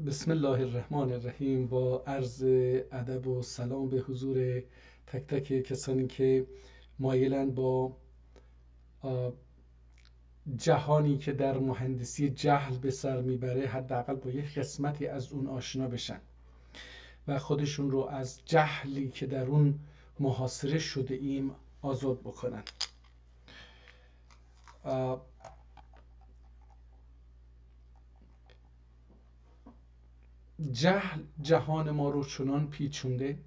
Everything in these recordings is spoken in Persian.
بسم الله الرحمن الرحیم. با عرض ادب و سلام به حضور تک تک کسانی که مایلند با جهانی که در مهندسی جهل به سر میبره حداقل با یک قسمتی از اون آشنا بشن و خودشون رو از جهلی که در اون محاصره شده ایم آزاد بکنن. جهل جهان ما رو چنان پیچونده،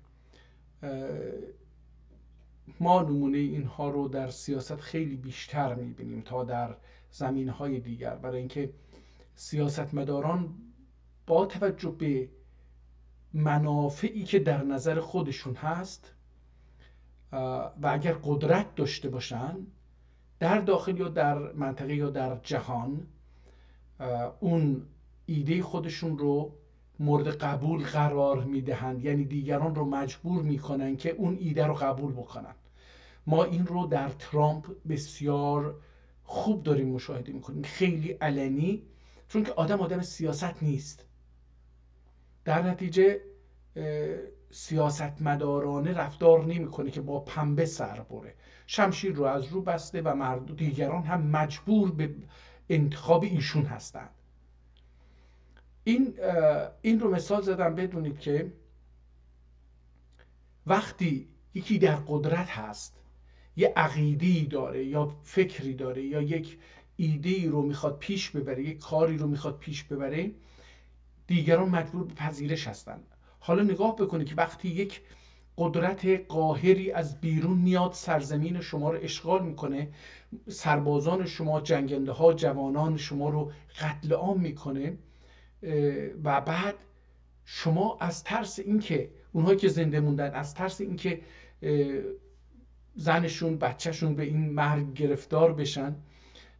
ما نمونه اینها رو در سیاست خیلی بیشتر میبینیم تا در زمینهای دیگر، برای اینکه سیاستمداران با توجه به منافعی که در نظر خودشون هست و اگر قدرت داشته باشن در داخل یا در منطقه یا در جهان، اون ایده خودشون رو مورد قبول قرار میدهند، یعنی دیگران رو مجبور میکنن که اون ایده رو قبول بکنن. ما این رو در ترامپ بسیار خوب داریم مشاهده میکنیم، خیلی علنی، چون که آدم سیاست نیست. در نتیجه سیاستمدارانه رفتار نمیکنه که با پنبه سر بره، شمشیر رو از رو بسته و دیگران هم مجبور به انتخاب ایشون هستند. این رو مثال زدم بدونید که وقتی یکی در قدرت هست، یه عقیده‌ای داره یا فکری داره یا یک ایده‌ای رو میخواد پیش ببره، یک کاری رو میخواد پیش ببره، دیگران مجبور به پذیرش هستن. حالا نگاه بکنید که وقتی یک قدرت قاهری از بیرون میاد سرزمین شما رو اشغال میکنه، سربازان شما، جنگنده ها، جوانان شما رو قتل عام میکنه و بعد شما از ترس اینکه اونهایی که زنده موندن، از ترس اینکه زنشون بچهشون به این مرگ گرفتار بشن،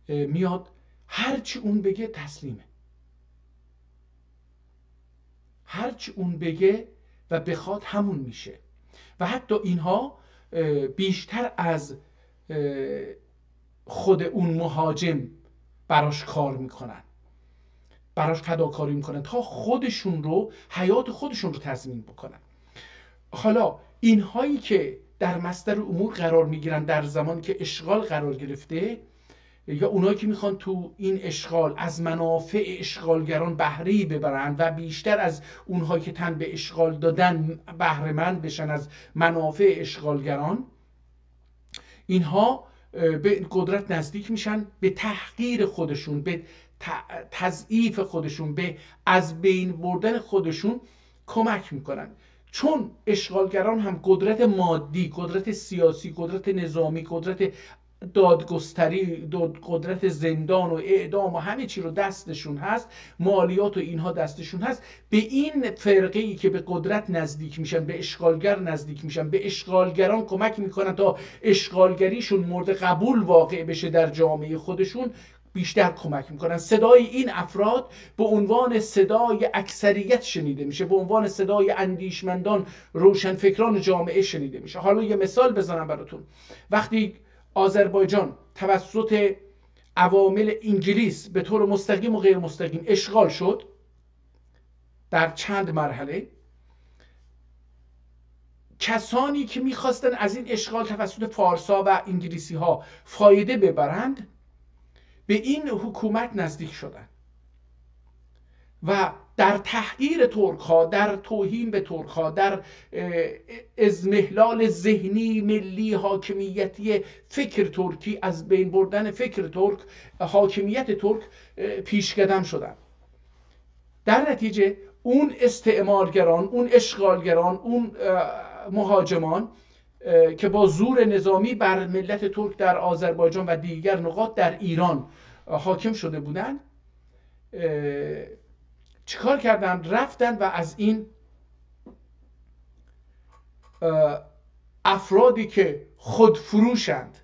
میاد هرچی اون بگه تسلیمه، هرچی اون بگه و بخواد همون میشه. و حتی اینها بیشتر از خود اون مهاجم براش کار میکنن، براش فداکاری میکنن تا خودشون رو، حیات خودشون رو تضمین بکنن. حالا اینهایی که در مصدر امور قرار میگیرن در زمانی که اشغال قرار گرفته، یا اونایی که میخوان تو این اشغال از منافع اشغالگران بهره ببرن و بیشتر از اونهایی که تن به اشغال دادن بهره مند بشن از منافع اشغالگران، اینها به قدرت نزدیک میشن، به تحقیر خودشون، به تضعیف خودشون، به از بین بردن خودشون کمک میکنن. چون اشغالگران هم قدرت مادی، قدرت سیاسی، قدرت نظامی، قدرت دادگستری، قدرت زندان و اعدام و همه چی رو دستشون هست، مالیات و اینها دستشون هست، به این فرقه ای که به قدرت نزدیک میشن، به اشغالگر نزدیک میشن، به اشغالگران کمک میکنن تا اشغالگریشون مورد قبول واقع بشه در جامعه خودشون، بیشتر کمک میکنن. صدای این افراد به عنوان صدای اکثریت شنیده میشه، به عنوان صدای اندیشمندان، روشنفکران جامعه شنیده میشه. حالا یه مثال بزنم براتون. وقتی آذربایجان توسط عوامل انگلیس به طور مستقیم و غیر مستقیم اشغال شد در چند مرحله، کسانی که میخواستن از این اشغال توسط فارسا و انگلیسی ها فایده ببرند به این حکومت نزدیک شدند و در تحقیر ترک ها، در توهین به ترک ها، در اضمحلال ذهنی ملی حاکمیتی فکر ترکی، از بین بردن فکر ترک، حاکمیت ترک پیشقدم شدند. در نتیجه اون استعمارگران، اون اشغالگران، اون مهاجمان که با زور نظامی بر ملت ترک در آذربایجان و دیگر نقاط در ایران حاکم شده بودند، چیکار کردن؟ رفتن و از این افرادی که خودفروشند،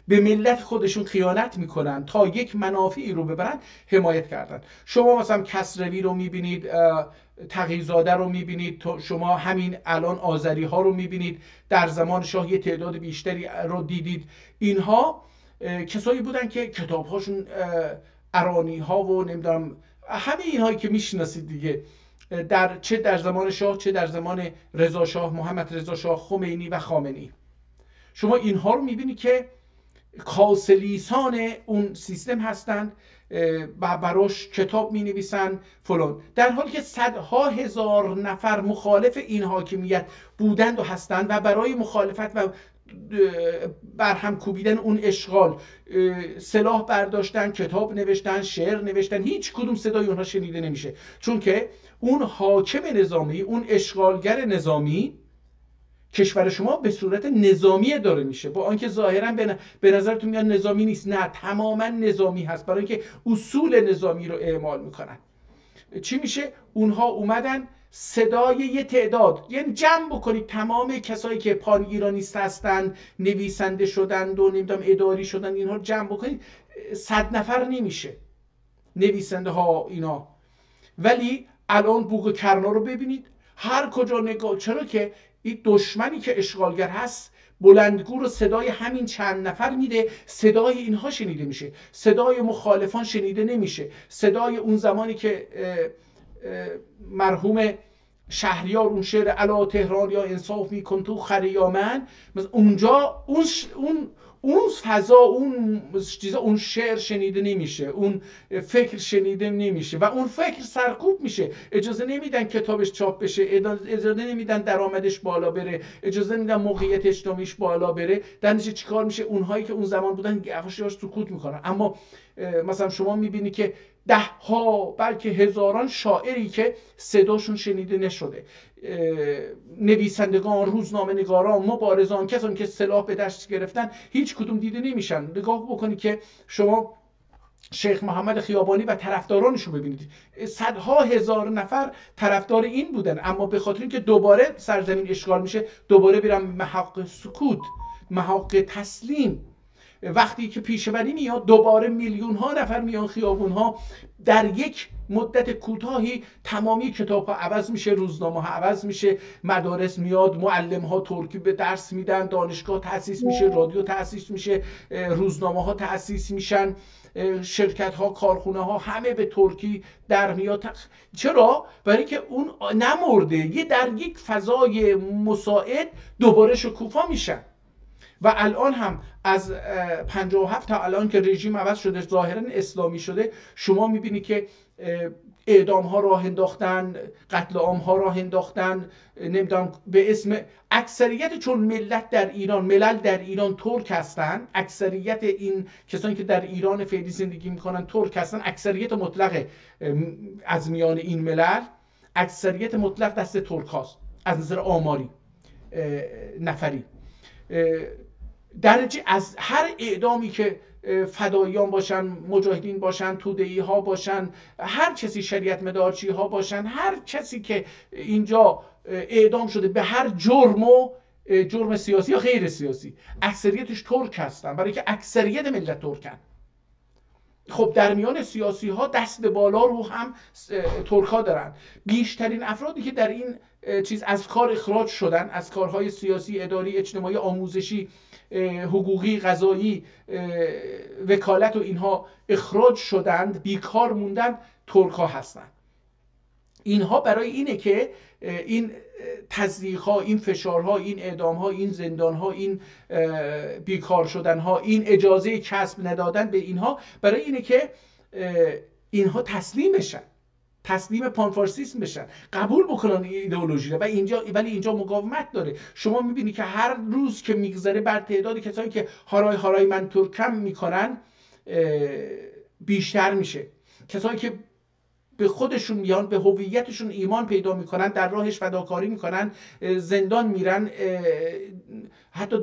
به ملت خودشون خیانت میکنن تا یک منافعی رو ببرن، حمایت کردن. شما مثلا کسروی رو میبینید، تقی‌زاده رو میبینید، شما همین الان آذری ها رو میبینید، در زمان شاه یه تعداد بیشتری رو دیدید. اینها کسایی بودن که کتابهاشون ارانی ها و نمیدونم همه اینهایی که میشناسید دیگه، چه در زمان شاه، چه در زمان رضا شاه، محمد رضا شاه، خمینی و خامنه‌ای. شما اینها رو میبینید که کاسلیسان اون سیستم هستند و براش کتاب می نویسن فلان، در حالی که صدها هزار نفر مخالف این حاکمیت بودند و هستند و برای مخالفت و برهم کوبیدن اون اشغال سلاح برداشتن، کتاب نوشتن، شعر نوشتن. هیچ کدوم صدای اونها شنیده نمیشه، چون که اون حاکم نظامی، اون اشغالگر نظامی کشور شما به صورت نظامی داره میشه، با آنکه ظاهرا به نظرتون میاد نظامی نیست. نه، تماما نظامی هست، برای اینکه اصول نظامی رو اعمال میکنن. چی میشه؟ اونها اومدن صدای یه تعداد، یعنی جمع بکنید تمام کسایی که پان ایرانیست هستن، نویسنده شدند و نمیدونم اداری شدن، اینها رو جمع بکنید 100 نفر نمیشه نویسنده ها اینا. ولی الان بوق کرنا رو ببینید هر کجا نگاه، چرا که این دشمنی که اشغالگر هست بلندگو رو صدای همین چند نفر میده، صدای اینها شنیده میشه، صدای مخالفان شنیده نمیشه. صدای اون زمانی که مرحوم شهریار اون شعر الا تهران یا انصاف میکن تو خریامن، اونجا اون فضا، اون چیزا، اون شعر شنیده نمیشه، اون فکر شنیده نمیشه و اون فکر سرکوب میشه. اجازه نمیدن کتابش چاپ بشه، اجازه نمیدن درآمدش بالا بره، اجازه نمیدن موقعیت اجتماعیش بالا بره. در نتیجه چیکار میشه؟ اونهایی که اون زمان بودن یواش سکوت میکنن. اما مثلا شما میبینی که ده ها بلکه هزاران شاعری که صداشون شنیده نشده، نویسندگان، روزنامه نگاران، مبارزان، کسانی که سلاح به دست گرفتن، هیچ کدوم دیده نمیشن. نگاه بکنید که شما شیخ محمد خیابانی و طرفدارانش رو ببینید، صدها هزار نفر طرفدار این بودن، اما به خاطر اینکه دوباره سرزمین اشغال میشه، دوباره بیرن محق سکوت، محق تسلیم. وقتی که پیشوری میاد، دوباره میلیون ها نفر میان خیابون ها. در یک مدت کوتاهی تمامی کتاب ها عوض میشه، روزنامه ها عوض میشه، مدارس میاد، معلم ها ترکی به درس میدن، دانشگاه تأسیس میشه، رادیو تأسیس میشه، روزنامه ها تأسیس میشن، شرکت ها، کارخونه ها همه به ترکی در میاد. چرا؟ برای که اون نمرده، یه در یک فضای مساعد دوباره شکوفا میشن. و الان هم از 57 تا الان که رژیم عوض شده، ظاهرا اسلامی شده، شما میبینی که اعدام ها راه انداختن، قتل عام ها راه انداختن، نمیدونم به اسم اکثریت، چون ملت در ایران، ملل در ایران ترک هستن، اکثریت این کسانی که در ایران فعلی زندگی میکنن ترک هستن، اکثریت مطلق از میان این ملل، اکثریت مطلق دست ترک هاست از نظر آماری نفری. درجه از هر اعدامی که فداییان باشن، مجاهدین باشن، توده‌ای ها باشن، هر کسی، شریعت مدارچی ها باشن، هر کسی که اینجا اعدام شده به هر جرم و جرم سیاسی یا غیر سیاسی، اکثریتش ترک هستن، برای که اکثریت ملت ترکن. خب در میان سیاسی ها دست بالا رو هم ترک ها دارن. بیشترین افرادی که در این چیز از کار اخراج شدن، از کارهای سیاسی، اداری، اجتماعی، آموزشی، حقوقی، قضایی، وکالت و اینها اخراج شدند، بیکار موندن، ترک ها هستند. اینها برای اینه که این تضییق‌ها، این فشارها، این اعدام‌ها، این زندان‌ها، این بیکار شدن‌ها، این اجازه کسب ندادن به اینها، برای اینه که اینها تسلیم بشن، تسلیم پانفارسیسم بشن، قبول بکنن این ایدئولوژی رو. و اینجا ولی اینجا مقاومت داره. شما میبینی که هر روز که میگذره بر تعداد کسایی که هارای هارای من ترکم میکنن بیشتر میشه. کسایی که به خودشون میان، به هویتشون ایمان پیدا میکنن، در راهش فداکاری میکنن، زندان میرن، حتی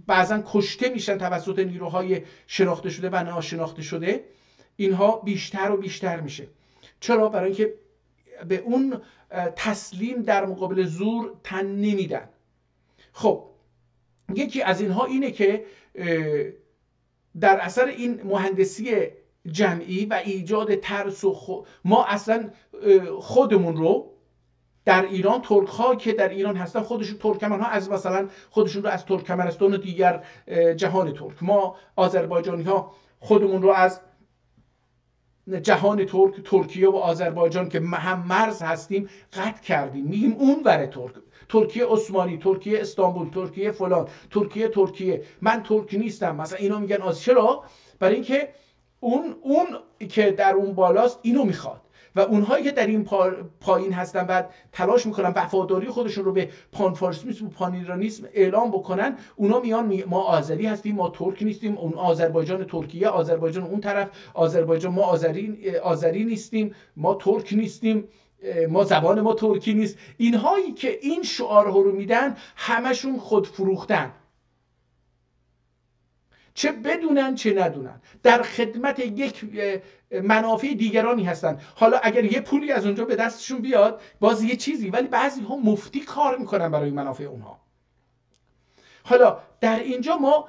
بعضا کشته میشن توسط نیروهای شناخته شده و ناشناخته شده، اینها بیشتر و بیشتر میشه. چرا؟ برای اینکه به اون تسلیم در مقابل زور تن نمیدن. خب یکی از اینها اینه که در اثر این مهندسی جمعی و ایجاد ترس و ما اصلا خودمون رو در ایران، ترک ها که در ایران هستن خودشون ترکمن ها از مثلا خودشون رو از ترکمنستان و دیگر جهان ترک، ما آذربایجانی ها خودمون رو از جهان ترک، ترکیه و آذربایجان که هم مرز هستیم قطع کردیم، میگیم اون ور ترکیه عثمانی، ترکیه استانبول، ترکیه فلان، ترکیه من ترک نیستم مثلا. اینا میگن چرا؟ برای اینکه اون که در اون بالاست اینو میخواد و اونهایی که در این پایین هستن و تلاش میکنن وفاداری خودشون رو به پانفارسیسم و پان ایرانیسم اعلام بکنن، اونا میان ما آذری هستیم، ما ترک نیستیم، اون آذربایجان ترکیه، آذربایجان اون طرف، آذربایجان ما آذری نیستیم، ما ترک نیستیم، ما زبان ما ترکی نیست. اینهایی که این شعارها رو میدن همشون خود فروختن، چه بدونن چه ندونن، در خدمت یک منافع دیگرانی هستن. حالا اگر یه پولی از اونجا به دستشون بیاد باز یه چیزی، ولی بعضی ها مفتی کار میکنن برای منافع اونها. حالا در اینجا ما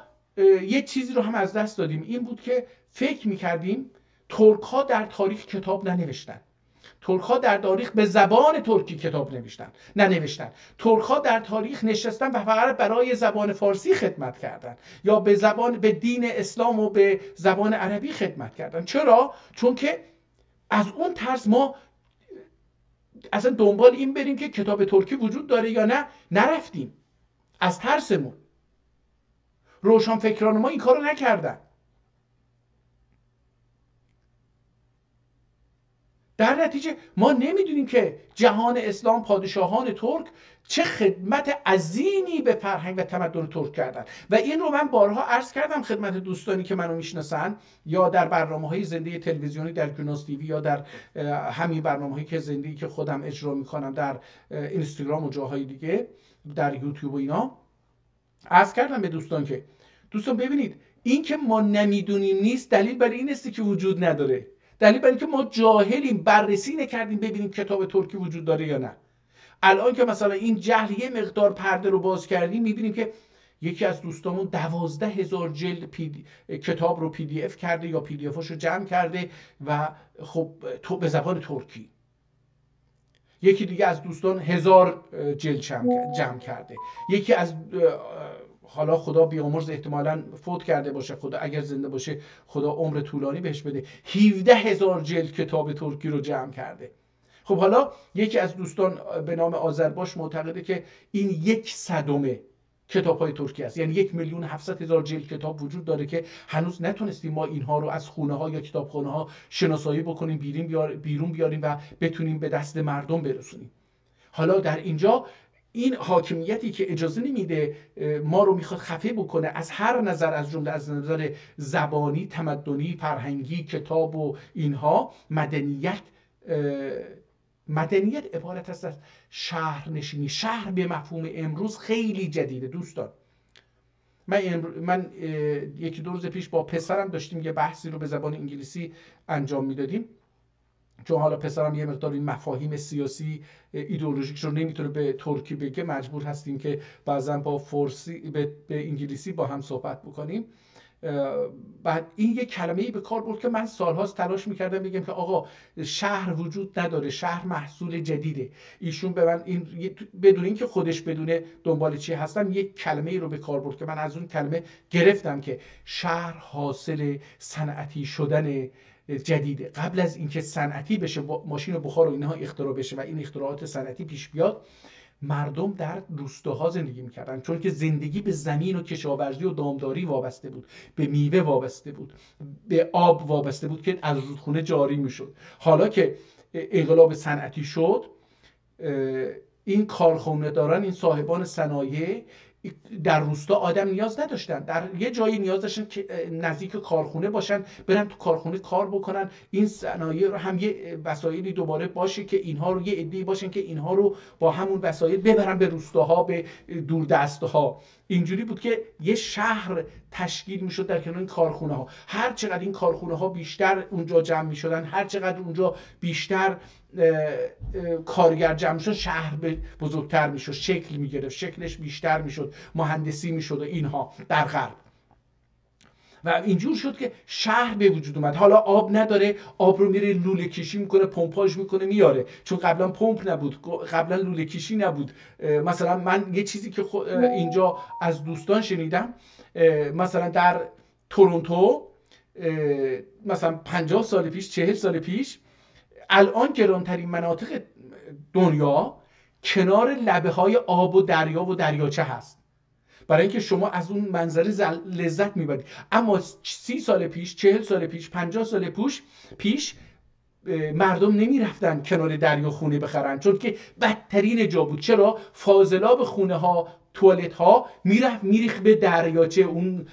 یه چیزی رو هم از دست دادیم، این بود که فکر میکردیم ترک ها در تاریخ کتاب ننوشتن، ترک ها در تاریخ به زبان ترکی کتاب ننوشتن، ترک ها در تاریخ نشستن و فقط برای زبان فارسی خدمت کردن یا به دین اسلام و به زبان عربی خدمت کردن. چرا؟ چون که از اون طرز ما اصلا دنبال این بریم که کتاب ترکی وجود داره یا نه نرفتیم، از ترسمون. روشنفکران ما این کارو نکردن. در نتیجه ما نمیدونیم که جهان اسلام، پادشاهان ترک چه خدمت عظیمی به فرهنگ و تمدن ترک کردن و این رو من بارها عرض کردم خدمت دوستانی که منو میشناسن یا در برنامه‌های زنده تلویزیونی در گناس تیوی یا در همین برنامه‌هایی که زنده‌ای که خودم اجرا میکنم در اینستاگرام و جاهای دیگه، در یوتیوب و اینا، عرض کردم به دوستان که دوستان ببینید این که ما نمیدونیم نیست دلیل برای این است که وجود نداره، دلیل برای اینکه ما جاهلیم، بررسی نکردیم ببینیم کتاب ترکی وجود داره یا نه. الان که مثلا این جهل یه مقدار پرده رو باز کردیم میبینیم که یکی از دوستامون 12,000 جلد کتاب رو PDF کرده یا PDF رو جمع کرده و خب به زبان ترکی. یکی دیگه از دوستان 1000 جلد جمع کرده. یکی از حالا خدا بیامرز احتمالاً فوت کرده باشه، خدا اگر زنده باشه خدا عمر طولانی بهش بده، 17,000 جلد کتاب ترکی رو جمع کرده. خب حالا یکی از دوستان به نام آذرباش معتقده که این 1/100 کتاب‌های ترکی است، یعنی 1,700,000 جلد کتاب وجود داره که هنوز نتونستیم ما اینها رو از خونه‌ها یا کتابخانه‌ها شناسایی بکنیم، بیرون بیاریم و بتونیم به دست مردم برسونیم. حالا در اینجا این حاکمیتی که اجازه نمیده ما رو میخواد خفه بکنه از هر نظر، از جمله از نظر زبانی، تمدنی، فرهنگی، کتاب و اینها، مدنیت عبارت است از شهرنشینی. شهر به مفهوم امروز خیلی جدیده دوستان. من یکی دو روز پیش با پسرم داشتیم یه بحثی رو به زبان انگلیسی انجام میدادیم، چون حالا پسرم یه مقدار این مفاهیم سیاسی ایدئولوژیکش رو نمیتونه به ترکی بگه، مجبور هستیم که بعضا با به انگلیسی با هم صحبت بکنیم. بعد این یه کلمه‌ای به کار برد که من سالهاست تلاش میکردم بگم که آقا شهر وجود نداره، شهر محصول جدیده. ایشون به من بدون اینکه خودش بدونه دنبال چی هستم یک کلمه‌ای رو به کار برد که من از اون کلمه گرفتم که شهر حاصل صنعتی شدن جدیده. قبل از اینکه صنعتی بشه، ماشین و بخار و اینها اختراع بشه و این اختراعات صنعتی پیش بیاد، مردم در روستاها زندگی میکردن، چون که زندگی به زمین و کشاورزی و دامداری وابسته بود، به میوه وابسته بود، به آب وابسته بود که از رودخونه جاری میشد. حالا که انقلاب صنعتی شد، این کارخانه دارن، این صاحبان صنایع در روستا آدم نیاز نداشتن، در یه جایی نیاز داشتن که نزدیک کارخونه باشن، برن تو کارخونه کار بکنن. این صنایع رو هم یه وسایلی دوباره باشه که اینها رو، یه عده‌ای باشن که اینها رو با همون وسایل ببرن به روستاها، به دوردستها. اینجوری بود که یه شهر تشکیل میشد در کنار این کارخونه ها. هر چقدر این کارخونه ها بیشتر اونجا جمع میشدن، هر چقدر اونجا بیشتر کارگر جمع میشد، شهر بزرگتر میشد، شکل میگرفت، شکلش بیشتر میشد، مهندسی میشد و اینها در غرب. و اینجور شد که شهر به وجود اومد. حالا آب نداره، آب رو میره لوله کشی میکنه، پمپاژ میکنه میاره، چون قبلا پمپ نبود، قبلا لوله کشی نبود. مثلا من یه چیزی که اینجا از دوستان شنیدم، مثلا در تورنتو مثلا 50 سال پیش، 40 سال پیش، الان گرانترین مناطق دنیا کنار لبه های آب و دریا و دریاچه هست، برای اینکه شما از اون منظره لذت میبرید. اما 30 سال پیش، 40 سال پیش، 50 سال پیش مردم نمیرفتن کنار دریا خونه بخرن، چون که بدترین جا بود. چرا؟ فاضلاب خونه ها، توالت ها میریخت به دریاچه، اون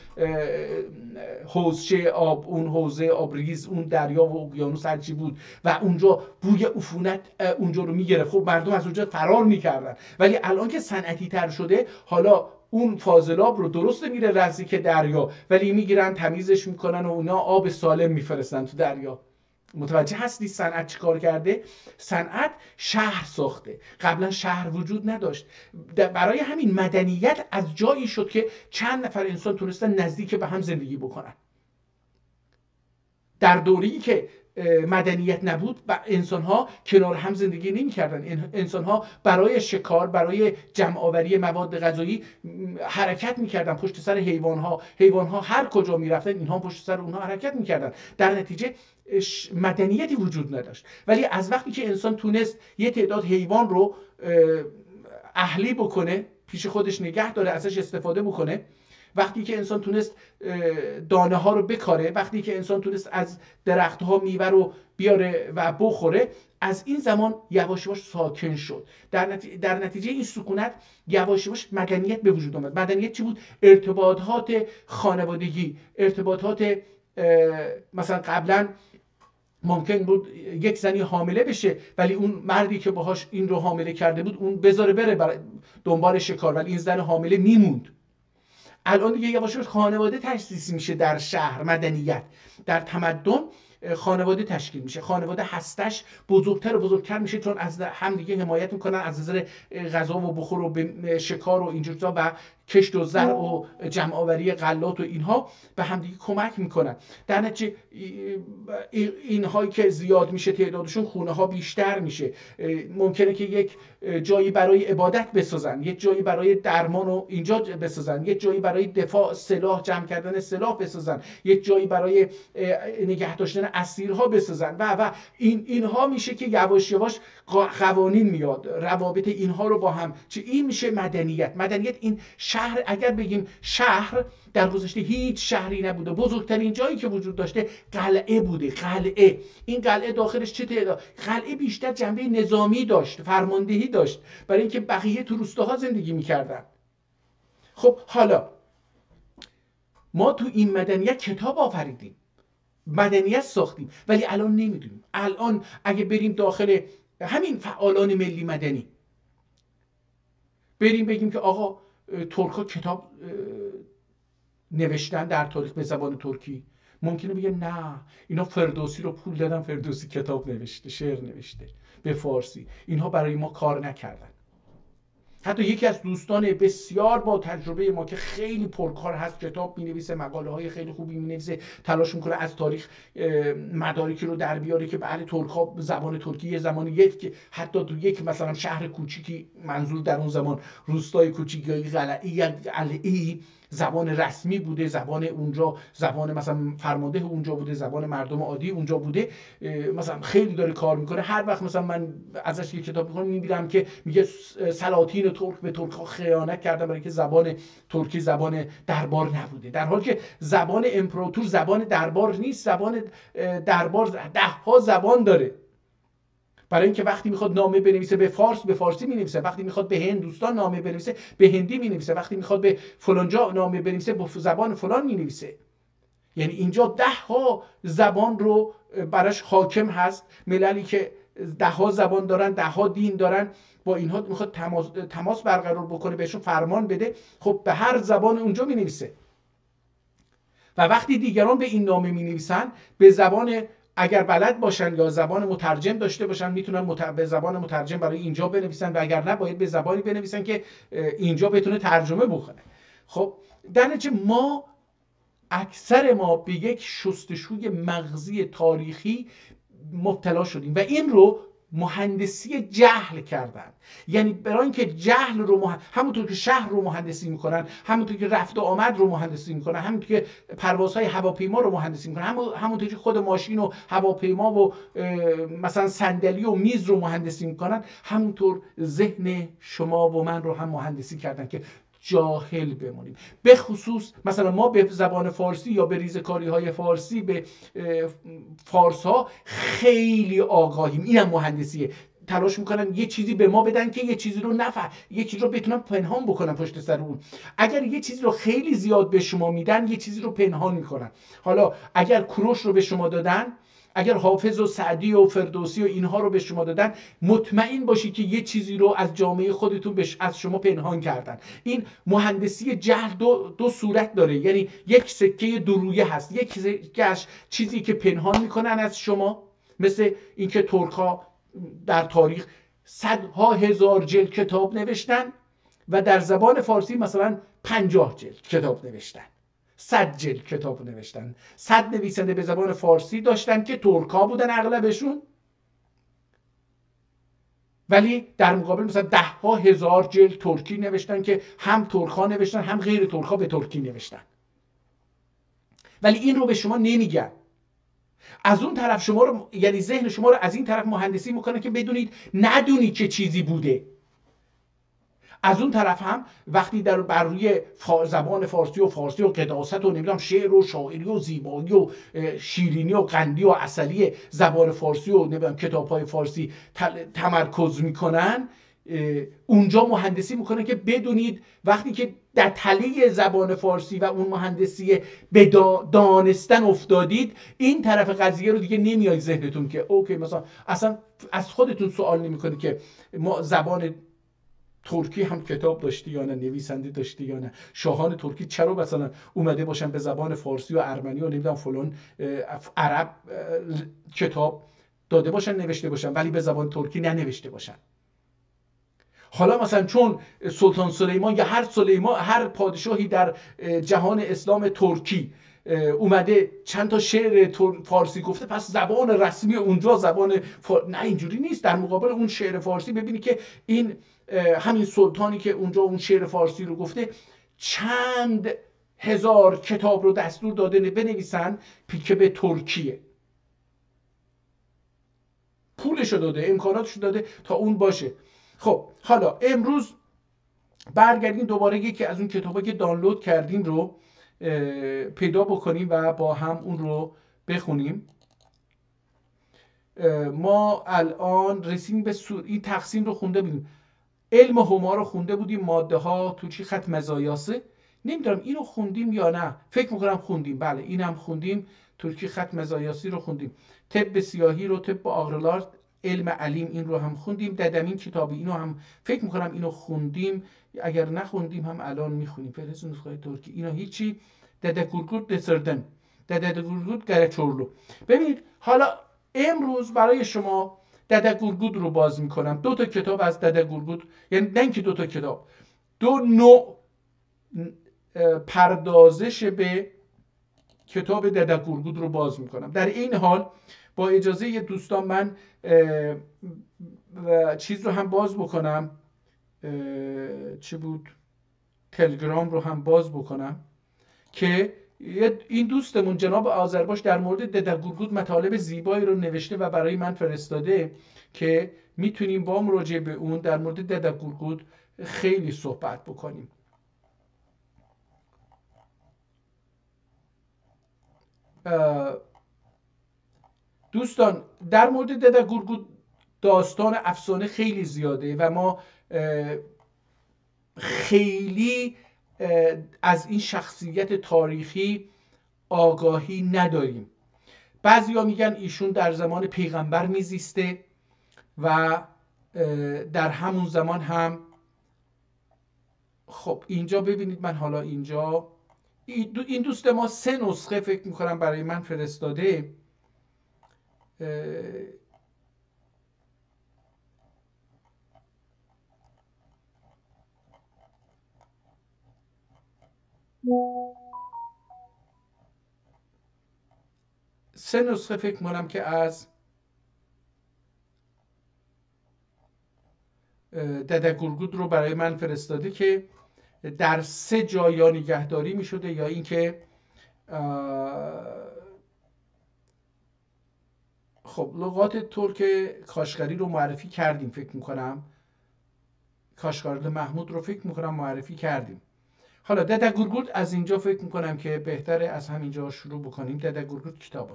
حوضچه آب، اون حوزه آبریز، اون دریا و اقیانوس هر چی بود و اونجا بوی عفونت اونجا رو میگرفت. خب مردم از اونجا فرار میکردن. ولی الان که صنعتی تر شده، حالا اون فاضلاب رو درست میره نزدیک دریا، ولی میگیرن تمیزش میکنن و اونا آب سالم میفرستن تو دریا. متوجه هستی صنعت چیکار کرده؟ صنعت شهر ساخته. قبلا شهر وجود نداشت. برای همین مدنیت از جایی شد که چند نفر انسان تونستن نزدیک به هم زندگی بکنن. در دوره‌ای که مدنیت نبود انسان ها کنار هم زندگی نمی کردن. انسان ها برای شکار، برای جمع آوری مواد غذایی حرکت می کردن پشت سر حیوان ها. حیوان ها هر کجا می رفتن اینها پشت سر اونها حرکت می کردن. در نتیجه مدنیتی وجود نداشت. ولی از وقتی که انسان تونست یه تعداد حیوان رو اهلی بکنه، پیش خودش نگه داره، ازش استفاده بکنه، وقتی که انسان تونست دانه ها رو بکاره، وقتی که انسان تونست از درخت ها میوه رو بیاره و بخوره، از این زمان یواش یواش ساکن شد. در نتیجه این سکونت یواش یواش مدنیت به وجود آمد. مدنیت چی بود؟ ارتباطات خانوادگی، ارتباطات مثلا قبلا ممکن بود یک زنی حامله بشه ولی اون مردی که باهاش این رو حامله کرده بود اون بذاره بره دنبال شکار، ولی این زن حامله میموند. الان دیگه یواش یواش خانواده تأسیس میشه در شهر. مدنیت در تمدن خانواده تشکیل میشه، خانواده هستش بزرگتر و بزرگتر میشه، چون از هم دیگه حمایت میکنن از نظر غذا و بخور و شکار و اینجور چیزا و کشت و زرع و جمع آوری غلات و اینها به هم دیگه کمک میکنن. در نتیجه اینهایی که زیاد میشه تعدادشون، خونه ها بیشتر میشه. ممکنه که یک جایی برای عبادت بسازن، یک جایی برای درمان و اینجا بسازن، یک جایی برای دفاع سلاح، جمع کردن سلاح بسازن، یک جایی برای نگه داشتن اسیرها بسازن و اینها میشه که یواش یواش قوانین میاد، روابط اینها رو با هم چه این میشه مدنیت. مدنیت این شهر، اگر بگیم شهر در گذشته هیچ شهری نبوده، بزرگترین جایی که وجود داشته قلعه بوده. قلعه، این قلعه داخلش چه تعداد؟ قلعه بیشتر جنبه نظامی داشت، فرماندهی داشت، برای اینکه بقیه تو روستاها زندگی میکردن. خب حالا ما تو این مدنیت کتاب آفریدیم، مدنیت ساختیم، ولی الان نمیدونیم. الان اگه بریم داخل همین فعالان ملی مدنی بریم بگیم که آقا ترک‌ها کتاب نوشتن در تاریخ به زبان ترکی، ممکنه بگه نه اینا فردوسی رو پول دادن، فردوسی کتاب نوشته، شعر نوشته به فارسی، اینها برای ما کار نکردن. حتی یکی از دوستان بسیار با تجربه ما که خیلی پرکار هست، کتاب می‌نویسه، مقاله های خیلی خوبی می‌نویسه، تلاش میکنه از تاریخ مدارکی رو در بیاره که بله ترک‌ها زبان ترکی یه زمانی حتی تو یک مثلا شهر کوچیکی، منظور در اون زمان روستای کوچیکی یا قلعه‌ای، زبان رسمی بوده، زبان اونجا زبان مثلا فرمانده اونجا بوده، زبان مردم عادی اونجا بوده. مثلا خیلی داره کار میکنه. هر وقت مثلا من ازش یک کتاب میخونم میبینم که میگه سلاطین ترک به ترک‌ها خیانت کردن برای که زبان ترکی زبان دربار نبوده، در حالی که زبان امپراتور زبان دربار نیست. زبان دربار 10 زبان داره، برای اینکه وقتی میخواد نامه بنویسه به فارسی مینویسه، وقتی میخواد به هندوستان نامه بنویسه به هندی مینویسه، وقتی میخواد به فلانجا نامه بنویسه به زبان فلان مینویسه. یعنی اینجا 10 زبان رو براش حاکم هست. مللی که 10 زبان دارن، 10 دین دارن، با اینها میخواد تماس برقرار بکنه، بهشون فرمان بده، خب به هر زبان اونجا مینویسه. و وقتی دیگران به این نامه مینویسن به زبان، اگر بلد باشن یا زبان مترجم داشته باشن، میتونن به زبان مترجم برای اینجا بنویسن، و اگر نه باید به زبانی بنویسن که اینجا بتونه ترجمه بکنه. خب در نتیجه اکثر ما به یک شستشوی مغزی تاریخی مبتلا شدیم و این رو مهندسی جهل کردن. یعنی برای اینکه جهل رو همونطور که شهر رو مهندسی میکنن، همونطور که رفت و آمد رو مهندسی میکنن، همونطور که پروازهای هواپیما رو مهندسی میکنن، همونطور که خود ماشین و هواپیما و مثلا صندلی و میز رو مهندسی میکنن، همونطور ذهن شما و من رو هم مهندسی کردن که جاهل بمونیم. به خصوص مثلا ما به زبان فارسی یا به ریزکاری های فارسی، به فارس ها خیلی آگاهیم. اینم مهندسیه. تلاش میکنن یه چیزی به ما بدن که یه چیزی رو یه چیزی رو بتونن پنهان بکنن پشت سر اون. اگر یه چیزی رو خیلی زیاد به شما میدن، یه چیزی رو پنهان میکنن. حالا اگر کوروش رو به شما دادن، اگر حافظ و سعدی و فردوسی و اینها رو به شما دادن، مطمئن باشید که یه چیزی رو از جامعه خودتون از شما پنهان کردن. این مهندسی جهل دو صورت داره. یعنی یک سکه دو رویه هست. یک سکهش چیزی که پنهان میکنن از شما، مثل اینکه ترک‌ها در تاریخ صدها هزار جلد کتاب نوشتن و در زبان فارسی مثلا 50 جلد کتاب نوشتن، 100 جلد کتاب نوشتن. 100 نویسنده به زبان فارسی داشتن که ترک‌ها بودن اغلبشون، ولی در مقابل مثلا 10 هزار جلد ترکی نوشتن که هم ترک‌ها نوشتن هم غیر ترک‌ها به ترکی نوشتن. ولی این رو به شما نمیگن. از اون طرف شما رو، یعنی ذهن شما رو از این طرف مهندسی میکنه که بدونید ندونید که چیزی بوده. از اون طرف هم وقتی بر روی زبان فارسی و قداست و نمیدونم شعر و شاعری و زیبایی و شیرینی و قندی و عسلی زبان فارسی و نمیدونم کتاب‌های فارسی تمرکز میکنن، اونجا مهندسی میکنه که بدونید وقتی که در تله زبان فارسی و اون مهندسی به دانستن افتادید، این طرف قضیه رو دیگه نمیاد ذهنتون که اوکی مثلا اصلا از خودتون سوال نمیکنید که ما زبان ترکی هم کتاب داشتی یا نه، نویسنده داشتی یا نه، شاهان ترکی چرا مثلا اومده باشن به زبان فارسی و ارمنی و نمیدونم فلان عرب کتاب داده باشن نوشته باشن ولی به زبان ترکی ننوشته باشن. حالا مثلا چون سلطان سلیمان یا هر پادشاهی در جهان اسلام ترکی اومده چند تا شعر فارسی گفته، پس زبان رسمی اونجا زبان نه، اینجوری نیست. در مقابل اون شعر فارسی ببینی که این همین سلطانی که اونجا اون شعر فارسی رو گفته چند هزار کتاب رو دستور داده بنویسن که به ترکیه، پولشو داده، امکاناتشو داده تا اون باشه. خب حالا امروز برگردیم دوباره یکی از اون کتابایی که دانلود کردیم رو پیدا بکنیم و با هم اون رو بخونیم. ما الان رسیدیم به این تقسیم رو خونده بودیم. علم هما رو خونده بودیم، ماده ها توچی خط مزایاسه. نمیدونم اینو خوندیم یا نه، فکر میکنم خوندیم. بله اینم خوندیم، ترکی خط مزایاسی رو خوندیم. طب سیاهی رو، طب آغرلارد، علم علیم این رو هم خوندیم. ددمین کتابی اینو هم فکر میکنم اینو خوندیم، اگر نخوندیم هم الان میخونیم. فهرست نسخه ترکی اینو هیچی. دده گورگود دسردن، دده گورگود گرچورلو. ببینید حالا امروز برای شما دده گورگود رو باز میکنم. 2 تا کتاب از دده گورگود، یعنی نه اینکه 2 تا کتاب، 2 نوع پردازش به کتاب دده گورگود رو باز میکنم. در این حال با اجازه دوستان من چیز رو هم باز بکنم، چی بود، تلگرام رو هم باز بکنم که این دوستمون جناب آذرباش در مورد دده گورگود مطالب زیبایی رو نوشته و برای من فرستاده که میتونیم با مراجعه به اون در مورد دده گورگود خیلی صحبت بکنیم. دوستان در مورد دده گورگود داستان افسانه خیلی زیاده و ما خیلی از این شخصیت تاریخی آگاهی نداریم. بعضیا میگن ایشون در زمان پیغمبر میزیسته و در همون زمان هم، خب اینجا ببینید من حالا اینجا این دوست ما 3 نسخه فکر میکنم برای من فرستاده. سه نسخه فکر کنم که از دده گورگود رو برای من فرستاده که در 3 جا یا نگهداری می شده یا اینکه خب لغات ترک کاشغری رو معرفی کردیم فکر میکنم، کاشغر محمود رو فکر میکنم معرفی کردیم. حالا دده گورگود از اینجا فکر میکنم که بهتره از همینجا شروع بکنیم. دده گورگود کتابه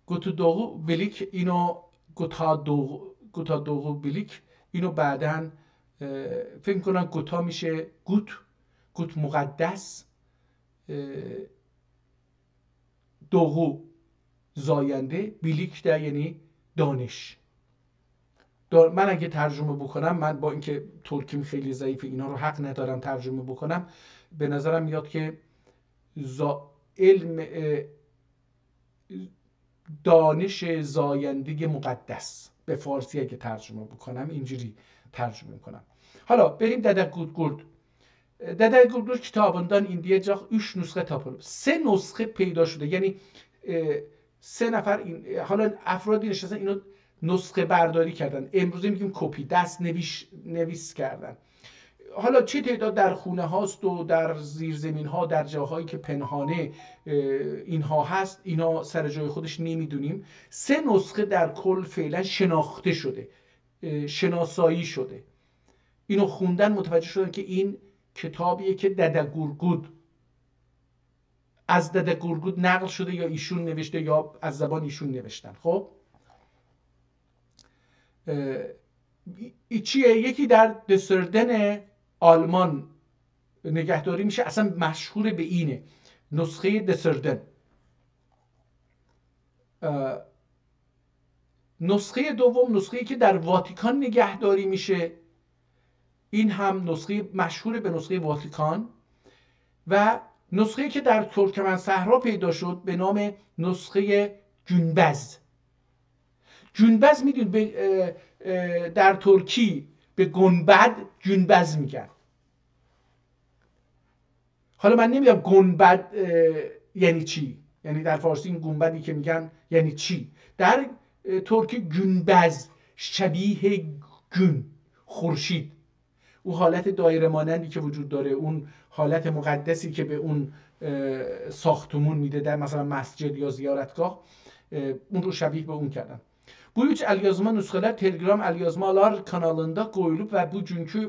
گوتادوغو بلیک، اینو گوتادوغو بلیک اینو بعدن فکر میکنم گوتا میشه گوت مقدس، دوغو زاینده، بیلیک ده یعنی دانش. من اگه ترجمه بکنم، من با اینکه ترکیم خیلی ضعیفه اینا رو حق ندارم ترجمه بکنم، به نظرم میاد که علم دانش زاینده مقدس به فارسی اگه ترجمه بکنم اینجوری ترجمه میکنم. حالا بریم دده گورگود. Dede Gurgur kitabından indiyecek 3 nüsxe tapılıb. 3 nüsxe پیدا شده، یعنی 3 نفر حالا افرادی نشستن اینو نسخه برداری کردن، امروزه میگیم کپی، دست نویس کردن. حالا چه تعداد در خونه هاست و در زیرزمین ها، در جاهایی که پنهانه اینها هست، اینا سر جای خودش نمیدونیم. 3 نسخه در کل فعلا شناخته شده، شناسایی شده. اینو خوندن متوجه شدن که این کتابیه که دده گورگود از دده گورگود نقل شده، یا ایشون نوشته یا از زبان ایشون نوشتن. خب چیه؟ یکی در دسردن آلمان نگهداری میشه، اصلا مشهور به اینه، نسخه دسردن. نسخه دوم نسخه‌ای که در واتیکان نگهداری میشه، این هم نسخه مشهور به نسخه واتیکان. و نسخه‌ای که در ترکمن صحرا پیدا شد به نام نسخه گنبز. گنبز میدونید در ترکی به گنبد گنبز میگن. حالا من نمیدونم گنبد یعنی چی، یعنی در فارسی این گنبدی که میگن یعنی چی. در ترکی گنبز شبیه گون، خورشید، اون حالت دایره مانندی که وجود داره، اون حالت مقدسی که به اون ساختمون میده در مثلا مسجد یا زیارتگاه، اون رو شبیه به اون kərdən. Bu üç əlyazma nüsxələr Telegram əlyazmalar kanalında qoyulub və bugünkü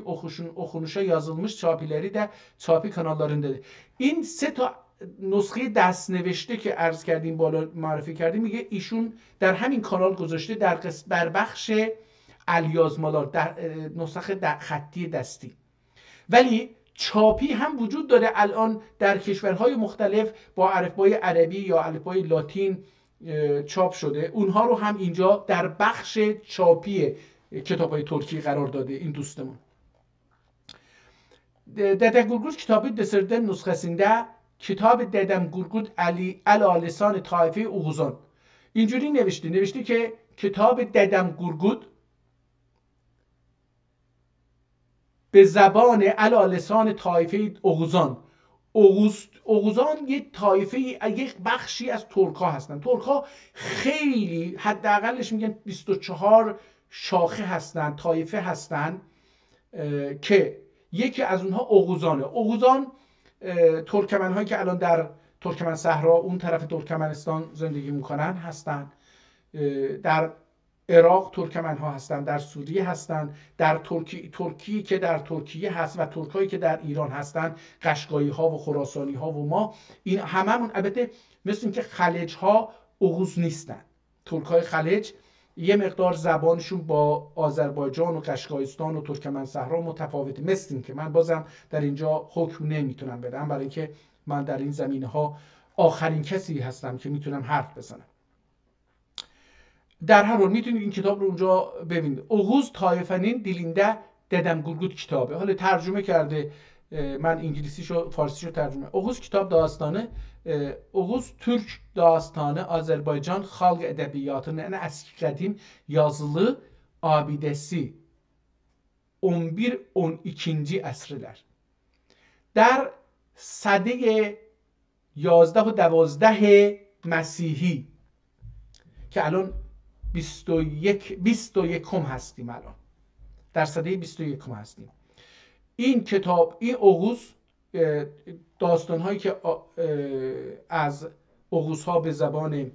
oxunuşa yazılmış çapiləri də çapi kanallarındadır. این 3 تا نسخه دست‌نوشته که عرض کردیم بالا معرفی کردیم، میگه ایشون در همین کانال گذاشته در بخش الیازمالار، در نسخه خطی دستی. ولی چاپی هم وجود داره الان در کشورهای مختلف با الفبای عربی یا الفبای لاتین چاپ شده. اونها رو هم اینجا در بخش چاپی کتاب‌های ترکی قرار داده این دوستمون. Dede Gurgud kitabı Desirden nüshəsində Kitab Dedem Gurgud علی لسان طایفه اوغوزان اینجوری نوشته که کتاب ددم گورگود به زبان علی لسان طایفه اوغوزان. اوغوزان یک طایفه، یک بخشی از ترک ها هستن. ترک ها خیلی حداقلش میگن 24 شاخه هستن، طایفه هستن که یکی از اونها اوغوزانه. اوغوزان ترکمن هایی که الان در ترکمن صحرا اون طرف ترکمنستان زندگی میکنن هستن، در عراق ترکمن ها هستن، در سوریه هستن، در ترکی که در ترکیه هست و ترکایی که در ایران هستن، قشقایی ها و خراسانی ها و ما، این هممون البته مثل این که خلج ها اوغوز نیستن. ترکای خلج یه مقدار زبانشون با آذربایجان و قشقایستان و ترکمن صحرا متفاوته، مثل این که من بازم در اینجا حکم نمیتونم بدم، برای اینکه من در این زمینه ها آخرین کسی هستم که میتونم حرف بزنم. در هر حال میتونید این کتاب رو اونجا ببینید. اوغوز طایفه‌nin dilində ددم گورگود کتابه. حالا ترجمه کرده، من انگلیسیشو فارسیشو ترجمه. اوغوز کتاب داستانı Oğuz Türk dastanı Azərbaycan xalq ədəbiyyatının ən əski qədim yazılı abidəsi 11-12 əsrlər. در سده 11 و 12 مسیحی که الان 21 هستیم الان، در سده 21 هستیم. این کتاب، این اوغوز، داستان هایی که از اوغوز ها به زبان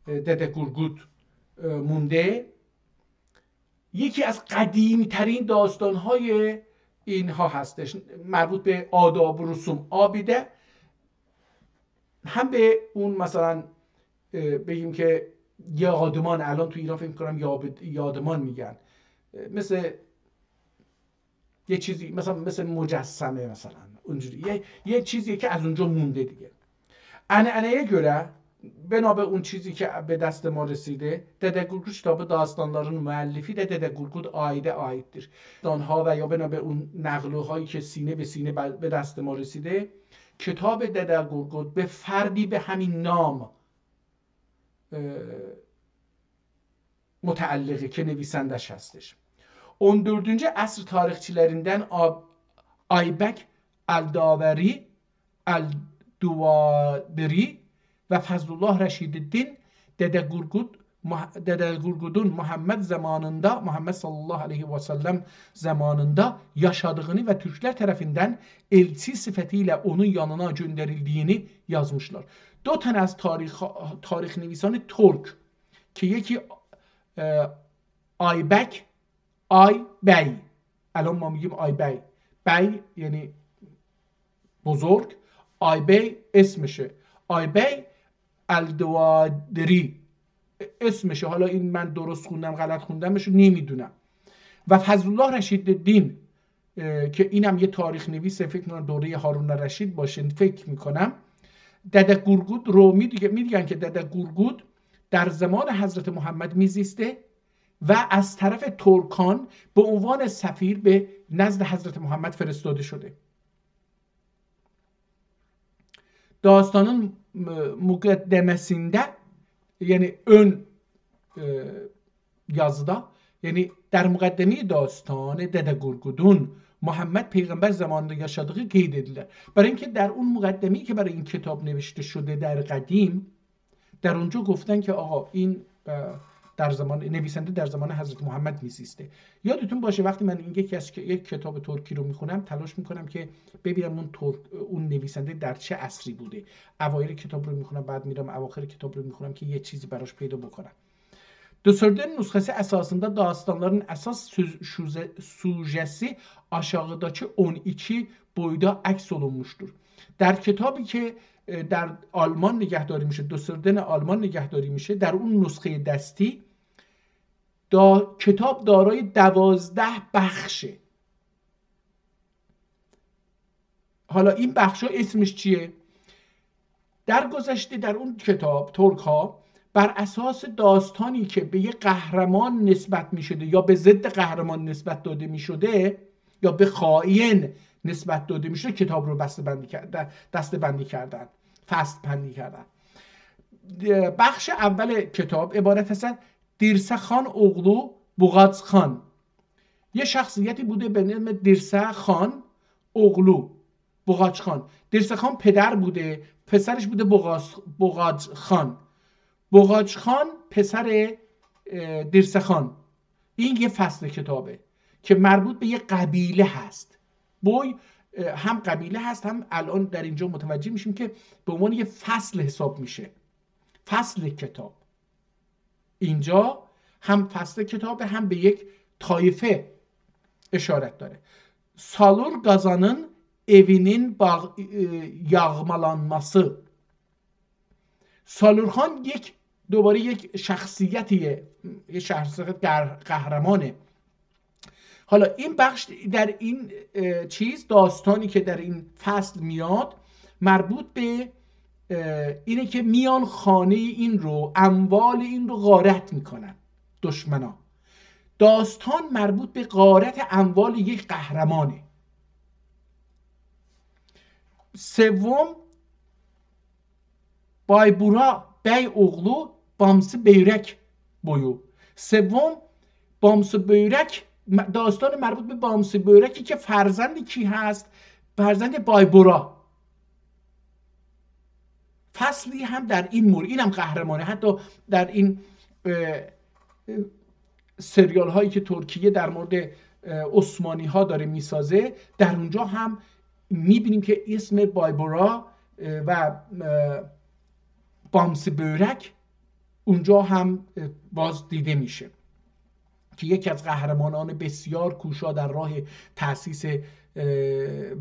دده گورگود مونده، یکی از قدیمی ترین داستان های اینها هستش، مربوط به آداب و رسوم آبیده. هم به اون مثلا بگیم که یادمان، الان تو ایران فکر کنم یادمان میگن، مثل یه چیزی مثل مجسمه مثلا اونجوری، یه چیزی که از اونجا مونده دیگه. عنعنه göre بنا به اون چیزی که به دست ما رسیده، Dede Gurgud kitabı dastanların müellifi de Dede Gurgud aile aittir. داستان‌ها و یا بنا به اون نقل‌هایی که سینه به سینه به دست ما رسیده، کتاب دده گورگود به فردی به همین نام متعلقه که نویسندش هستش. 14. asr tarihçilerinden Aybek el-Duvadiri ve Fazlullah Reşiddin Dede Gurgud'un Muhammed zamanında, Muhammed sallallahu aleyhi ve sellem zamanında yaşadığını ve Türkler tarafından elçi sıfatıyla onun yanına gönderildiğini yazmışlar. دو تن از تاریخ نویسان ترک که یکی آیبک، آی بی، الان ما میگیم آی بی، بی یعنی بزرگ، آی بی اسمشه، آی بی الدوادری اسمشه، حالا این من درست خوندم غلط خوندمش نمیدونم. و فضلالله رشیدالدین که اینم یه تاریخ نویسه، فکر کنم دوره هارون رشید باشه، فکر میکنم. دده گورگود رو میگن که دده گورگود در زمان حضرت محمد میزیسته و از طرف ترکان به عنوان سفیر به نزد حضرت محمد فرستاده شده. داستانın mukaddemesinde yani ön yazıda, yani در مقدمه داستان دده گورگودون محمد پیغمبر زمانında yaşadığı قید edilir. برای اینکه در اون مقدمه‌ای که برای این کتاب نوشته شده در قدیم، در اونجا گفتن که آقا این در زمان نویسنده در زمان حضرت محمد میزیسته. یادتون باشه وقتی من یک کتاب ترکی رو میخونم تلاش میکنم که ببینم اون نویسنده در چه عصری بوده. اوایل کتاب رو میخونم، بعد میرم اواخر کتاب رو میخونم که یه چیزی براش پیدا بکنم. Dösörden nüshası əsasında dastanların əsas sujesi aşağıdaki 12 boyda əks olunmuştur. در کتابی که در آلمان نگهداری میشه، دösörden آلمان نگهداری میشه، در اون نسخه دستی کتاب دارای 12 بخشه. حالا این بخشا اسمش چیه؟ در گذشته در اون کتاب ترک ها بر اساس داستانی که به یک قهرمان نسبت می شده یا به ضد قهرمان نسبت داده می شده یا به خائن نسبت داده می شده کتاب رو دسته بندی کردن، فصل بندی کردن. بخش اول کتاب عبارت است از دیرسه خان اوغلو بوغاز خان. یه شخصیتی بوده به نام دیرسه خان اوغلو بوغاز خان. دیرسه خان پدر بوده، پسرش بوده بوغاز خان. بوغاج خان پسر دیرسه خان. این یه فصل کتابه که مربوط به یه قبیله هست. بوی هم قبیله هست، هم الان در اینجا متوجه میشیم که به عنوان یه فصل حساب میشه. فصل کتاب اینجا هم فصل کتابه، هم به یک طایفه اشارت داره. Salur Gazan'ın evinin yağmalanması. سالورخان دوباره یک شخصیتیه، یه شخصیت قهرمانه. حالا این بخش در این داستانی که در این فصل میاد مربوط به اینه که میان خانه این رو، اموال این رو غارت میکنن دشمنا. داستان مربوط به غارت اموال یک قهرمانه. سوم Baybura Bey oğlu Bamsı Beyrek boyu. سوم بامسو بیرک، داستان مربوط به بامسو بیرکی که فرزند کی هست؟ فرزند بایبورا. فصلی هم در این مورد، اینم قهرمانه. حتی در این سریال هایی که ترکیه در مورد عثمانی ها داره میسازه، در اونجا هم میبینیم که اسم بایبورا و بامس بورک اونجا هم باز دیده میشه که یکی از قهرمانان بسیار کوشا در راه تأسیس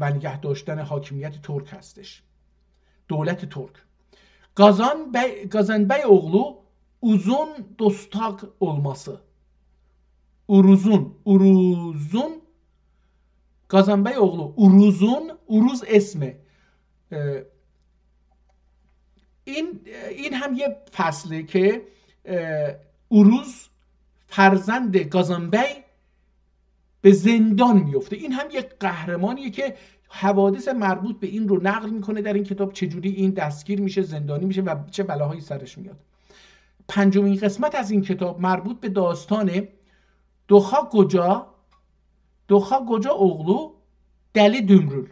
و نگه داشتن حاکمیت ترک هستش، دولت ترک. Qazanbəy oğlu uzun dostaq olması. Uruzun Qazanbəy oğlu Uruz اسمه. این هم یه فصله که اروز فرزند گازانبی به زندان میفته. این هم یک قهرمانیه که حوادث مربوط به این رو نقل میکنه در این کتاب، چجوری این دستگیر میشه، زندانی میشه و چه بلاهایی سرش میاد. پنجمین قسمت از این کتاب مربوط به داستان دوخا گوجا اوغلو دلی دمرول.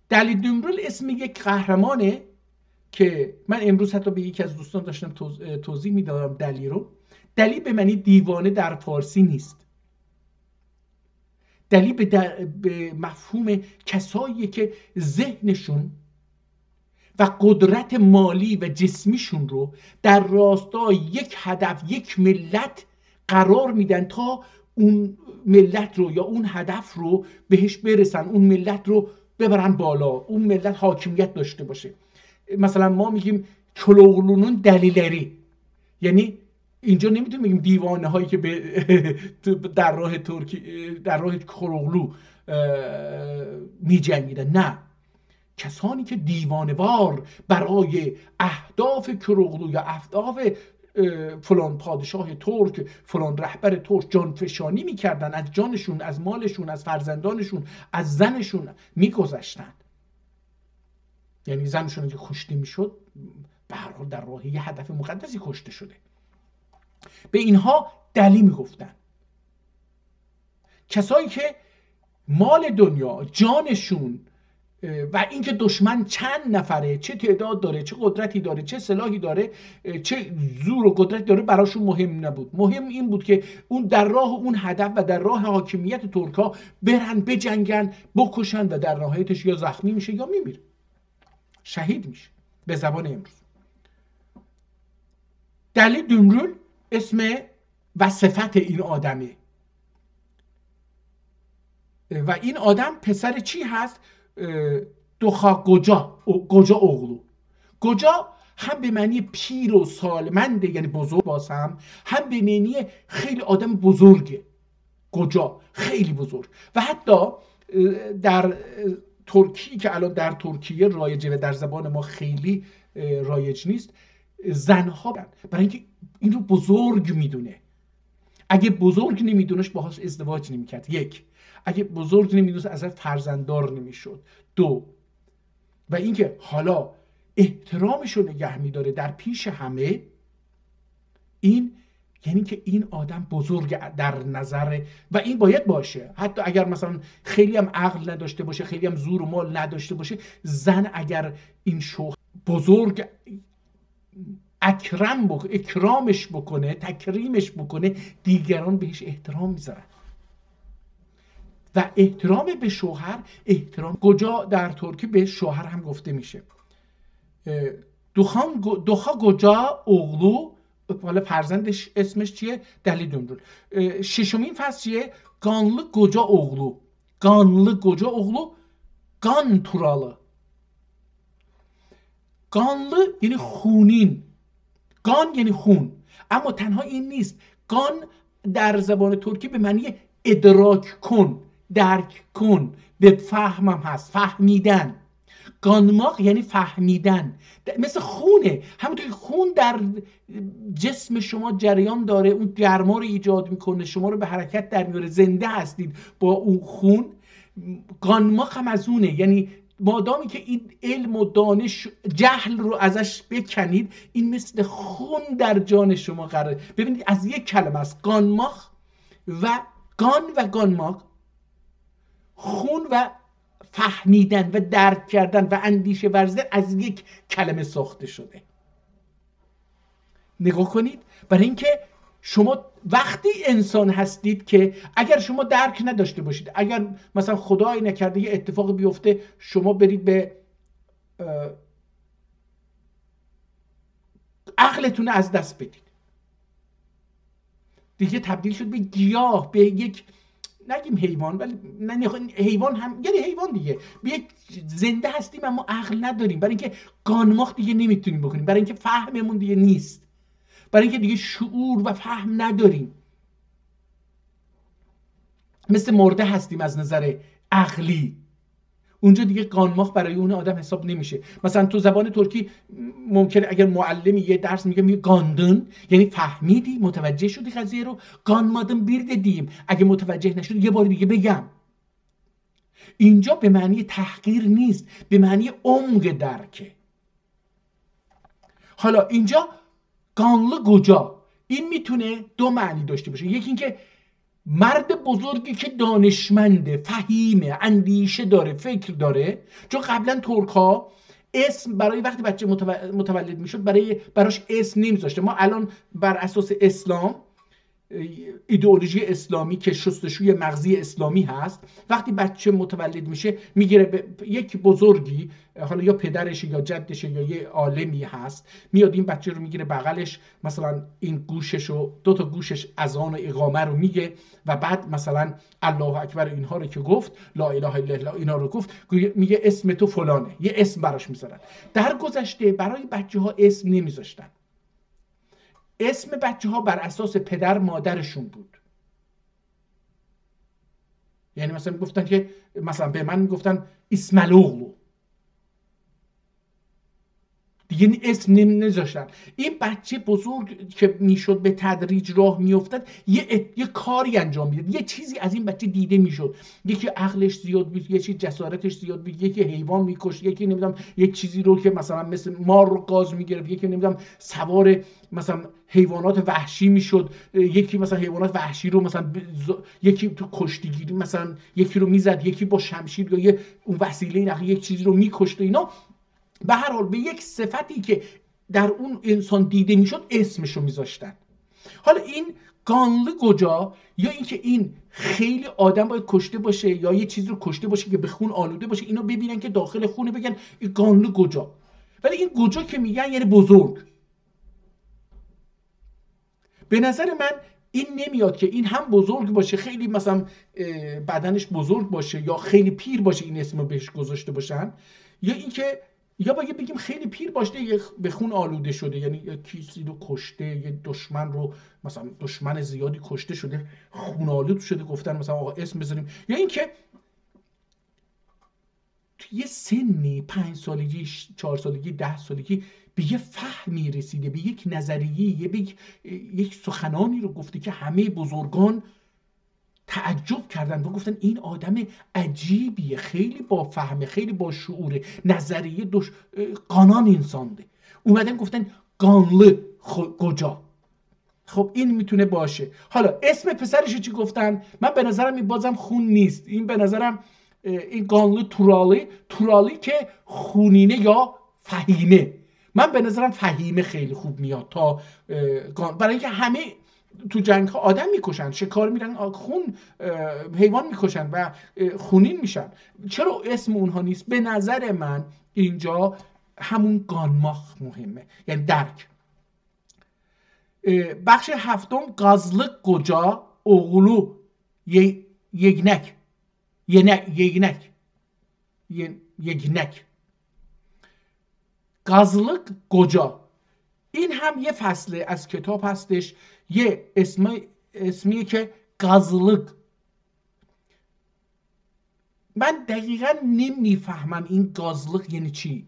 دلی دمرول اسم یک قهرمانه که من امروز حتی به یکی از دوستان داشتم توضیح میدادم دلی رو. دلی به معنی دیوانه در فارسی نیست. دلی به مفهوم کسایی که ذهنشون و قدرت مالی و جسمیشون رو در راستای یک هدف، یک ملت قرار میدن تا اون ملت رو یا اون هدف رو بهش برسن، اون ملت رو ببرن بالا، اون ملت حاکمیت داشته باشه. مثلا ما میگیم کلوغلونون دلیلری، یعنی اینجا نمیتونیم بگیم دیوانه هایی که در راه کلوغلو میجنگیدن، نه، کسانی که دیوانه‌وار برای اهداف کلوغلو یا اهداف فلان پادشاه ترک، فلان رهبر ترک جانفشانی میکردن، از جانشون، از مالشون، از فرزندانشون، از زنشون میگذشتن. یعنی زنشون که کشته میشد به هر حال در راه یه هدف مقدسی کشته شده. به اینها دلی میگفتن. کسایی که مال دنیا، جانشون و اینکه دشمن چند نفره، چه تعداد داره، چه قدرتی داره، چه سلاحی داره، چه زور و قدرت داره، براشون مهم نبود. مهم این بود که اون در راه اون هدف و در راه حاکمیت ترکا برن بجنگن، بکشن و در نهایتش یا زخمی میشه یا میمیره، شهید میشه. به زبان امروز دلی دمرول اسم و صفت این آدمه و این آدم پسر چی هست؟ دوخا گوجا اوغلو. گوجا هم به معنی پیر و سالمنده، یعنی بزرگ باز، هم به معنی خیلی آدم بزرگه. گوجا خیلی بزرگ. و حتی در ترکی که الان در ترکیه رایجه و در زبان ما خیلی رایج نیست، زنها برای اینکه این رو بزرگ میدونه. اگه بزرگ نمیدونش باهاش ازدواج نمیکرد. یک، اگه بزرگ نمیدونست ازش فرزنددار نمیشد. دو، و اینکه حالا احترامش رو نگه میداره در پیش همه، این یعنی که این آدم بزرگ در نظر و این باید باشه. حتی اگر مثلا خیلی هم عقل نداشته باشه، خیلی هم زور و مال نداشته باشه، زن اگر این شوهر بزرگ اکرامش بکنه، تکریمش بکنه، دیگران بهش احترام میذارن. و احترام به شوهر، احترام گوجا در ترکی به شوهر هم گفته میشه. دوخا گوجا اوغلو، حالا فرزندش اسمش چیه؟ دلی دمرول. ششمین فصل چیه؟ قانlı گوجا اوغلو. قانlı گوجا اوغلو، قان turalı. قانlı یعنی خونین. قان یعنی خون. اما تنها این نیست. قان در زبان ترکی به معنی ادراک کن، درک کن، به فهمم هست، فهمیدن. قانماق یعنی فهمیدن، مثل خونه. همونطور که خون در جسم شما جریان داره، اون گرما رو ایجاد میکنه، شما رو به حرکت در میاره، زنده هستید با اون خون. قانماق هم از اونه، یعنی مادامی که این علم و دانش، جهل رو ازش بکنید، این مثل خون در جان شما قراره. ببینید از یک کلمه است، قانماق و قانماق، خون و فهمیدن و درک کردن و اندیشه ورزیدن از یک کلمه ساخته شده. نگاه کنید، برای اینکه شما وقتی انسان هستید که اگر شما درک نداشته باشید، اگر مثلا خدای نکرده یه اتفاق بیفته شما برید به عقلتون از دست بدید، دیگه تبدیل شد به گیاه، به یک نگیم حیوان، ولی حیوان هم یعنی حیوان دیگه، به یک زنده هستیم اما عقل نداریم، برای اینکه گانماخ دیگه نمیتونیم بکنیم، برای اینکه فهممون دیگه نیست، برای اینکه دیگه شعور و فهم نداریم، مثل مرده هستیم از نظر عقلی. اونجا دیگه گانماخ برای اون آدم حساب نمیشه. مثلا تو زبان ترکی ممکنه اگر معلمی یه درس میگه گاندن، یعنی فهمیدی، متوجه شدی قضیه رو، گانمادن بیرد دیم، اگه متوجه نشد یه بار دیگه بگم. اینجا به معنی تحقیر نیست، به معنی عمق درکه. حالا اینجا گانlı گوجا، این میتونه دو معنی داشته باشه. یکی اینکه مرد بزرگی که دانشمنده، فهیمه، اندیشه داره، فکر داره. چون قبلا ترک ها اسم برای وقتی بچه متولد میشد براش اسم نمیذاشته. ما الان بر اساس اسلام، ایدئولوژی اسلامی که شستشوی مغزی اسلامی هست، وقتی بچه متولد میشه میگیره به یک بزرگی، حالا یا پدرشه یا جدشه یا یه عالمی هست، میاد این بچه رو میگیره بغلش، مثلا این گوشش رو، دو تا گوشش اذان و اقامه رو میگه و بعد مثلا الله اکبر اینها رو که گفت، لا اله الا الله اینا رو گفت، میگه اسم تو فلانه، یه اسم براش میذارن. در گذشته برای بچه ها اسم نمیذاشتن، اسم بچه ها بر اساس پدر مادرشون بود. یعنی مثلا گفتن که مثلا به من میگفتن اسمالوغلو، دیگه اسم نمیذاشتن. این بچه بزرگ که میشد به تدریج راه میافتاد، یه کاری انجام میداد، یه چیزی از این بچه دیده میشد، یکی عقلش زیاد بود، یکی جسارتش زیاد بود، یکی حیوان میکشت، یکی نمیدونم یک چیزی رو که مثلا مثل مار رو گاز میگرفت، یکی نمیدونم سوار مثلا حیوانات وحشی میشد، یکی مثلا حیوانات وحشی رو مثلا یکی تو کشتیگیری مثلا یکی رو میزد، یکی با شمشیر یا اون وسیله نقلیه یک چیزی رو میکشت. اینا به هر حال به یک صفتی که در اون انسان دیده میشد اسمشو میذاشتن. حالا این گانlı گوجا، یا اینکه این خیلی آدم باید کشته باشه یا یه چیزی رو کشته باشه که به خون آلوده باشه، اینا ببینن که داخل خونه بگن این گانlı گوجا. ولی این گوجا که میگن یعنی بزرگ. به نظر من این نمیاد که این هم بزرگ باشه، خیلی مثلا بدنش بزرگ باشه، یا خیلی پیر باشه این اسمو بهش گذاشته باشن، یا اینکه یا باید بگیم خیلی پیر باشه به خون آلوده شده، یعنی یه کسی رو کشته، یه دشمن رو مثلا دشمن زیادی کشته شده، خون آلود شده، گفتن مثلا آقا اسم بذاریم. یا اینکه تو یه سنی 5 سالگی، 4 سالگی، 10 سالگی به یه فهمی رسیده، به یک نظریه، به یک سخنانی رو گفته که همه بزرگان تعجب کردن و گفتن این آدم عجیبیه، خیلی با فهمه، خیلی با شعوره، نظریه قانان انسانده. اومدن گفتن گانlı گوجا. خب این میتونه باشه. حالا اسم پسرش چی گفتن؟ من به نظرم این بازم خون نیست، این به نظرم این گانlı تورالی که خونینه یا فهیمه. من به نظرم فهیمه خیلی خوب میاد تا برای اینکه همه تو جنگ ها آدم میکشن، شکار میرن، خون حیوان میکشن و خونین میشن. چرا اسم اونها نیست؟ به نظر من اینجا همون گانماخ مهمه، یعنی درک. بخش هفتم gazlı koca oğlu yegnek. gazlı koca، این هم یه فصله از کتاب هستش، یه اسمیه که gazlık. من دقیقا نمیفهمم این gazlık یعنی چی.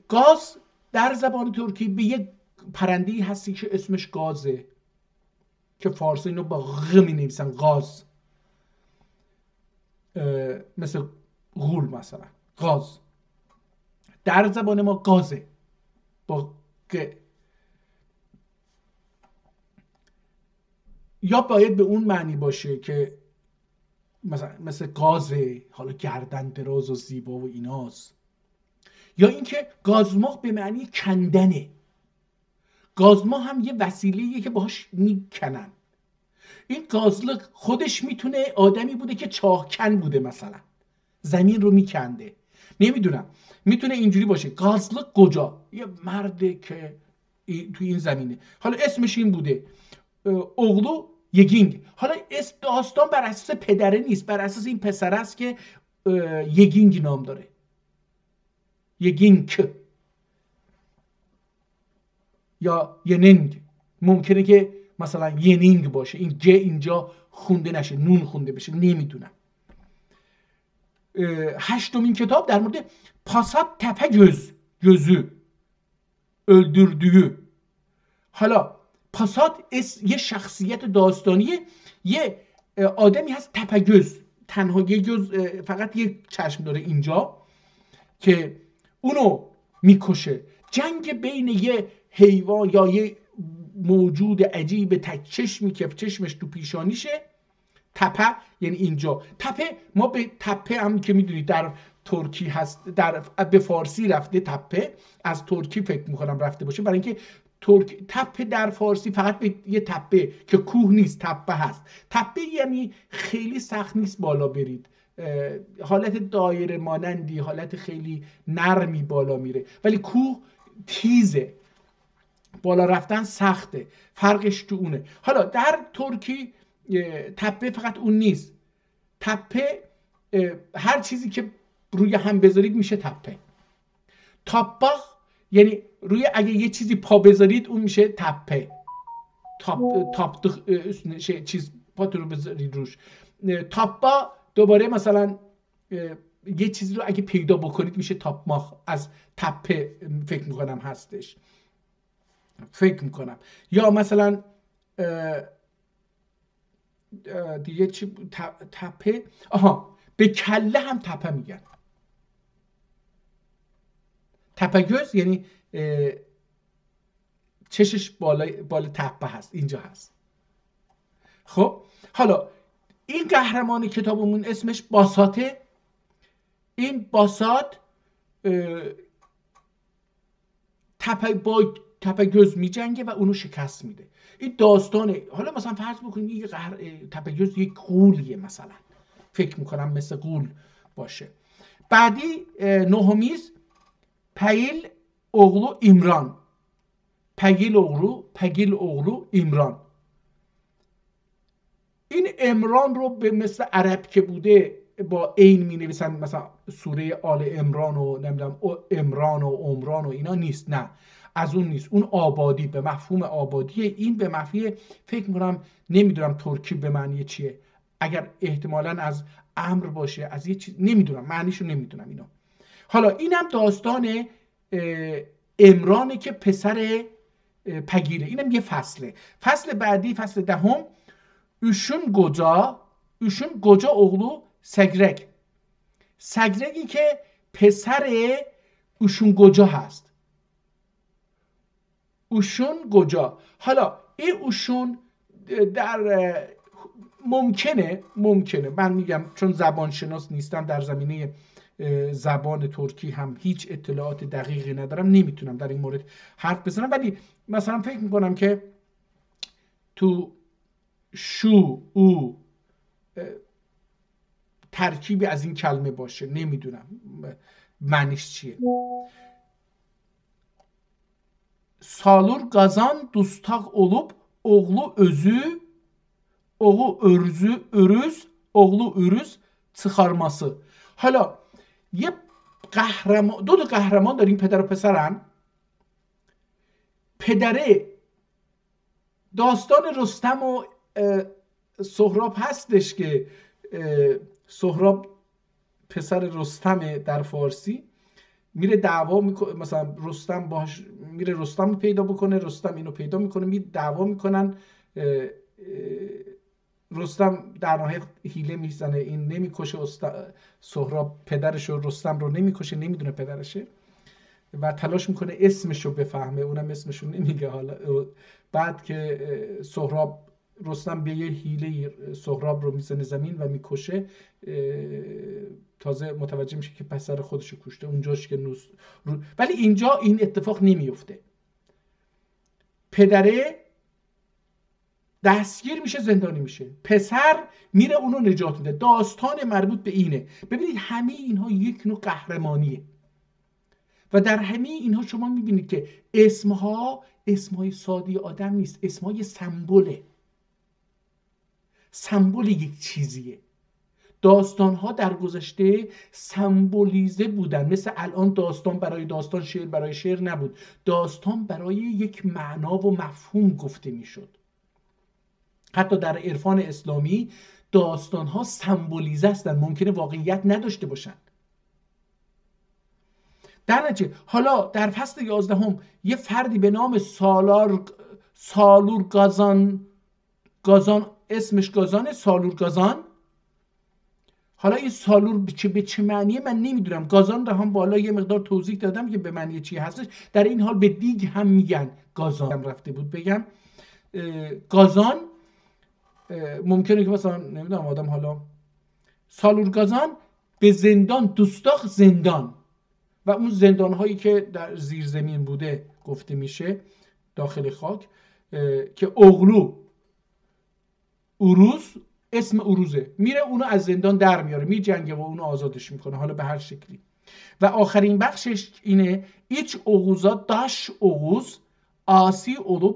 گاز در زبان ترکی به یک پرنده‌ای هستی که اسمش گازه، که فارسی اینو با غ می نویسن، غاز، مثل غول مثلا، غاز. در زبان ما گازه با گ. یا باید به اون معنی باشه که مثلا مثل گازه، حالا گردن دراز و زیبا و ایناست، یا اینکه گازمخ به معنی کندنه. گازما هم یه وسیله‌ایه که باهاش میکنن. این گازلق خودش میتونه آدمی بوده که چاهکن بوده، مثلا زمین رو میکنده، نمیدونم، میتونه اینجوری باشه. گازلق کجا؟ یه مرده که توی این زمینه، حالا اسمش این بوده اغلو یگینگ. حالا اسم داستان بر اساس پدره نیست، بر اساس این پسر است که یگینگ نام داره، یگینگ یا ینینگ. ممکنه که مثلا ینینگ باشه، این ج اینجا خونده نشه، نون خونده بشه، نمیدونم. هشتمین کتاب در مورد پاسات تپegöz، gözü öldürdüğü. حالا پاسات یه شخصیت داستانیه، یه آدمی هست تپگöz، تنها یه جز، فقط یه چشم داره اینجا، که اونو میکشه. جنگ بین یه حیوان یا یه موجود عجیب تک چشمی که چشمش تو پیشانیشه، تپه یعنی اینجا. تپه، ما به تپه هم که میدونید در ترکی هست، به فارسی رفته تپه، از ترکی فکر میکنم رفته باشه، برای اینکه تپه در فارسی فقط به یه تپه که کوه نیست تپه هست. تپه یعنی خیلی سخت نیست بالا برید، حالت دایره مانندی، حالت خیلی نرمی بالا میره، ولی کوه تیزه، بالا رفتن سخته، فرقش تو اونه. حالا در ترکی تپه فقط اون نیست، تپه هر چیزی که روی هم بذارید میشه تپه. تاپاخ یعنی روی اگه یه چیزی پا بذارید اون میشه تپه. تاپ چیز پاتون رو بذارید روش. تاپا دوباره مثلا یه چیزی رو اگه پیدا بکنید میشه تاپماخ، از تپه فکر میکنم هستش، فکر میکنم. یا مثلا دیگه چی تپه، آها، به کله هم تپه میگن. تپگöz یعنی چشش بالا تپه هست، اینجا هست. خب حالا این قهرمان کتابمون اسمش باساته. این باسات با تپگöz میجنگه و اونو شکست میده. این داستانه. حالا مثلا فرض بکنید تپگöz یک غولیه، مثلا فکر میکنم مثل غول باشه. بعدی نهمیز پیل اغلو ایمران. پیل اغلو ایمران. این امران رو به مثل عرب که بوده با عین می نویسن، مثلا سوره آل عمران و نمیدونم عمران و عمران و اینا نیست، نه از اون نیست. اون آبادی، به مفهوم آبادیه. این به مفهوم فکر میکنم، نمیدونم ترکی به معنی چیه، اگر احتمالاً از امر باشه، از یه چیز، نمیدونم معنیشو، نمیدونم اینو. حالا اینم داستان عمرانه که پسر پگیره. اینم یه فصله. فصل بعدی، فصل دهم، Üşün Goca oğlu Segrek. سگرگی که پسر اوشون گوجا هست. اوشون گوجا. حالا این اوشون در ممکنه من میگم چون زبان شناس نیستم، در زمینه زبان ترکی هم هیچ اطلاعات دقیقی ندارم، نمیتونم در این مورد حرف بزنم، ولی مثلا فکر میکنم که تو شو او ترکیبی از این کلمه باشه، نمیدونم معنیش چیه. Salur qazan dustaq olub oğlu özü, oğlu ürüz çıkarması. حالا یه قهرمان، دو قهرمان داریم، پدر و پسرن. پدره داستان رستم و سهراب هستش که سهراب پسر رستم در فارسی میره دعوا میکنه، مثلا رستم باش میره رستم رو پیدا بکنه، رستم اینو پیدا میکنه، میره دعوا میکنن. رستم در نهایت حیله میزنه، این نمیکشه سهراب پدرش رو، رستم رو نمیکشه، نمیدونه پدرشه و تلاش میکنه اسمش رو بفهمه، اونم اسمش رو نمیگه. حالا بعد که سهراب، رستم به یه حیله سهراب رو میزنه زمین و میکشه، تازه متوجه میشه که پسر خودش رو کشته. اونجاش که ولی اینجا این اتفاق نمیفته. پدره دستگیر میشه، زندانی میشه، پسر میره اونو نجات میده. داستان مربوط به اینه. ببینید همه اینها یک نوع قهرمانیه و در همه اینها شما میبینید که اسمهای ساده آدم نیست، اسمهای سمبل یک چیزیه. داستانها در گذشته سمبولیزه بودن، مثل الان داستان برای داستان، شعر برای شعر نبود. داستان برای یک معنا و مفهوم گفته میشد. حتی در عرفان اسلامی داستانها سمبولیزه هستند، ممکنه واقعیت نداشته باشند. در نتیجه حالا در فصل 11 یه فردی به نام سالور گازان، اسمش گازانه، سالور گازان. حالا این سالور به چه معنیه من نمیدونم. گازان رو هم بالا یه مقدار توضیح دادم که به معنی چی هستش. در این حال به دیگ هم میگن گازان. رفته بود بگم گازان، ممکنه که مثلا نمیدونم آدم حالا سالور گازان به زندان دوستاخ زندان و اون زندان هایی که در زیر زمین بوده گفته میشه داخل خاک، که اغلو اروز، اسم اروزه، میره اونو از زندان در میاره، میجنگه و اونو آزادش میکنه، حالا به هر شکلی. و آخرین بخشش اینه: ایچ اوغوزا داش اوغوز آسی olup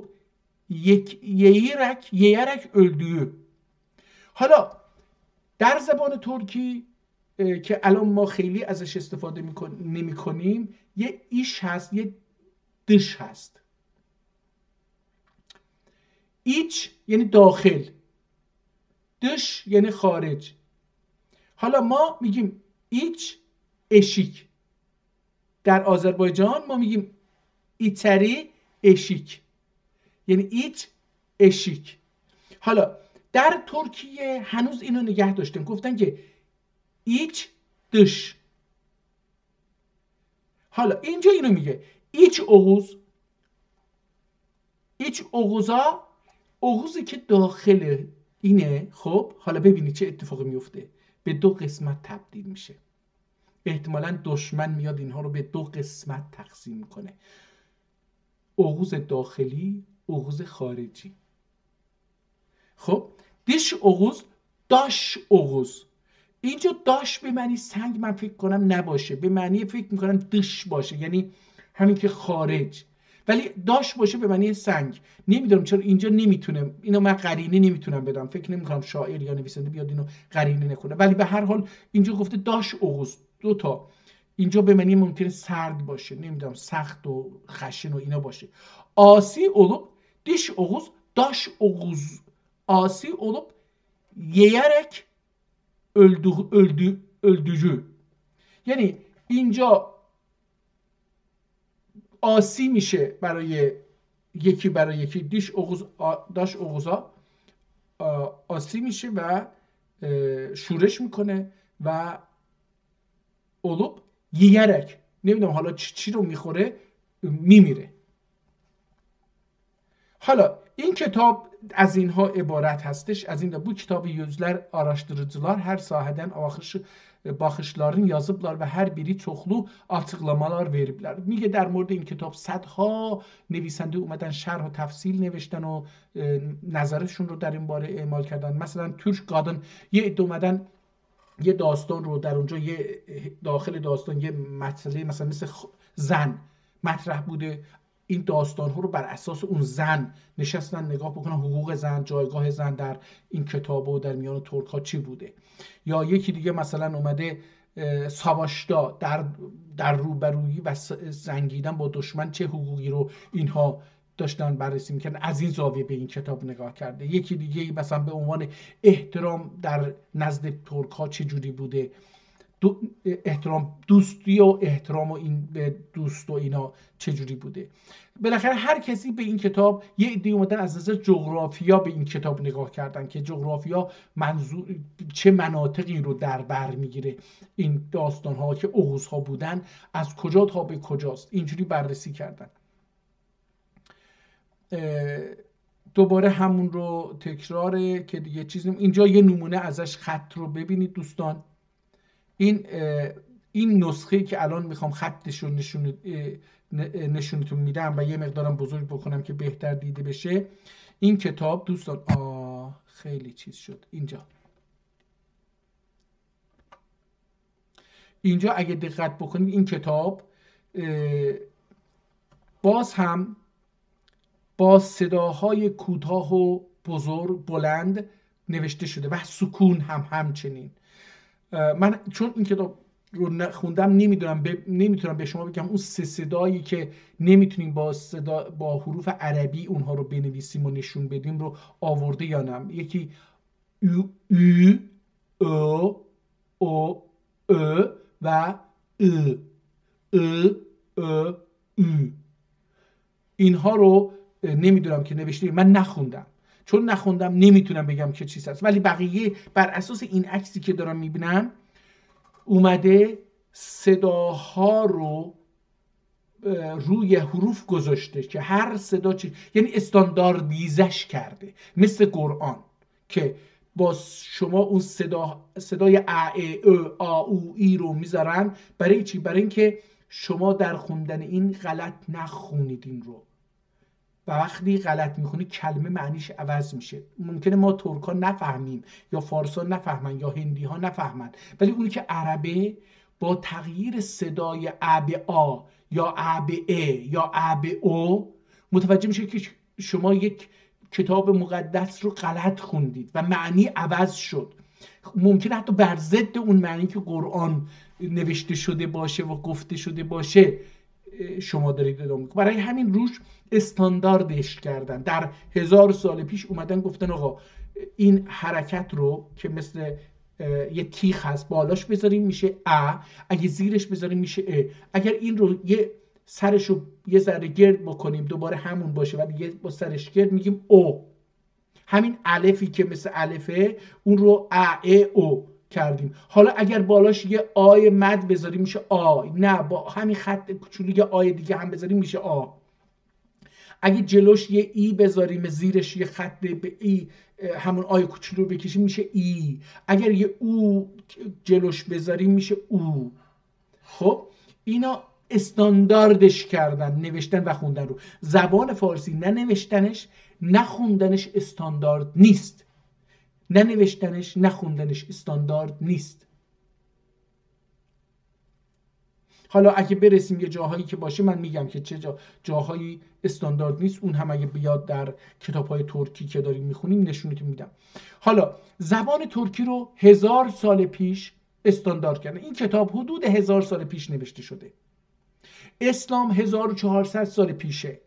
ییرک öldüğü. حالا در زبان ترکی که الان ما خیلی ازش استفاده نمی کنیم، یه ایش هست، یه دش هست. ایچ یعنی داخل، دش یعنی خارج. حالا ما میگیم ایچ اشیک، در آذربایجان ما میگیم ایتری اشیک، یعنی ایچ اشیک. حالا در ترکیه هنوز اینو نگه داشتن، گفتن که ایچ دش. حالا اینجا اینو میگه ایچ اوغوز، ایچ اوغوزا، اوغوزی که داخل اینه. خب حالا ببینید چه اتفاقی میفته، به دو قسمت تبدیل میشه. احتمالاً دشمن میاد اینها رو به دو قسمت تقسیم کنه: اوغوز داخلی، اوغوز خارجی. خب دیش اوغوز، داش اوغوز. اینجا داش به معنی سنگ من فکر کنم نباشه، به معنی فکر میکنم دش باشه، یعنی همین که خارج. ولی داش باشه به معنی سنگ. نمیدونم چرا اینجا نمیتونم اینو من قرینه نمیتونم بدم، فکر نمیکنم شاعر یا نویسنده بیاد اینو قرینه نکنه، ولی به هر حال اینجا گفته داش اوغوز، دو تا. اینجا به معنی ممکنه سرد باشه، نمیدونم سخت و خشن و اینا باشه. آسی اولوب دیش اوغوز داش اوغوز آسی اولوب ییرک öldücü. یعنی اینجا آسی میشه برای یکی، دیش اوغوز داش اوغوزا آسی میشه و شورش میکنه و اولوب ییرک، نمیدونم حالا چی رو میخوره، میمیره. حالا این کتاب از اینها عبارت هستش. از این bu kitabı yüzler araştırıcılar her sahədən baxışlarını yazıblar ve her biri çoxlu açıqlamalar veriblər. میگه در مورد این کتاب صدها نویسنده اومدن شرح و تفصیل نوشتن و نظرشون رو در این باره اعمال کردن. مثلا ترک قادن یه عده اومدن یه داستان رو در اونجا، یه داخل داستان یه مسئله مثل زن مطرح بوده، این داستان ها رو بر اساس اون زن نشستن نگاه بکنن، حقوق زن، جایگاه زن در این کتاب و در میان ترک ها چی بوده. یا یکی دیگه مثلا اومده ساواشتا، در روبرویی و جنگیدن با دشمن چه حقوقی رو اینها داشتن بررسی میکردن، از این زاویه به این کتاب نگاه کرده. یکی دیگه مثلا به عنوان احترام در نزد ترک ها چه جوری بوده، احترام، دوستی و احترام و این به دوست و اینا چجوری بوده. بالاخره هر کسی به این کتاب، یه عده اومدن از نظر جغرافیا به این کتاب نگاه کردن که جغرافیا منظور چه مناطقی رو در بر میگیره، این داستان ها که اوغوز ها بودن از کجا تا به کجاست، اینجوری بررسی کردن. دوباره همون رو تکراره که دیگه چیزی. اینجا یه نمونه ازش خط رو ببینید دوستان. این نسخه که الان میخوام خطش رو نشونتون میدم و یه مقدارم بزرگ بکنم که بهتر دیده بشه. این کتاب دوستان خیلی چیز شد اینجا اگه دقت بکنید این کتاب باز هم با صداهای کوتاه و بلند نوشته شده و سکون هم همچنین. من چون این کتاب رو نخوندم نمیتونم به شما بگم اون سه صدایی که نمیتونیم با حروف عربی اونها رو بنویسیم و نشون بدیم رو آورده یا نه. یکی او او و اینها رو نمیدونم که نوشته، من نخوندم، چون نخوندم نمیتونم بگم که چیز هست. ولی بقیه بر اساس این عکسی که دارم میبینم اومده صداها رو روی حروف گذاشته که هر صدا یعنی استانداردیزش کرده، مثل قرآن که با شما اون صدای ا ا آ او ای رو میذارن. برای چی؟ برای اینکه شما در خوندن این غلط نخونید این رو، و وقتی غلط میخونی کلمه معنیش عوض میشه. ممکنه ما ترکا نفهمیم یا فارسا نفهمن یا هندی ها نفهمن، ولی اونی که عربه با تغییر صدای ا به آ یا ا به ا یا ا به او متوجه میشه که شما یک کتاب مقدس رو غلط خوندید و معنی عوض شد. ممکنه حتی بر ضد اون معنی که قرآن نوشته شده باشه و گفته شده باشه شما دارید ادامه میکنید. برای همین روش استانداردش کردن. در 1000 سال پیش اومدن گفتن آقا این حرکت رو که مثل یه تیغ هست بالاش بذاریم میشه ا، اگه زیرش بذاریم میشه ا. اگر این رو یه سرش رو یه ذره گرد بکنیم دوباره همون باشه و دیگه با سرش گرد میگیم او. همین الفی که مثل الفه اون رو ا او کردیم. حالا اگر بالاش یه آی مد بذاریم میشه آ، نه با همین خط کوچولو یه آی دیگه هم بذاریم میشه آ. اگه جلوش یه ای بذاریم زیرش یه خط به ای همون آی کوچولو رو بکشیم میشه ای. اگر یه او جلوش بذاریم میشه او. خب اینا استانداردش کردن، نوشتن و خوندن رو. زبان فارسی نه نوشتنش نه خوندنش استاندارد نیست، نه نوشتنش نه خوندنش استاندارد نیست. حالا اگه برسیم یه جاهایی که باشه من میگم که چه جاهایی استاندارد نیست، اون هم اگه بیاد در کتاب‌های ترکی که داریم میخونیم نشونتون میدم. حالا زبان ترکی رو 1000 سال پیش استاندارد کردن. این کتاب حدود 1000 سال پیش نوشته شده. اسلام 1400 سال پیشه.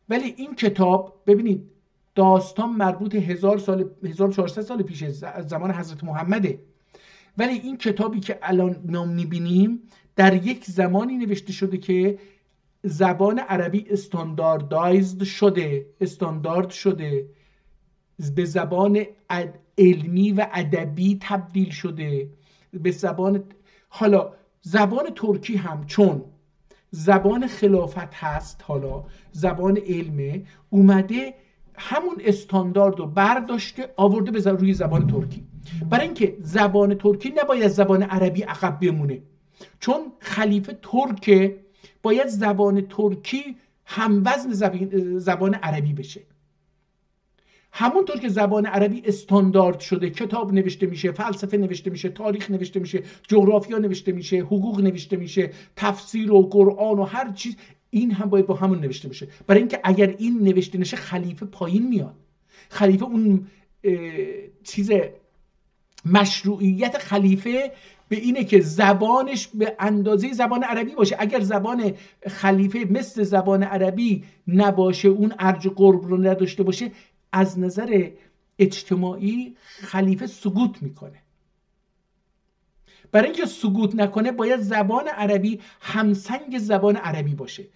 ولی این کتاب ببینید داستان مربوط 1400 سال پیشه، از زمان حضرت محمده. ولی این کتابی که الان نام میبینیم در یک زمانی نوشته شده که زبان عربی استاندارد شده، به زبان علمی و ادبی تبدیل شده، به زبان. حالا زبان ترکی هم چون زبان خلافت هست، حالا زبان علمه، اومده همون استاندارد رو برداشته آورده به روی زبان ترکی. برای اینکه زبان ترکی نباید زبان عربی عقب بمونه، چون خلیفه ترک باید زبان ترکی هموزن زبان عربی بشه. همونطور که زبان عربی استاندارد شده، کتاب نوشته میشه، فلسفه نوشته میشه، تاریخ نوشته میشه، جغرافیا نوشته میشه، حقوق نوشته میشه، تفسیر و قرآن و هر چیز، این هم باید با همون نوشته بشه. برای اینکه اگر این نوشته نشه خلیفه پایین میاد. خلیفه اون چیز مشروعیت خلیفه به اینه که زبانش به اندازه زبان عربی باشه. اگر زبان خلیفه مثل زبان عربی نباشه، اون ارج و قرب رو نداشته باشه، از نظر اجتماعی خلیفه سقوط میکنه. برای اینکه سقوط نکنه باید زبان عربی همسنگ زبان عربی باشه،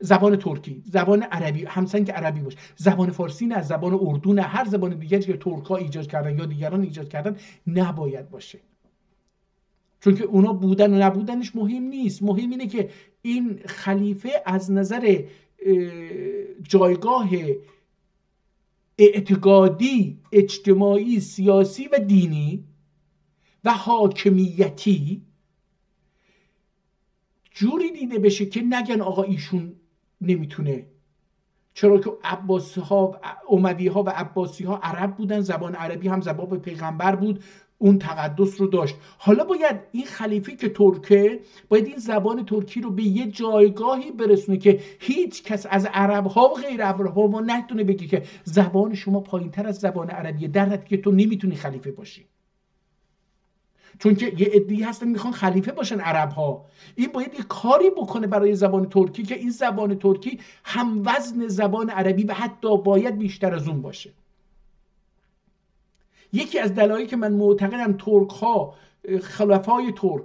زبان ترکی، زبان عربی همسنگ عربی باشه. زبان فارسی نه، زبان اردو نه، هر زبان دیگری که ترک‌ها ایجاد کردن یا دیگران ایجاد کردن نباید باشه، چون که اونا بودن و نبودنش مهم نیست. مهم اینه که این خلیفه از نظر جایگاه اعتقادی، اجتماعی، سیاسی و دینی و حاکمیتی جوری دیده بشه که نگن آقا ایشون نمیتونه، چرا که عباسی ها، اموی ها و عباسی ها عرب بودن، زبان عربی هم زبان پیغمبر بود، اون تقدس رو داشت. حالا باید این خلیفه که ترکه باید این زبان ترکی رو به یه جایگاهی برسونه که هیچ کس از عرب ها و غیر عرب ها ما نتونه بگه که زبان شما پایین تر از زبان عربیه، در نتیجه که تو نمیتونی خلیفه باشی. چون که یه عده‌ای هستن میخوان خلیفه باشن عرب ها. این باید یه کاری بکنه برای زبان ترکی که این زبان ترکی هم وزن زبان عربی و حتی باید بیشتر از اون باشه. یکی از دلایلی که من معتقدم ترک ها، خلفای ترک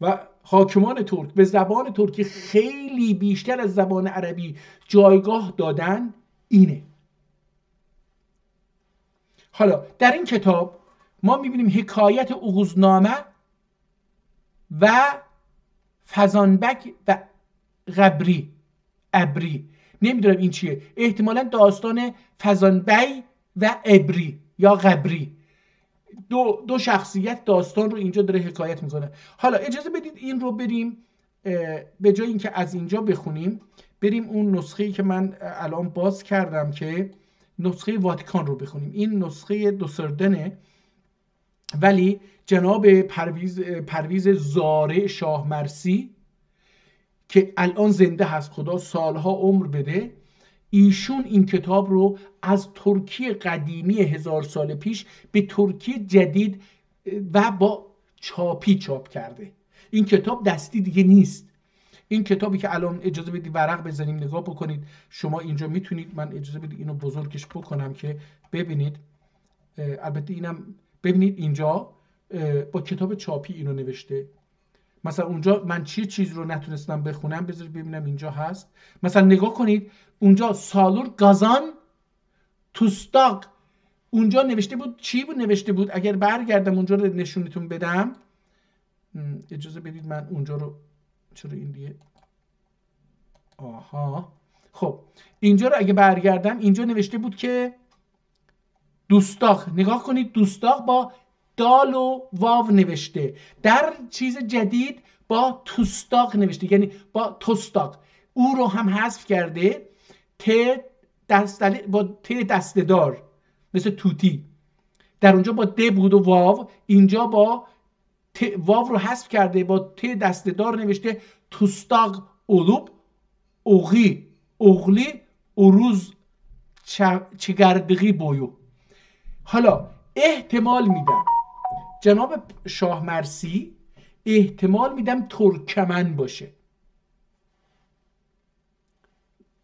و حاکمان ترک به زبان ترکی خیلی بیشتر از زبان عربی جایگاه دادن اینه. حالا در این کتاب ما میبینیم حکایت اوغوزنامه و فزانبک و ابری. نمیدونم این چیه، احتمالاً داستان فزانبی و ابری یا غبری، دو شخصیت داستان رو اینجا داره حکایت میکنه. حالا اجازه بدید این رو بریم به جای اینکه از اینجا بخونیم بریم اون نسخه‌ای که من الان باز کردم که نسخه واتیکان رو بخونیم. این نسخه دوسردنه، ولی جناب پرویز زاره شاه مرسی که الان زنده هست، خدا سالها عمر بده، ایشون این کتاب رو از ترکی قدیمی 1000 سال پیش به ترکی جدید و با چاپی چاپ کرده. این کتاب دستی دیگه نیست. این کتابی که الان اجازه بدید ورق بزنیم نگاه بکنید، شما اینجا میتونید، من اجازه بدید اینو بزرگش بکنم که ببینید. البته اینم ببینید اینجا با کتاب چاپی اینو نوشته. مثلا اونجا من چیز رو نتونستم بخونم، بذارید ببینم اینجا هست. مثلا نگاه کنید اونجا سالور گازان توستاق اونجا نوشته بود. چی بود نوشته بود؟ اگر برگردم اونجا رو نشونتون بدم، اجازه بدید من اونجا رو، چرا این دیگه، آها، خب اینجا رو اگه برگردم اینجا نوشته بود که دوستاق، نگاه کنید دوستاق با دال و واو نوشته، در چیز جدید با توستاق نوشته، یعنی با توستاق. او رو هم حذف کرده، با ت دسته‌دار مثل توتی، در اونجا با د بود و واو، اینجا با واو رو حذف کرده با ت دسته‌دار نوشته توستاق اولوب اغلی اروز چگردقی بویو. حالا احتمال میدم جناب شاه مرسی، احتمال میدم ترکمن باشه.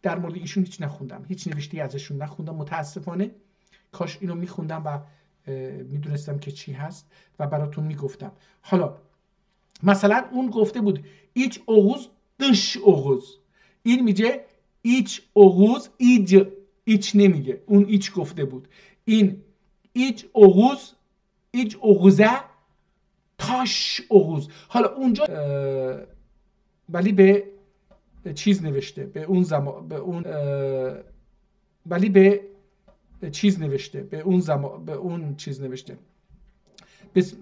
در مورد ایشون هیچ نخوندم، هیچ نوشته ازشون نخوندم متاسفانه. کاش اینو میخوندم و میدونستم که چی هست و براتون میگفتم. حالا مثلا اون گفته بود ایچ اوغوز دش اوغوز، این میگه ایچ اوغوز، ایچ نمیگه، اون ایچ گفته بود. این ایچ اوغوز، ایچ اوغوزه، تاش اوغوز. حالا اونجا ولی به چیز نوشته، به اون زمان، به اون ولی به چیز نوشته، به اون زمان، به اون چیز نوشته.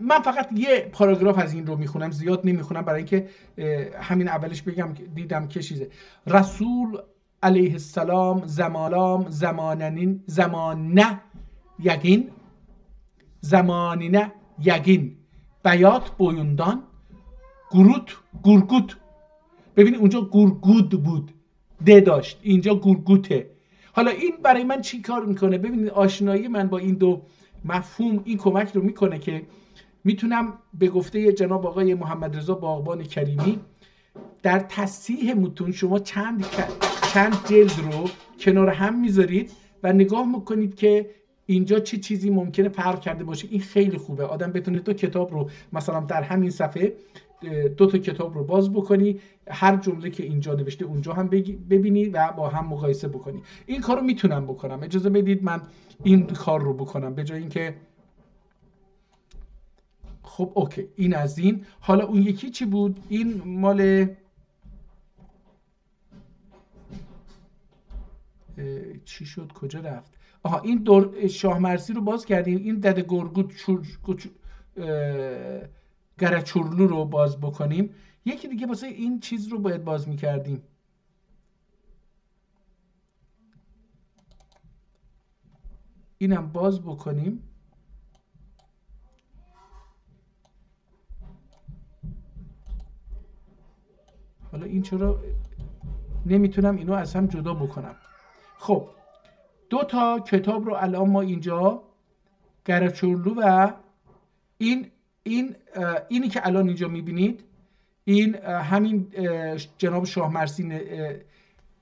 من فقط یه پاراگراف از این رو میخونم، زیاد نمیخونم برای اینکه همین اولش بگم دیدم که چیزه. رسول علیه السلام زمانه یگین بیات بویوندان گورگوت. ببینید اونجا گورگود بود، د داشت، اینجا گورگوته. حالا این برای من چی کار میکنه؟ ببینید آشنایی من با این دو مفهوم این کمک رو میکنه که میتونم به گفته جناب آقای محمد رضا باغبان کریمی در تصحیح متون شما چند جلد رو کنار هم میذارید و نگاه میکنید که اینجا چه چیزی ممکنه فرق کرده باشه. این خیلی خوبه آدم بتونه دو کتاب رو مثلا در همین صفحه دو تا کتاب رو باز بکنی، هر جمله که اینجا نوشته اونجا هم ببینی و با هم مقایسه بکنی. این کار رو میتونم بکنم، اجازه بدید من این کار رو بکنم به جای اینکه خب اوکی این از این. حالا اون یکی چی بود؟ این مال چی شد؟ کجا رفت؟ آها این شاه مرسی رو باز کردیم. این دده گرگود گرچورلو رو باز بکنیم. یکی دیگه واسه این چیز رو باید باز میکردیم. اینم باز بکنیم. حالا این چرا نمیتونم اینو از هم جدا بکنم؟ خب 2 تا کتاب رو الان ما اینجا گرچورلو و اینی که الان اینجا میبینید این همین جناب شاه مرسی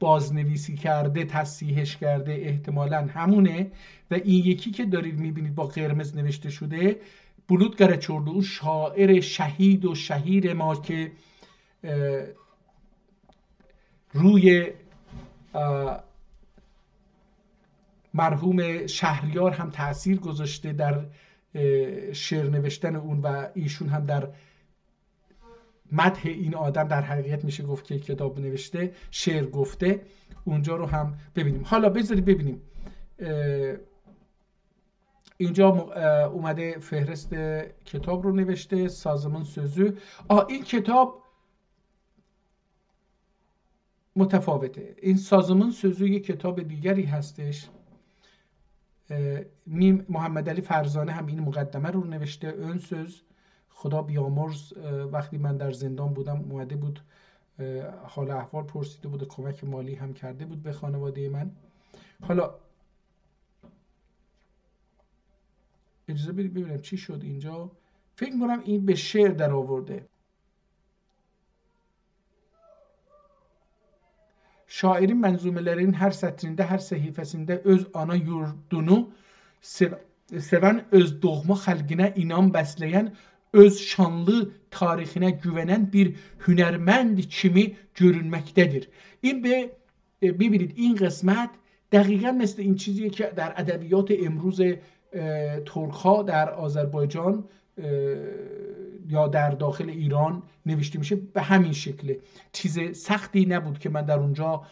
بازنویسی کرده، تصحیحش کرده، احتمالاً همونه. و این یکی که دارید میبینید با قرمز نوشته شده بلود گرچورلو، شاعر شهید و شهیر ما که روی مرحوم شهریار هم تأثیر گذاشته در شعر نوشتن اون و ایشون هم در مدح این آدم در حقیقت میشه گفت که کتاب نوشته، شعر گفته. اونجا رو هم ببینیم. حالا بذارید ببینیم اینجا اومده فهرست کتاب رو نوشته، سازمان سوزو. این کتاب متفاوته. این سازمان سوزو یک کتاب دیگری هستش. محمد علی فرزانه هم این مقدمه رو نوشته. اون سوز خدا بیامرز وقتی من در زندان بودم اومده بود حال احوال پرسیده بود، کمک مالی هم کرده بود به خانواده من. حالا اجازه بدید ببینم چی شد اینجا. فکر می‌کنم این به شعر در آورده. Şairin mənzumələrin hər sətrində, hər səhifəsində öz ana yurdunu sevən, öz doğma xalqına inam bəsləyən, öz şanlı tarixinə güvənən bir hünərmənd kimi görünməkdədir. این ببینید این قسمت دقیقا مثل این چیزیه که در ادبیات امروز ترک‌ها در آذربایجان یا در داخل ایران نوشته میشه، به همین شکله. چیز سختی نبود که من در اونجا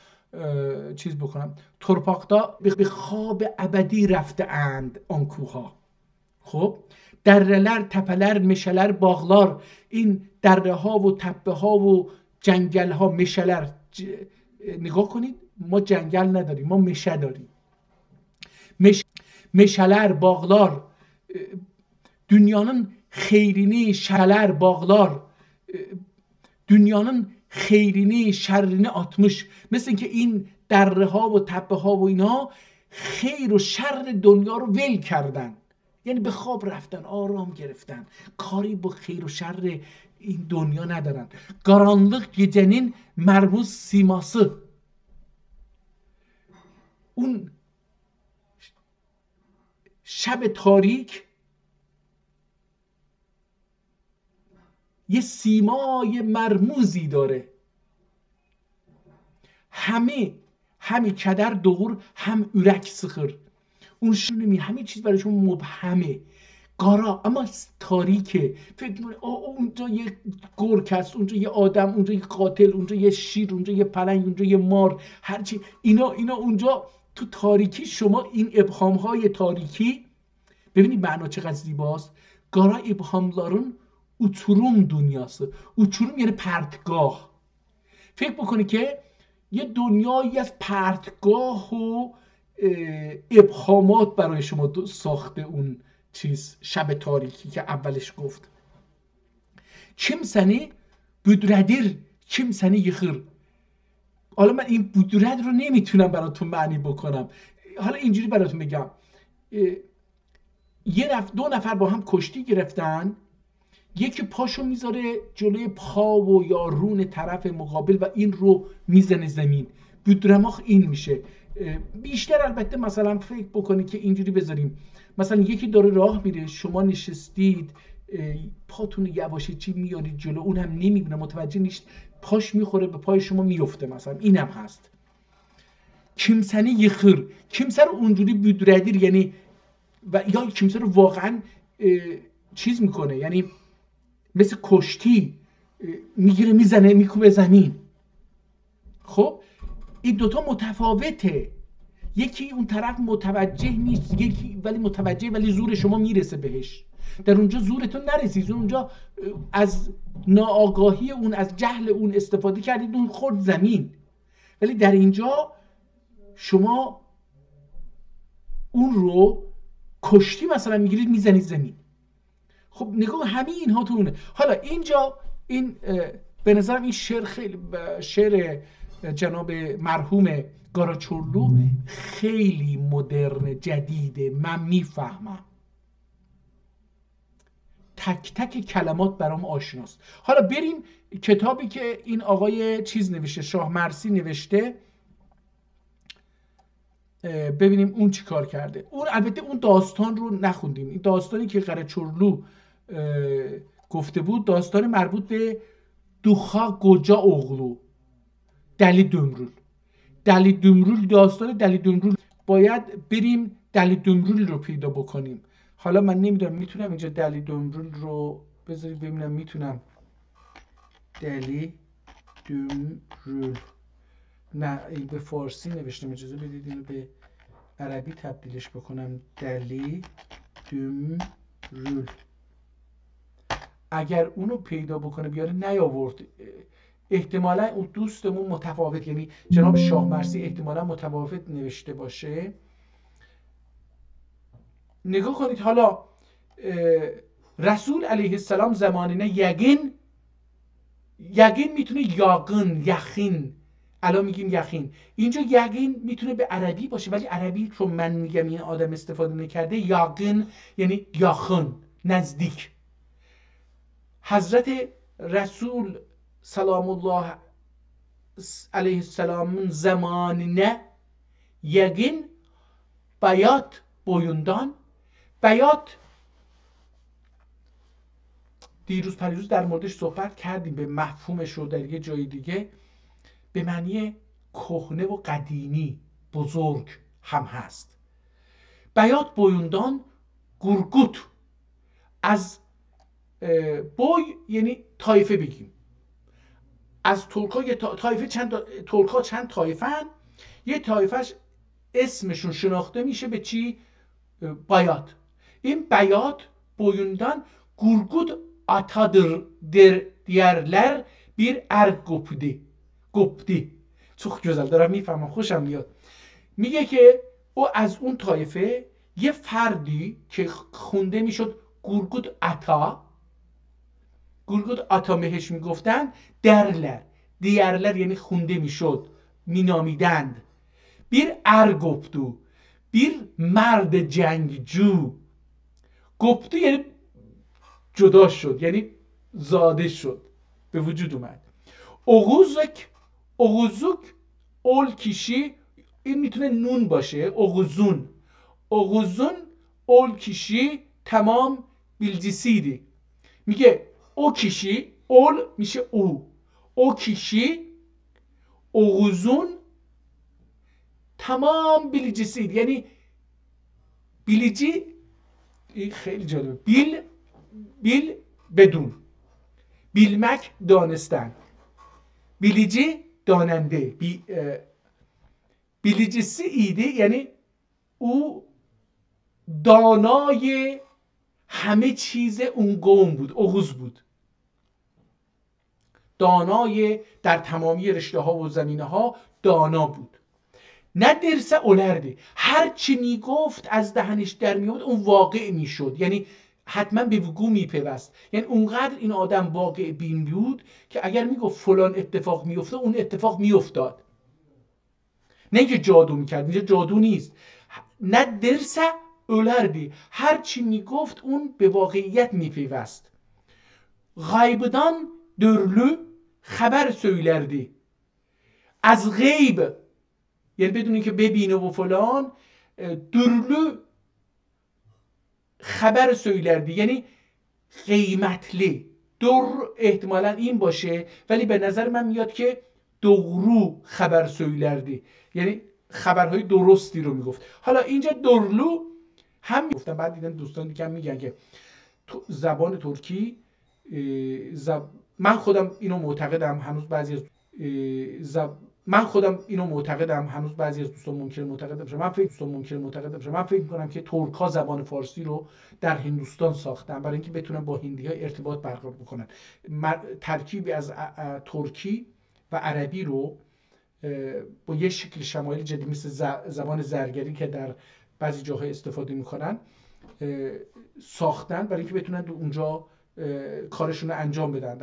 چیز بکنم. تورپاکتا به خواب ابدی رفته اند آن کوها. خب دره‌ler، تپه‌ler، مشه‌ler، باغlar، این دره ها و تپه ها و جنگل ها، مشه‌ler. نگاه کنید ما جنگل نداریم، ما مشه داریم. مشه‌ler، باغlar، dünyanın xeyrini, şələr, bağlar, dünyanın xeyrini, şerrini atmış. مثل اینکه این دره ها و تپه ها و اینا خیر و شر دنیا رو ول کردن، یعنی به خواب رفتن، آرام گرفتن، کاری با خیر و شر این دنیا ندارن. Qaranlıq gecenin mermuz siması، اون شب تاریک یه سیمای مرموزی داره. همه کدر دور، هم ürək sıxır. اون همه چیز برایشون مبهمه، گارا، اما تاریکه. فکر کنید اونجا یه گرگ هست، اونجا یه آدم، اونجا یه قاتل، اونجا یه شیر، اونجا یه پلنگ، اونجا یه مار، هرچی اینا اونجا تو تاریکی. شما این ابهام‌های تاریکی ببینید معنا چقدر زیباست. گارا ابهامların uçurum dünyası. uçurum یعنی پرتگاه. فکر بکنید که یه دنیایی از پرتگاه و ابهامات برای شما ساخته اون چیز، شب تاریکی که اولش گفت. kimsəni büdrədir، kimsəni yıxır. حالا من این بودرد رو نمیتونم براتون معنی بکنم. حالا اینجوری براتون بگم. دو نفر با هم کشتی گرفتن، یکی پاشو میذاره جلوی پا و یا رون طرف مقابل و این رو میزنه زمین. بودرماخ این میشه. بیشتر البته مثلا فکر بکنید که اینجوری بذاریم، مثلا یکی داره راه میره، شما نشستید، پاتون یواشی چی میارید جلو، اون هم نمیبینه، متوجه نیست، پاش میخوره به پای شما میفته. مثلا اینم هست. kimsəni yıxır، kimsə رو اونجوری بودردیر یعنی یا kimsə رو واقعا چیز میکنه، یعنی مثل کشتی میگیره میزنه میکوبه زمین. خب این دوتا متفاوته. یکی اون طرف متوجه نیست، یکی ولی متوجه، ولی زور شما میرسه بهش. در اونجا زورتون نرسید، اونجا از ناآگاهی اون، از جهل اون استفاده کردید، اون خورد زمین. ولی در اینجا شما اون رو کشتی مثلا میگیرید میزنید زمین. خب نگاه همه اینها تو اونه. حالا اینجا این به نظرم این شعر خیلی، شعر جناب مرحوم گاراچورلو خیلی مدرن، جدیده، من میفهمم، تک تک کلمات برام آشناست. حالا بریم کتابی که این آقای چیز نوشته، شاه مرسی نوشته، ببینیم اون چی کار کرده. اون البته اون داستان رو نخوندیم. این داستانی که گاراچورلو گفته بود داستان مربوط به دوخا گوجا اوغلو، دلی دمرول. دلی دمرول، داستان دلی دمرول. باید بریم دلی دمرول رو پیدا بکنیم. حالا من نمیدونم میتونم اینجا دلی دمرول رو بذارید ببینم میتونم. دلی دمرول، نه این به فارسی نوشتم، اجازه بدید اینو به عربی تبدیلش بکنم. دلی دمرول. اگر اونو پیدا بکنه بیاره، نیاورد، احتمالا اون دوستمون متفاوت، یعنی جناب شاه مرسی احتمالا متفاوت نوشته باشه. نگاه کنید حالا رسول علیه السلام زمانه یقین میتونه یاقن، یخین، الان میگیم یخین، اینجا یقین میتونه به عربی باشه، ولی عربی چون من میگم این آدم استفاده نکرده، یاقن یعنی یاخن، نزدیک. حضرت رسول سلام الله علیه السلام zamanine یقین بیات boyundan، بیات دیروز پریروز در موردش صحبت کردیم، به مفهومش رو در یه جای دیگه، به معنی کهنه و قدیمی، بزرگ هم هست. بیات boyundan گورگوت، از بوی یعنی طایفه بگیم، از ترکا طایفه، ترکا چند طایفه‌ن، یه طایفهش اسمشون شناخته میشه به چی؟ بیات. این بیات boyundan گورگود atadır der diğerler bir گپتی. çok güzel دارم میفهمم، خوشم میاد. میگه که او از اون طایفه یه فردی که خونده میشد گورگود آتا بهش میگفتن، دیرلر یعنی خونده میشد، مینامیدند. bir گپتو، bir مرد جنگجو. گپتو یعنی جدا شد، یعنی زاده شد، به وجود اومد. اوغوزک اول کشی، این میتونه نون باشه، اوغوزون اول کشی تمام bilgisiydi. میگه او کشی، اول میشه او کشی اوغوزون تمام bilicisiydi، یعنی bilici، این خیلی جالبه، بیل بدون، bilmek دانستن، bilici داننده، bilicisi ایده یعنی او دانای همه چیز اون قوم بود، اوغوز بود، دانای در تمامی رشته ها و زمینه ها دانا بود. نه درسه اولرده، هر چی میگفت از دهنش در میاد اون واقع میشد، یعنی حتما به وقوع میپیوست. یعنی اونقدر این آدم واقع بین بود که اگر میگفت فلان اتفاق میفته اون اتفاق میافتاد. نه اینکه جادو میکرد، اینجا جادو نیست. نه درسه ölerdi، هر چی میگفت اون به واقعیت میپیوست. غیبdan dörlü خبر söylerdi، از غیب یعنی بدون اینکه ببینه و فلان، dörlü خبر söylerdi یعنی قیمتلی. در احتمالا این باشه، ولی به نظر من میاد که doğru خبر söylerdi یعنی خبرهای درستی رو میگفت. حالا اینجا دورلو هم گفتم، بعد دیدن دوستان دیگه هم میگن که زبان ترکی، من خودم اینو معتقدم، هنوز بعضی از من خودم اینو معتقدم، هنوز بعضی از دوستان ممکنه معتقد بشن، من فکر می‌کنم که ترک‌ها زبان فارسی رو در هندوستان ساختن برای اینکه بتونن با هندی‌ها ارتباط برقرار بکنن. ترکیبی از ترکی و عربی رو با یه شکل شمایل جدی مثل زبان زرگری که در بعضی جاهای استفاده میکنن ساختن برای اینکه بتونن اونجا کارشون رو انجام بدن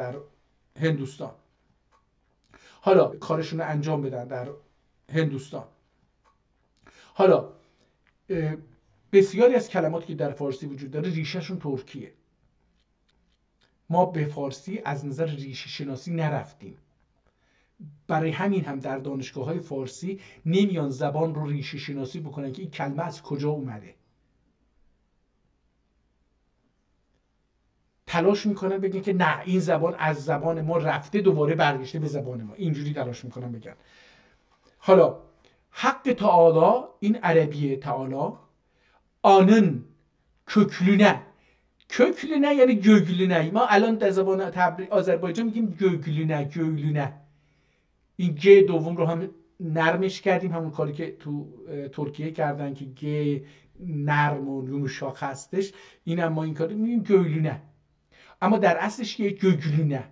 در هندوستان. حالا بسیاری از کلماتی که در فارسی وجود داره ریشهشون ترکیه. ما به فارسی از نظر ریشه شناسی نرفتیم، برای همین هم در دانشگاه‌های فارسی نمیان زبان رو ریشه شناسی بکنن که این کلمه از کجا اومده. تلاش میکنن بگن که نه این زبان از زبان ما رفته دوباره برگشته به زبان ما، اینجوری تلاش میکنن بگن. حالا حق تعالی، این عربیه تعالی، آنن köklüne یعنی göglüne. ما الان در زبان آذربایجان میگیم göglüne. این گ دوم رو هم نرمش کردیم، همون کاری که تو ترکیه کردن که گ نرم و یمشاق هستش، این ما این کاری میگیم göglüne. اما در اصلش یه göglüne،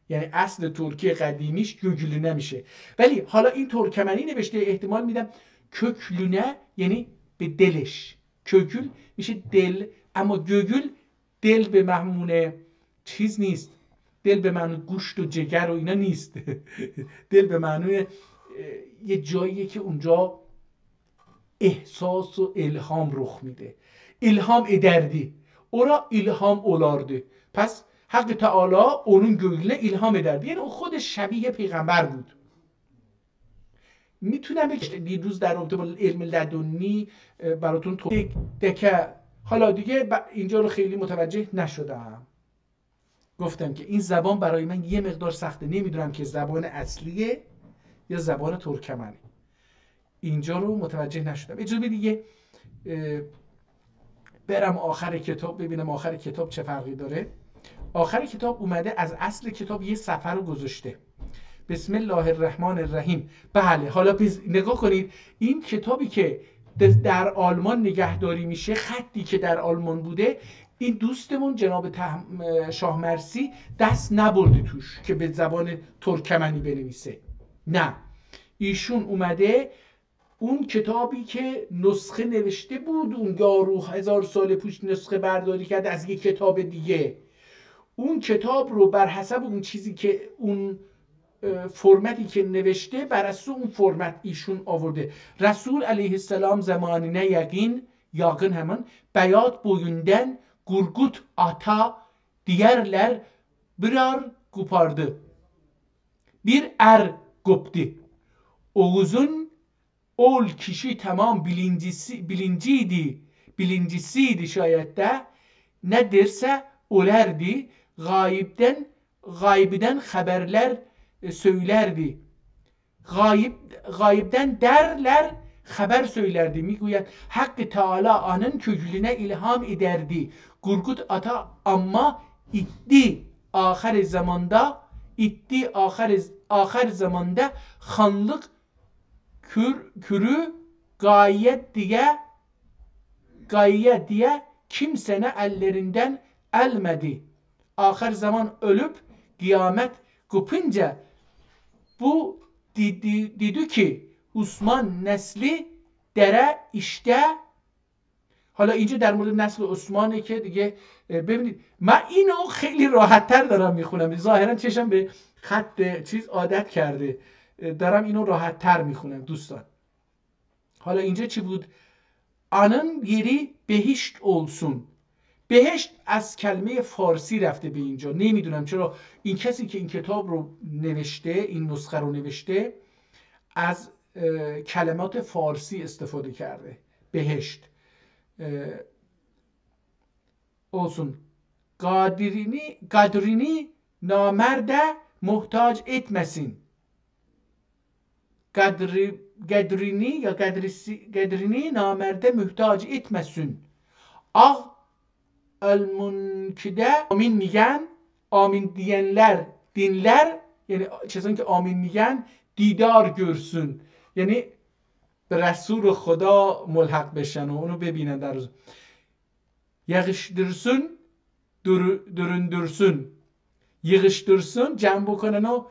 یعنی اصل ترکی قدیمیش göglüne میشه. ولی حالا این ترکمنی نوشته، احتمال میدم köklüne یعنی به دلش، kökül میشه دل، اما gögül دل به معنی چیز نیست، دل به معنی گوشت و جگر و اینا نیست. دل به معنی یه جاییه که اونجا احساس و الهام رخ میده. الهام ederdi. Ora ilham olardı. پس حق تعالی onun gönlüne ilham ederdi. یعنی اون خودش شبیه پیغمبر بود. میتونم بگم دیروز در رابطه با علم لدنی براتون توضیح دکه. حالا دیگه اینجا رو خیلی متوجه نشدم. گفتم که این زبان برای من یه مقدار سخته، نمیدونم که زبان اصلیه یا زبان ترکمنه. اینجا رو متوجه نشدم. اجازه دیگه برم آخر کتاب ببینم آخر کتاب چه فرقی داره. آخر کتاب اومده از اصل کتاب یه صفحه رو گذاشته. بسم الله الرحمن الرحیم. بله حالا نگاه کنید، این کتابی که در آلمان نگهداری میشه، خطی که در آلمان بوده، این دوستمون جناب شاه مرسی دست نبرده توش که به زبان ترکمنی بنویسه. نه، ایشون اومده اون کتابی که نسخه نوشته بود اون یارو 1000 سال پیش نسخه برداری کرد از یک کتاب دیگه، اون کتاب رو بر حسب اون چیزی که اون فرمتی که نوشته بر اساس اون فرمت ایشون آورده. رسول علیه السلام zamanına yakın hemen Beyat boyundan Gurgut ata diğerler birer kopardı. Bir er koptu. Oğuz'un ol kişi tamam bilincisiydi şayet de ne derse olardı. Gaybiden haberler söylerdi. Gayipten derler haber söylerdi. میگوید حق تعالی آنın köküne ilham ederdi. Gurgut ata ama itti ahir zamanda xanlık kürü gayet diye kimsene ellerinden elmedi. Ahir zaman ölüp kıyamet kopunca bu dedi ki Osman nesli dere işte. حالا اینجا در مورد نسل عثمانه که دیگه ببینید من اینو خیلی راحت‌تر دارم میخونم، ظاهرا چشم به خط چیز عادت کرده، دارم اینو راحت‌تر میخونم دوستان. حالا اینجا چی بود؟ آنın yeri بهشت olsun. بهشت از کلمه فارسی رفته به اینجا، نمیدونم چرا این کسی که این کتاب رو نوشته، این نسخه رو نوشته، از کلمات فارسی استفاده کرده. بهشت olsun. Kadrini namerde muhtaç etmesin. Kadrini namerde muhtaç etmesin. El-Munkide amin میگن، amin diyenler dinler، یعنی چیزایی که آمین میگن دیدار görsün، یعنی به رسول خدا ملحق بشن و اونو ببینن در روز. یغشترسون درندرسون، یغشترسون جمع بکنن و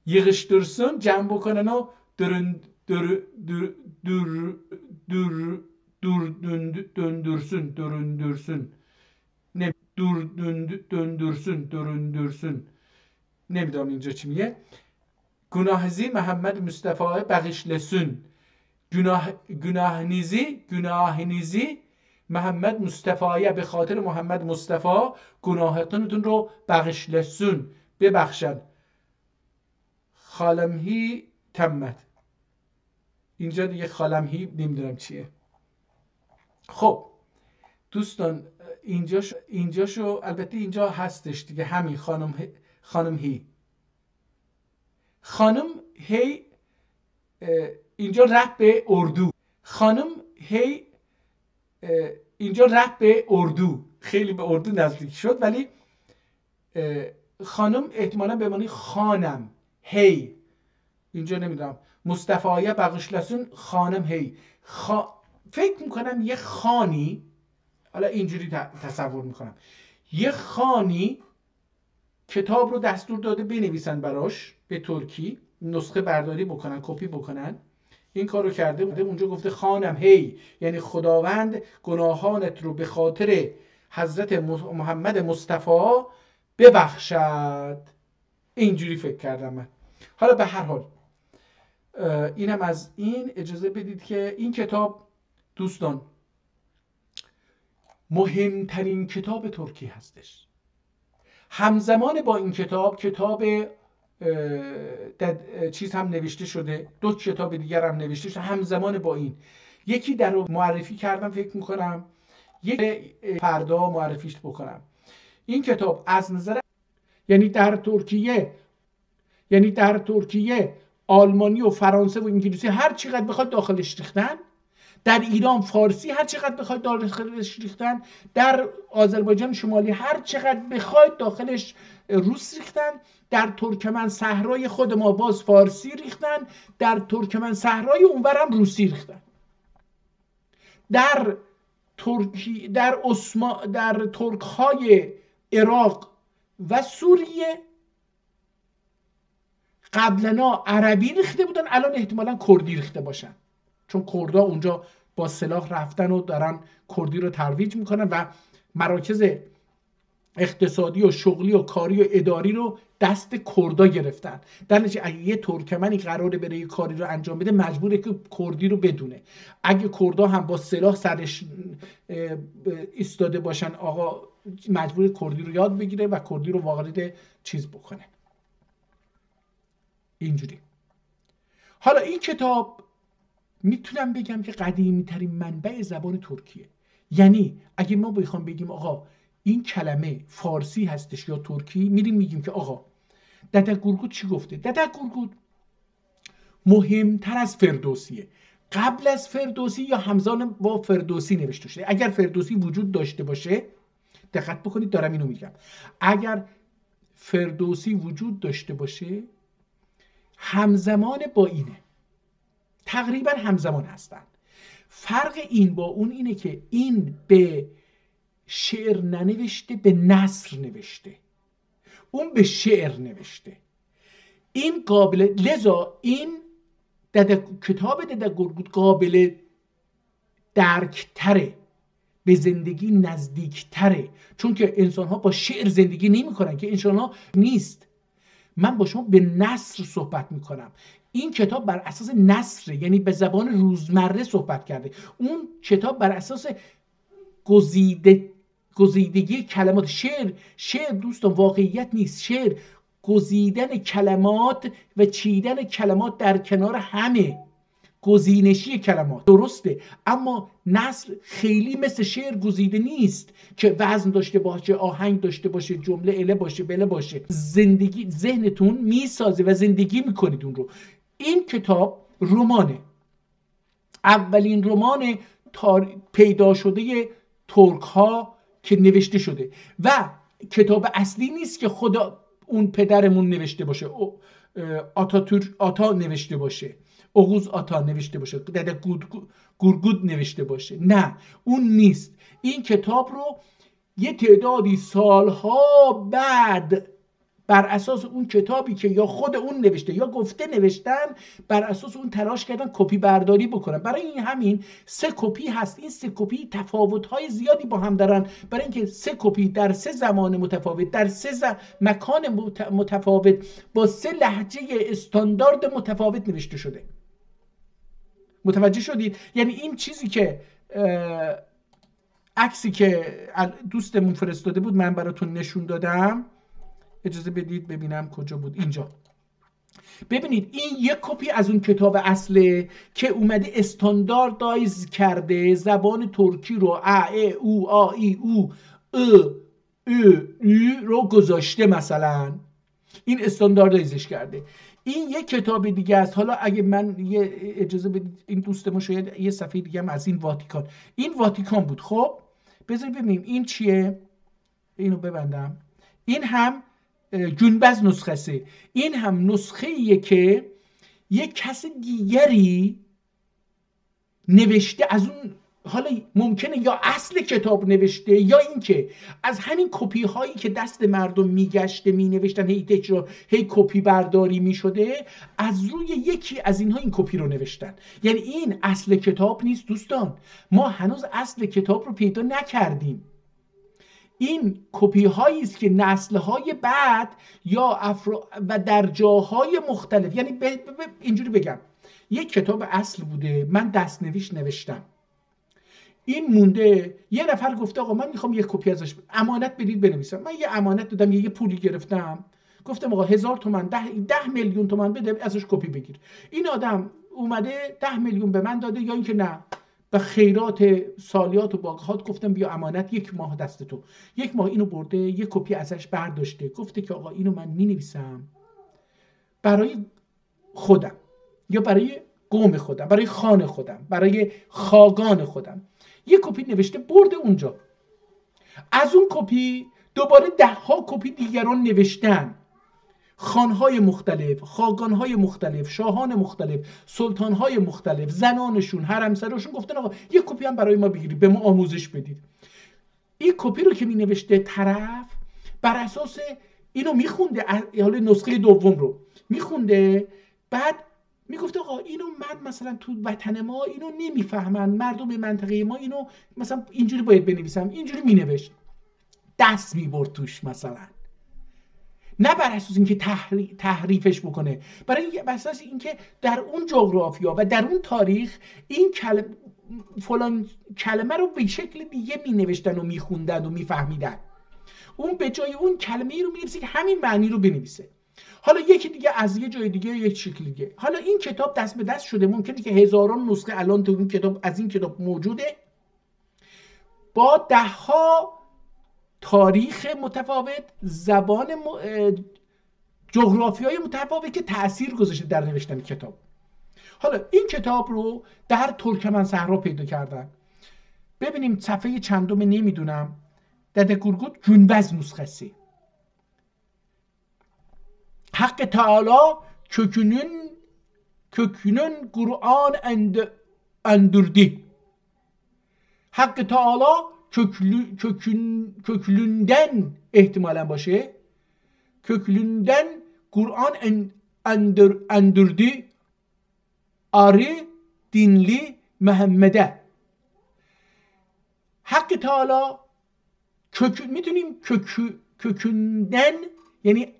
یغشترسون جمع بکنن و درندرسون. نمیدونم اینجا چی میگه. گناهزی محمد مصطفی بغشلسون، گناهنیزی محمد مصطفی، به خاطر محمد مصطفی گناهاتونتون رو بغشلسون، ببخشن. خالمهی تمت، اینجا دیگه خالمهی نمیدونم چیه. خب دوستان اینجاشو البته اینجا هستش دیگه، همین خانم هی اینجا رفت به اردو. خانم هی اینجا رفت به اردو، خیلی به اردو نزدیک شد، ولی خانم احتمالا به معنی خانم هی، اینجا نمیدونم. مصطفیه بغشلسون خانم هی، فکر میکنم یه خانی، حالا اینجوری تصور میکنم، یه خانی کتاب رو دستور داده بنویسن براش به ترکی، نسخه برداری بکنن، کپی بکنن. این کارو کرده بوده. اونجا گفته خانم هی، یعنی خداوند گناهانت رو به خاطر حضرت محمد مصطفی ببخشد. اینجوری فکر کردم من. حالا به هر حال اینم از این. اجازه بدید که این کتاب دوستان مهمترین کتاب ترکی هستش. همزمان با این کتاب چیز هم نوشته شده، 2 کتاب دیگر هم نوشته شده همزمان با این. یکی در رو معرفی کردم فکر میکنم، یک فردا معرفیش بکنم. این کتاب از نظر یعنی در ترکیه آلمانی و فرانسه و انگلیسی هر چقدر بخواد داخلش ریختن، در ایران فارسی هر چقدر بخواید داخلش ریختن، در آذربایجان شمالی هر چقدر بخواید داخلش روس ریختن، در ترکمن صحرای خود ما باز فارسی ریختن، در ترکمن صحرای اونورم روسی ریختن. در ترک‌های عراق و سوریه قبلنا عربی ریخته بودن، الان احتمالاً کردی ریخته باشن، چون کردها اونجا با سلاح رفتن و دارن کردی رو ترویج میکنن و مراکز اقتصادی و شغلی و کاری و اداری رو دست کردها گرفتن. در نتیجه اگه یه ترکمنی قراره بره یه کاری رو انجام بده مجبوره که کردی رو بدونه. اگه کردها هم با سلاح سرش ایستاده باشن، آقا مجبور کردی رو یاد بگیره و کردی رو وارد چیز بکنه. اینجوری. حالا این کتاب میتونم بگم که قدیمی ترین منبع زبان ترکیه. یعنی اگه ما بخوام بگیم آقا این کلمه فارسی هستش یا ترکی، میریم میگیم که آقا ددک گورگود چی گفته؟ ددک گورگود مهمتر از فردوسیه. قبل از فردوسی یا همزمان با فردوسی نوشته شده. اگر فردوسی وجود داشته باشه، دقت بکنید دارم اینو میگم، اگر فردوسی وجود داشته باشه همزمان با اینه، تقریبا همزمان هستن. فرق این با اون اینه که این به شعر ننوشته، به نثر نوشته، اون به شعر نوشته. این قابل، لذا این کتاب ددک گورگود قابل درک تره، به زندگی نزدیک تره، چون که انسان ها با شعر زندگی نمی کنن که انسان ها نیست. من با شما به نثر صحبت میکنم. این کتاب بر اساس نثر، یعنی به زبان روزمره صحبت کرده. اون کتاب بر اساس گزیدگی کلمات. شعر دوستان واقعیت نیست. شعر گزیدن کلمات و چیدن کلمات در کنار همه، گزینشی کلمات، درسته، اما نثر خیلی مثل شعر گزیده نیست که وزن داشته باشه، آهنگ داشته باشه، جمله اله باشه، بله باشه. زندگی ذهنتون میسازه و زندگی میکنید اون رو. این کتاب رمانه، اولین رمان پیدا شده ترک ها که نوشته شده و کتاب اصلی نیست که خدا اون پدرمون نوشته باشه. آتا نوشته باشه، اوغوز آتا نوشته باشه، دده گورگود نوشته باشه. نه، اون نیست. این کتاب رو یه تعدادی سالها بعد بر اساس اون کتابی که یا خود اون نوشته یا گفته نوشتن، بر اساس اون تلاش کردن کپی برداری بکنن. برای این همین 3 کپی هست. این 3 کپی تفاوت‌های زیادی با هم دارن، برای اینکه 3 کپی در 3 زمان متفاوت، در 3 مکان متفاوت، با 3 لهجه استاندارد متفاوت نوشته شده. متوجه شدید؟ یعنی این چیزی که عکسی که دوستمون فرستاده بود من براتون نشون دادم، اجازه بدید ببینم کجا بود. اینجا ببینید، این یک کپی از اون کتاب اصله که اومده استانداردایز کرده زبان ترکی رو، او ای او رو گذاشته. مثلا این استانداردایزش کرده. این یک کتاب دیگه است. حالا اگه من یه اجازه بدید، این دوستمون شاید یه صفحه دیگه هم از این واتیکان بود. خب بذارید ببینیم این چیه. اینو ببندم. این هم گنبز نسخه سه. این هم نسخه ایه که یک کس دیگری نوشته از اون. حالا ممکنه یا اصل کتاب نوشته یا اینکه از همین کپی هایی که دست مردم میگشته مینوشتن، هی تکرار، هی کپی برداری میشده، از روی یکی از اینها این کپی رو نوشتن. یعنی این اصل کتاب نیست دوستان. ما هنوز اصل کتاب رو پیدا نکردیم. این کپی هایی است که نسل های بعد یا و در جاهای مختلف، یعنی اینجوری بگم، یک کتاب اصل بوده، من دستنویس نوشتم، این مونده، یه نفر گفته آقا من میخوام یک کپی ازش امانت بدید بنویسم. من یه امانت دادم، یه پولی گرفتم، گفتم آقا 1000 تومان 10 میلیون تومان بده ازش کپی بگیر. این آدم اومده 10 میلیون به من داده، یا اینکه نه به خیرات سالیات و باقات گفتم بیا امانت 1 ماه دست تو. 1 ماه اینو برده، یک کپی ازش برداشته، گفته که آقا اینو من مینویسم برای خودم یا برای قوم خودم، برای خان خودم، برای خاگان خودم. یک کپی نوشته برده اونجا. از اون کپی دوباره 10 کپی دیگران نوشتن، خانهای مختلف، خاگانهای مختلف، شاهان مختلف، سلطانهای مختلف، زنانشون، حرمسراشون گفتن آقا یک کپی هم برای ما بگیرید، به ما آموزش بدید. این کپی رو که می نوشته طرف، بر اساس اینو میخونده، حالا نسخه دوم رو میخونده، بعد میگفته آقا اینو من مثلا تو وطن ما اینو نمیفهمن، مردم منطقه ما اینو مثلا اینجوری باید بنویسم، اینجوری مینوشت، دست میبرد توش مثلا، نه بر اساس اینکه تحریفش بکنه، برای اساس اینکه در اون جغرافیا و در اون تاریخ این فلان کلمه رو به شکل دیگه مینوشتن و میخوندن و میفهمیدن. اون به جای اون کلمه رو مینویسه که همین معنی رو بنویسه. حالا یکی دیگه از یه جای دیگه یک شکل دیگه. حالا این کتاب دست به دست شده، ممکنه که هزاران نسخه الان تو این کتاب از این کتاب موجوده، با 10 تاریخ متفاوت، زبان جغرافیای متفاوت که تأثیر گذاشته در نوشتن کتاب. حالا این کتاب رو در ترکمن صحرا پیدا کردن. ببینیم صفحه چندم نمیدونم. دده گورگود گنبز نسخه سه. حق تعالی kökünün Kur'an endürdü. Hakkı Teala köklünden ihtimalen başı, köklünden Kur'an endürdü arı dinli Muhammed'e. Hakkı Teala میتونیم kökünden یعنی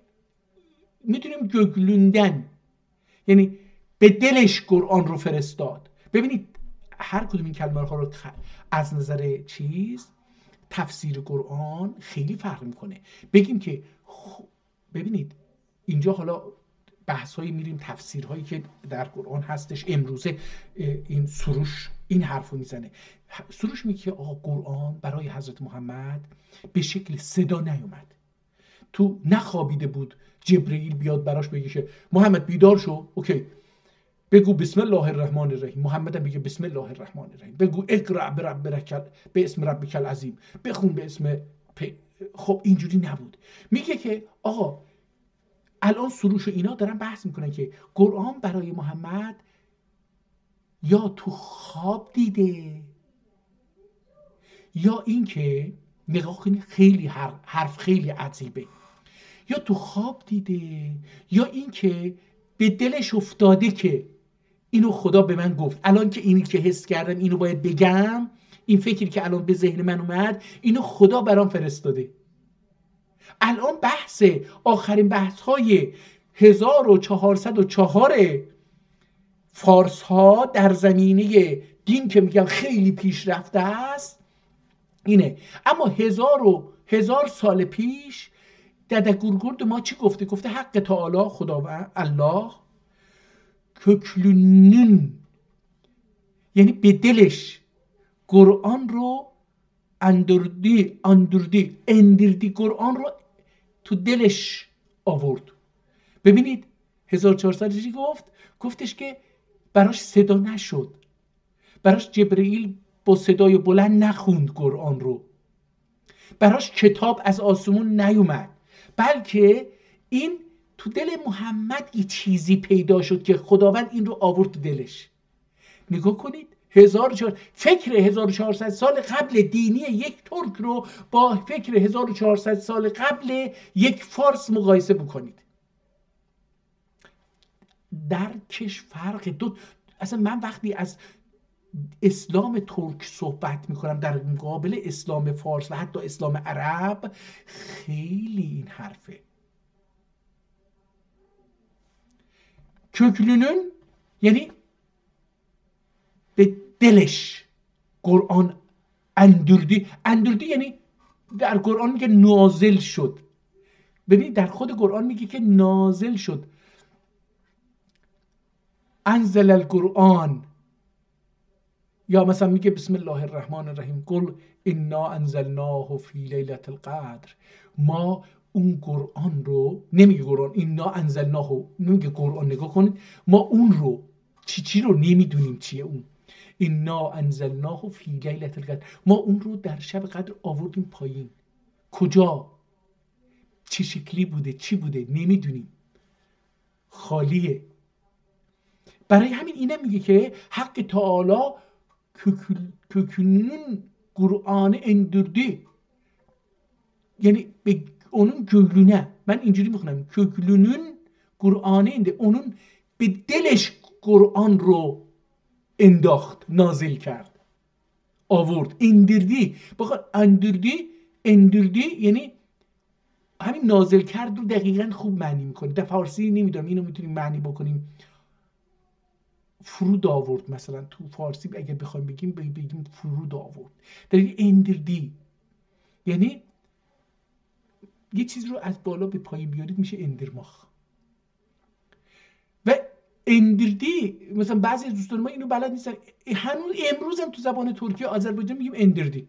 میتونیم köklünden یعنی به دلش قرآن رو فرستاد. ببینید هر کدوم این کلمه ها رو از نظر تفسیر قرآن خیلی فرق میکنه. بگیم که ببینید اینجا حالا بحث هایی میریم، تفسیرهایی که در قرآن هستش. امروزه این سروش این حرف رو میزنه. سروش میگه که آقا قرآن برای حضرت محمد به شکل صدا نیومد. تو نخوابیده بود جبرئیل بیاد براش بگه که محمد بیدار شو، اوکی بگو بسم الله الرحمن الرحیم. محمد هم بگه بسم الله الرحمن الرحیم. بگو اقرأ به اسم ربک العظیم، بخون به اسم خب اینجوری نبود. میگه که آقا الان سروش و اینا دارن بحث میکنن که قرآن برای محمد یا تو خواب دیده یا این که نگاه کنید خیلی حرف خیلی عجیبه، یا تو خواب دیده یا این که به دلش افتاده که اینو خدا به من گفت، الان که اینی که حس کردم اینو باید بگم، این فکری که الان به ذهن من اومد اینو خدا برام فرستاده. الان بحث آخرین بحث های 1404 فارس ها در زمینه دین که میگن خیلی پیشرفته است اینه. اما 1000 سال پیش دده گورگورد ما چی گفته؟ گفته حق تعالی خداوند الله ککلونن، یعنی به دلش قرآن رو اندردی قرآن رو تو دلش آورد. ببینید 1400 چی گفتش که براش صدا نشد، براش جبرئیل با صدای بلند نخوند قرآن رو، براش کتاب از آسمون نیومد، بلکه این تو دل محمد یه چیزی پیدا شد که خداوند این رو آورد تو دلش. نگاه کنید فکر 1400 سال قبل دینی یک ترک رو با فکر 1400 سال قبل یک فارس مقایسه بکنید، درکش فرق دو. اصلا من وقتی از اسلام ترک صحبت میکنم در مقابل اسلام فارس و حتی اسلام عرب، خیلی این حرفه. köklünün یعنی به دلش قرآن اندردی یعنی در قرآن میگه نازل شد. ببینید در خود قرآن میگه که نازل شد، انزل القرآن، یا مثلا میگه بسم الله الرحمن الرحیم قل انا انزلناه فی لیلة القدر. ما اون قرآن رو نمیگه قرآن انا انزلناه، نمیگه قرآن، نگاه کنید ما اون رو چی رو نمیدونیم چیه اون. انا انزلناه فی لیلة القدر، ما اون رو در شب قدر آوردیم پایین. کجا؟ چه شکلی بوده؟ چی بوده؟ نمیدونیم، خالیه. برای همین اینه میگه که حق تعالی kökünün قرآن اندردی، یعنی به onun köklüne، من اینجوری میخونم köklünün قرآن انده، onun به دلش قرآن رو انداخت، نازل کرد، آورد. اندردی، بخواد اندردی یعنی همین نازل کرد رو دقیقاً خوب معنی میکنه. در فارسی نمیدونم اینو میتونیم معنی بکنیم فرود آورد، مثلا تو فارسی اگه بخوایم بگیم فرود آورد. در این اندردی یعنی یه چیز رو از بالا به پایین بیارید میشه اندرماخ. و اندردی مثلا بعضی از دوستان ما اینو بلد نیستن، هنوز امروز هم تو زبان ترکیه آذربایجان میگیم اندردی.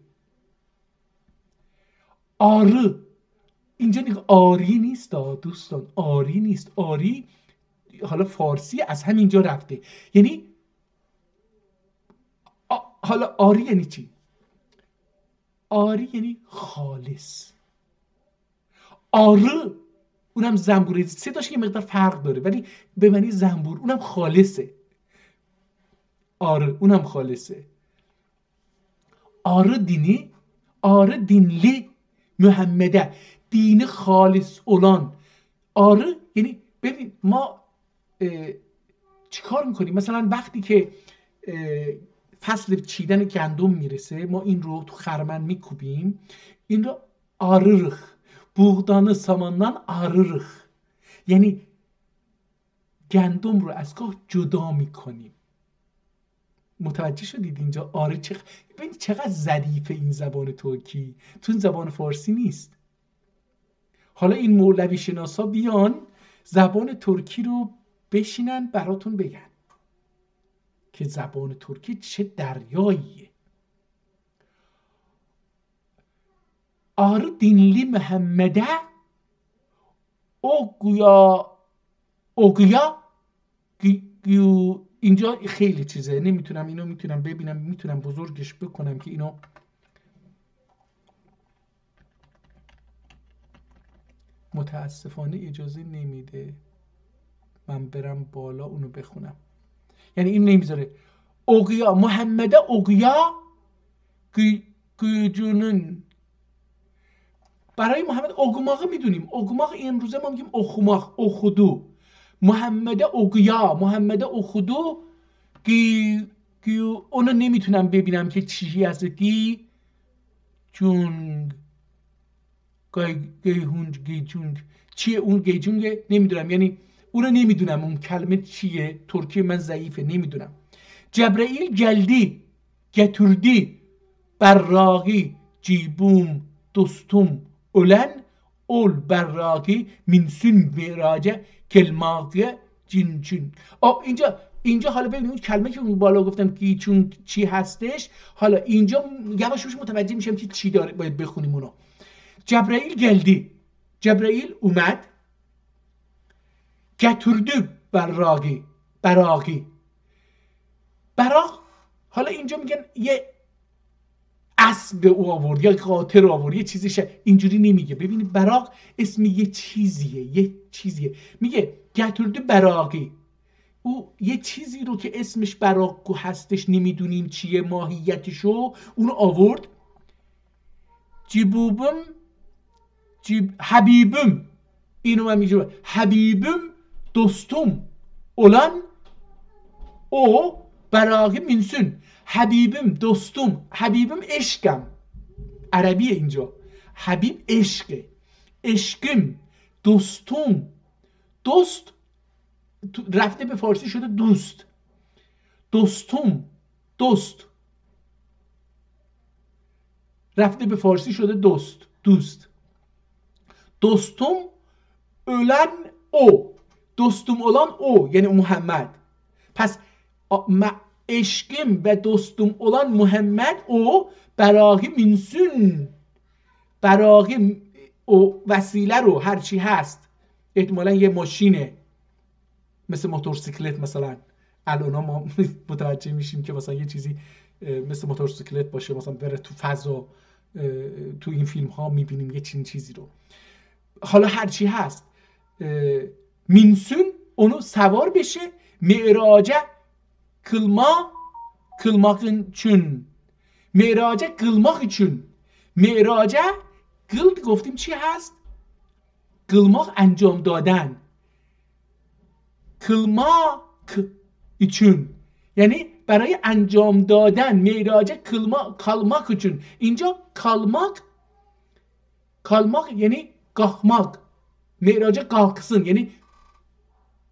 آرı اینجا نگاه، آری نیست دوستان، آری نیست. آری حالا فارسی از همینجا رفته، یعنی حالا آری یعنی چی؟ آری یعنی خالص. آرı اونم زنبوره، صداش یه مقدار فرق داره ولی به معنی زنبور، اونم خالصه. آرı اونم خالصه. آرı dinli محمده، دین خالص اولان. آرı یعنی ببین ما چی کار میکنیم؟ مثلا وقتی که فصل چیدن گندم میرسه ما این رو تو خرمن میکوبیم، این رو arırıq، buğdanı samandan arırıq، یعنی گندم رو از گاه جدا میکنیم. متوجه شدید اینجا آره ببینید چقدر ظریفه این زبان ترکی، تو این زبان فارسی نیست. حالا این مولوی شناسا بیان زبان ترکی رو بشینن براتون بگن که زبان ترکی چه دریاییه. آره دینلی محمده اوگویا اینجا خیلی چیزه، نمیتونم اینو میتونم ببینم، میتونم بزرگش بکنم که اینو متاسفانه اجازه نمیده من برم بالا اونو بخونم. یعنی این نمیذاره. اوگیا محمد اوگیا گیجونن. برای محمد اوگماغ میدونیم. اوگماغ امروزه ما میگیم اوخماغ اوخدو. محمد اوخدو گی اونو نمیتونم ببینم که چی هست. گی جونگ گیهونج گیجونگ چیه اون گیجونگ نمیدونم. یعنی اونو نمیدونم اون کلمه چیه. ترکی من ضعیفه نمیدونم. جبرائیل geldi getirdi berragi cibum dostum ölen ol berragi minsün mirace kelmaqe cinçün. اینجا حالا ببینید اون کلمه که اون بالا گفتم گیچون چی هستش. حالا اینجا یواشوش متوجه میشم که چی داره باید بخونیم اونو. جبرائیل geldi. جبرائیل اومد. getirdi berragi براق. حالا اینجا میگن یه اسب او آورد یا قاطر آورد یه چیزی اینجوری نمیگه. ببینید براق اسم یه چیزیه. میگه گتورد براقی. او یه چیزی رو که اسمش براق هستش نمیدونیم چیه ماهیتشو اونو آورد. حبیبم اینو من میگم حبیبم دوستم olan o براقی minsün. حبیبم دوستم. حبیبم عشقم. عربیه اینجا. حبیب عشقه. عشقم. دوستم. دوست رفته به فارسی شده دوست. دوستم. دوست رفته به فارسی شده دوست. دوستم ölen o. دوستم olan o یعنی محمد. پس عشقم و دوستم olan محمد او براقی minsün. براقی او وسیله رو هرچی هست احتمالا یه ماشینه مثل موتورسیکلت. مثلا الان ما متوجه میشیم که مثلا یه چیزی مثل موتورسیکلت باشه مثلا بره تو فضا. تو این فیلم ها میبینیم یه چیزی رو. حالا هرچی هست minsün onu سوار بشه. معراجه kılmak için. معراجه kılmak için. معراجه گفتیم چی هست؟ kılmak انجام دادن. kılmak için یعنی برای انجام دادن. معراجه kalmak için. اینجا kalmak یعنی kalkmak. معراجه kalksın یعنی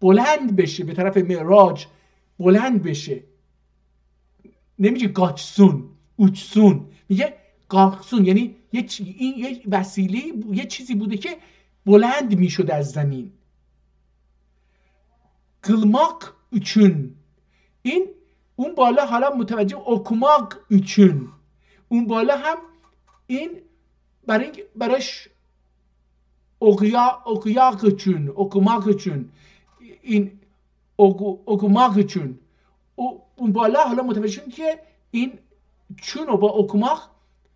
بلند بشه به طرف معراج. بلند بشه. نمیگه گاچسون اوچسون. میگه گاکسون یعنی این یه وسیله یه چیزی بوده که بلند میشد از زمین. kılmak için. این اون بالا حالا متوجه okumak için. اون بالا هم این براش okuyak için. okumak için. این okumak için. اون بالا حالا متوجه شدیم که این چون رو با okumak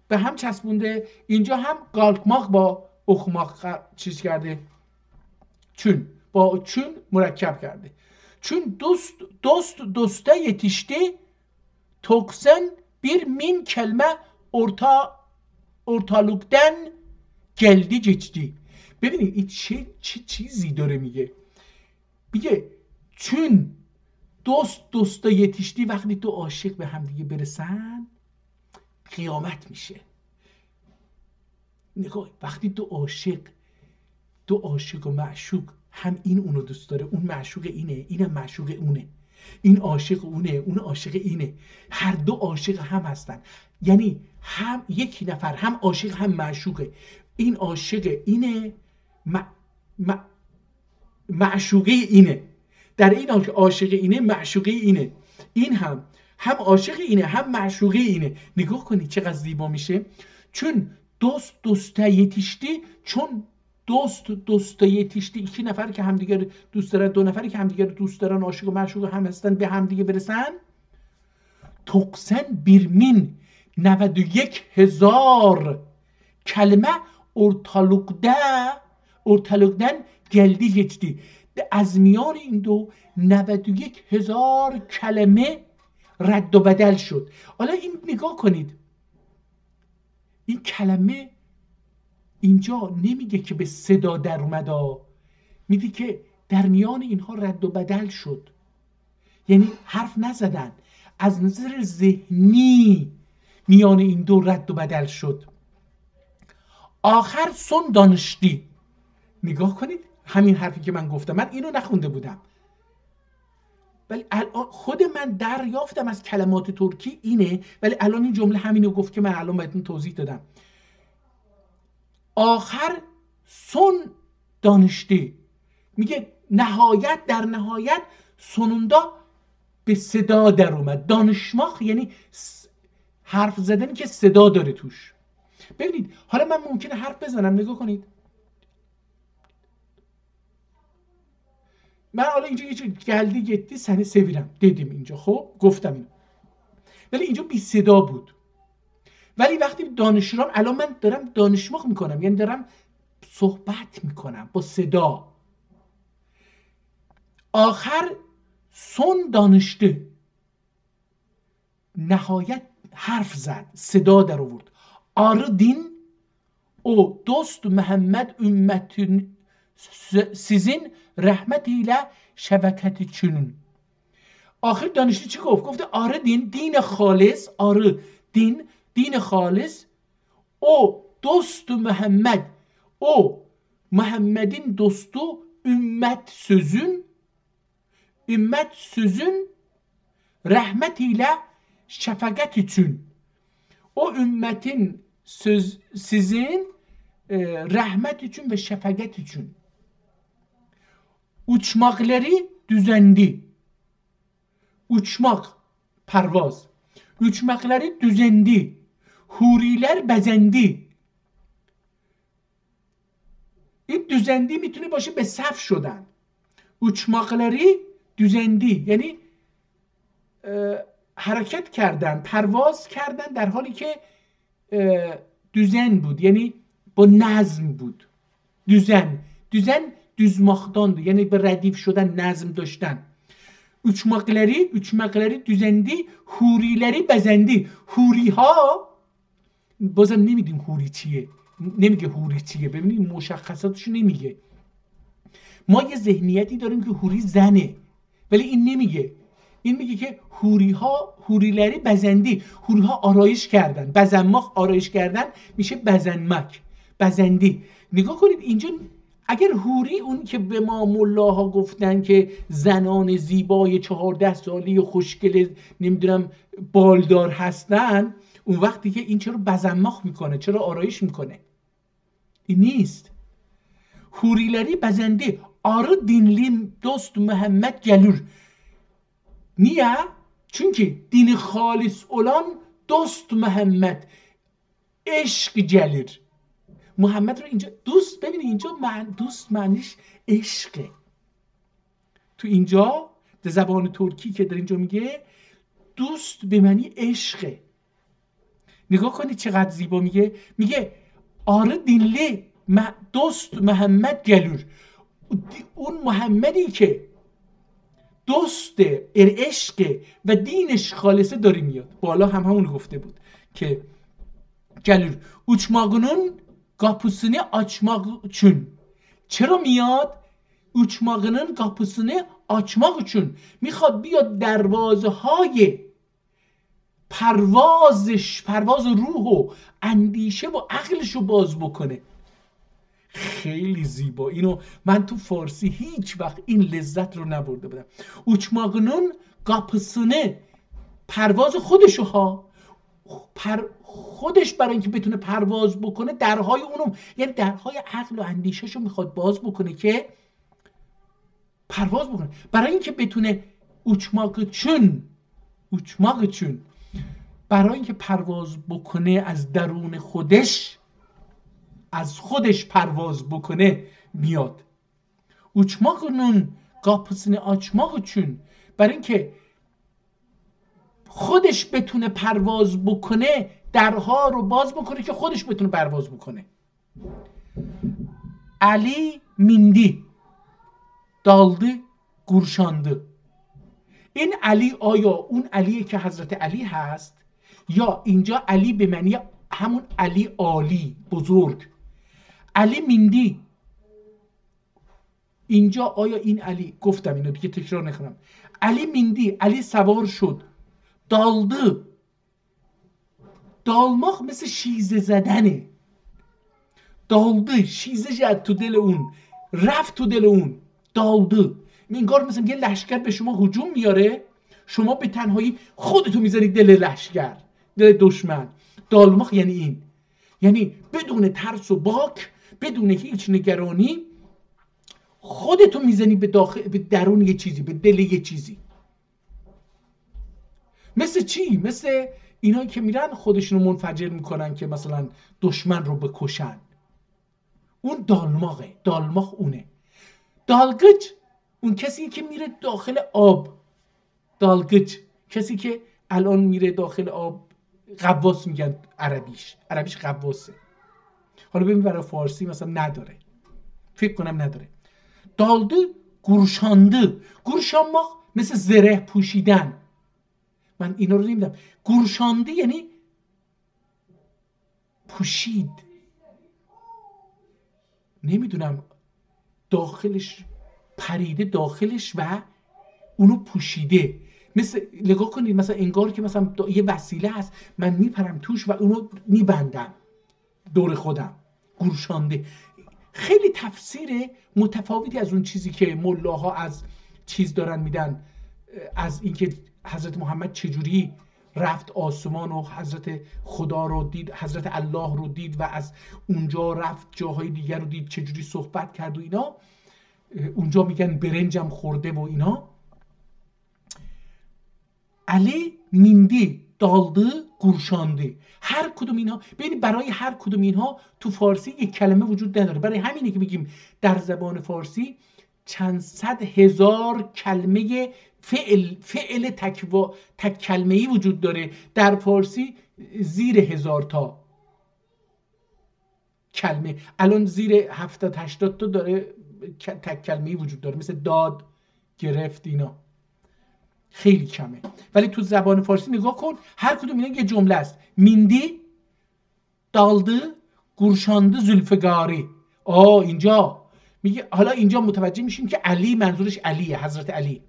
به هم چسبونده. اینجا هم kalkmak با okumak چیز کرده. چون با چون مرکب کرده. چون dosta yetişti 91.000 kelime ortalıktan geldi geçti. ببینید این چه چیزی داره میگه. میگه چون دوستا یتیشتی وقتی دو عاشق به هم دیگه برسن قیامت میشه. نگاه وقتی دو عاشق و معشوق هم این اونو دوست داره. اون معشوق اینه اینم معشوق اونه. این عاشق اونه اون عاشق اینه. هر دو عاشق هم هستن. یعنی هم یک نفر هم عاشق هم معشوقه. این عاشق اینه معشوقه اینه. در این عاشق اینه معشوقه اینه. این هم عاشق اینه هم معشوقه اینه. نگاه کنید چقدر زیبا میشه. چون دوستا یتیشتی. چون دوستا یتیشتی. iki نفر که همدیگر دوست دارن. دو نفری که همدیگر دوست دارن عاشق و معشوق هم هستن به همدیگه برسن 91.000 kelime ortalıkta ortalıktan geldi geçti. از میان این دو 91,000 کلمه رد و بدل شد. حالا این نگاه کنید، این کلمه اینجا نمیگه که به صدا در اومد، میگه که در میان اینها رد و بدل شد، یعنی حرف نزدن، از نظر ذهنی میان این دو رد و بدل شد. آخر سون دانشتی. نگاه کنید همین حرفی که من گفتم، من اینو نخونده بودم ولی خود من دریافتم از کلمات ترکی اینه، ولی الان این جمله همینو گفت که من الان بهتون توضیح دادم. آخر سون دانشتی، میگه نهایت، در نهایت سونوندا به صدا در اومد. دانشماخ یعنی حرف زدنی که صدا داره توش. ببینید حالا من ممکنه حرف بزنم، نگاه کنید، من حالا اینجا یه geldi gitti seni seviyorum dedim اینجا، خب گفتم اینو، ولی اینجا بی صدا بود. ولی وقتی دانشجوام، الان من دارم دانشمخ میکنم، یعنی دارم صحبت میکنم با صدا. آخر سون دانشته، نهایت حرف زد، صدا در آورد. آردین او دوست محمد ümmetin sizin rahmetiyle şefkati için. آخر دانشجو چی گفت؟ گفته آره دین خالص، آره دین خالص، او دوست محمد، او Muhammed'in dostu ümmet sözün rahmetiyle şefkat için. O ümmetin sizin rahmet için ve şefkat için. Uçmakları düzendi. Uçmak, pervaz. Uçmakları düzendi. Huriler bezendi. این düzendi میتونه باشه به صف شدن. uçmakları düzendi یعنی حرکت کردن، پرواز کردن در حالی که düzen بود، یعنی با نظم بود. düzen düzmaktandı، یعنی به ردیف شدن، نظم داشتن. uçmakları düzendi، hurileri bezendi. هوری ها بازم نمیدیم هوری چیه، نمیگه هوری چیه، ببینید مشخصاتش نمیگه. ما یه ذهنیتی داریم که هوری زنه، ولی این نمیگه. این میگه که هوریleri بزندی، هوری ها آرایش کردن. بزنماخ آرایش کردن میشه بزنمک، بزندی. نگاه کنید اینجا اگر هوری، اون که به ما ملاها گفتن که زنان زیبای 14 سالی خوشگل نمیدونم بالدار هستن، اون وقتی که این چرا بزنماخ میکنه، چرا آرایش میکنه؟ این نیست. hurileri bezendi. Arı dinli dost Muhammed gelir. Niye? Çünkü dini halis olan dost Muhammed eşk gelir. Muhammed رو اینجا دوست، ببینید اینجا دوست معنیش عشقه. تو اینجا در زبان ترکی که در اینجا میگه دوست به معنی عشقه. نگاه کنید چقدر زیبا میگه آره دینلی دوست محمد گلور. اون محمدی که دوست عشق و دینش خالصه داری میاد. بالا همون گفته بود که گلور uçmağının kapısını açmak için. چرا میاد؟ uçmağının kapısını açmak için. میخواد بیاد دروازه های پرواز روح و اندیشه و عقلش رو باز بکنه. خیلی زیبا. اینو من تو فارسی هیچ وقت این لذت رو نبرده بودم. uçmağının kapısını، پرواز خودشو ها، خودش برای اینکه بتونه پرواز بکنه درهای اونو، یعنی درهای عقل و اندیشهشو میخواد باز بکنه که پرواز بکنه. برای اینکه بتونه uçmak için برای اینکه پرواز بکنه از درون خودش، از خودش پرواز بکنه میاد. uçmağının kapısını açmak için، برای اینکه خودش بتونه پرواز بکنه درها رو باز بکنه که خودش بتونه پرواز بکنه. علی میندی، daldı، گورشانdı. این علی آیا اون علیه که حضرت علی هست یا اینجا علی به معنی همون علی عالی بزرگ؟ علی میندی اینجا آیا این علی، گفتم اینو دیگه تکرار نکنم، علی میندی، علی سوار شد، daldı، dalmak مثل شیزه زدنه، daldı، شیزه زد تو دل اون، رفت تو دل اون، daldı. انگار مثلا یه لشکر به شما هجوم میاره، شما به تنهایی خودتو میذارید دل لشکر، دل دشمن. dalmak یعنی این، یعنی بدون ترس و باک، بدون هیچ نگرانی خودتو میزنی به داخل، به درون یه چیزی، به دل یه چیزی. مثل چی؟ مثل اینایی که میرن خودشونو منفجر میکنن که مثلا دشمن رو بکشن. اون dalmakه، dalmak اونه. dalgıç اون کسی که میره داخل آب، dalgıç کسی که الان میره داخل آب، غواص میگن عربیش غواصه. حالا ببین برای فارسی مثلا نداره، فکر کنم نداره. daldı، گورشانdı. گورشانmak مثل زره پوشیدن. من اینا رو نمیدونم. گورشانdı یعنی پوشید، نمیدونم داخلش پریده داخلش و اونو پوشیده. مثل نگاه کنید مثلا انگار که مثلا یه وسیله هست، من میپرم توش و اونو میبندم دور خودم. گورشانده خیلی تفسیر متفاوتی از اون چیزی که ملاها از چیز دارن میدن، از اینکه حضرت محمد چجوری رفت آسمان و حضرت خدا رو دید، حضرت الله رو دید و از اونجا رفت جاهای دیگر رو دید، چجوری صحبت کرد و اینا. اونجا میگن برنجم خورده و اینا. علی میندی، daldı، گورشانده. هر کدوم اینها، ببین برای هر کدوم اینها تو فارسی یک کلمه وجود نداره. برای همینه که میگیم در زبان فارسی چند صد هزار کلمه فعل تک کلمه‌ای وجود داره. در فارسی زیر 1000 تا کلمه، الان زیر 70 80 تا داره تک کلمه‌ای وجود داره، مثل داد، گرفت، اینا خیلی کمه. ولی تو زبان فارسی نگاه کن، هر کدوم اینا یه جمله است. میندی، daldı، گورشانdı، زلفگاری. اینجا میگه، حالا اینجا متوجه میشیم که علی منظورش علیه، حضرت علی.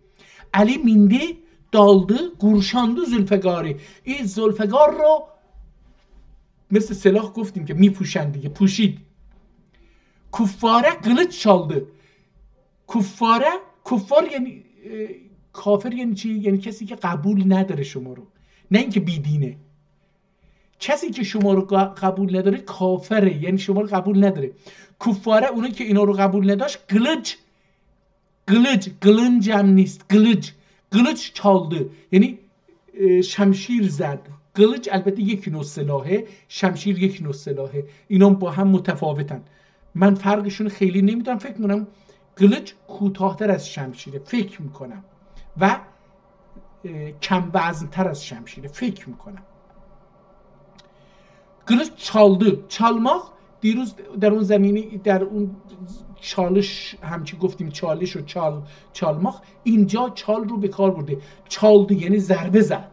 علی میندی، daldı، گورشانdı، زلفگاری. این زلفگار رو مثل سلاح گفتیم که میپوشن دیگه، پوشید. کفاره قلچ çaldı. کفار یعنی کافر، یعنی چی؟ یعنی کسی که قبول نداره شما رو، نه اینکه بیدینه. کسی که شما رو قبول نداره کافره، یعنی شما رو قبول نداره. کفاره اونایی که اینا رو قبول نداشت. قلنج هم نیست، قلج çaldı یعنی شمشیر زد. قلج البته یک نوع سلاحه، شمشیر یک نوع سلاحه، اینا با هم متفاوتن. من فرقشون خیلی نمیدونم، فکر میکنم قلج کوتاه‌تر از شمشیره، فکر میکنم، و کم وزن‌تر از شمشیره، فکر میکنم. قلج çaldı، çalmak دیروز در اون زمینی، در اون چالش همچی گفتیم، چالش و چالماخ، اینجا چال رو به کار برده. çaldı یعنی ضربه زد.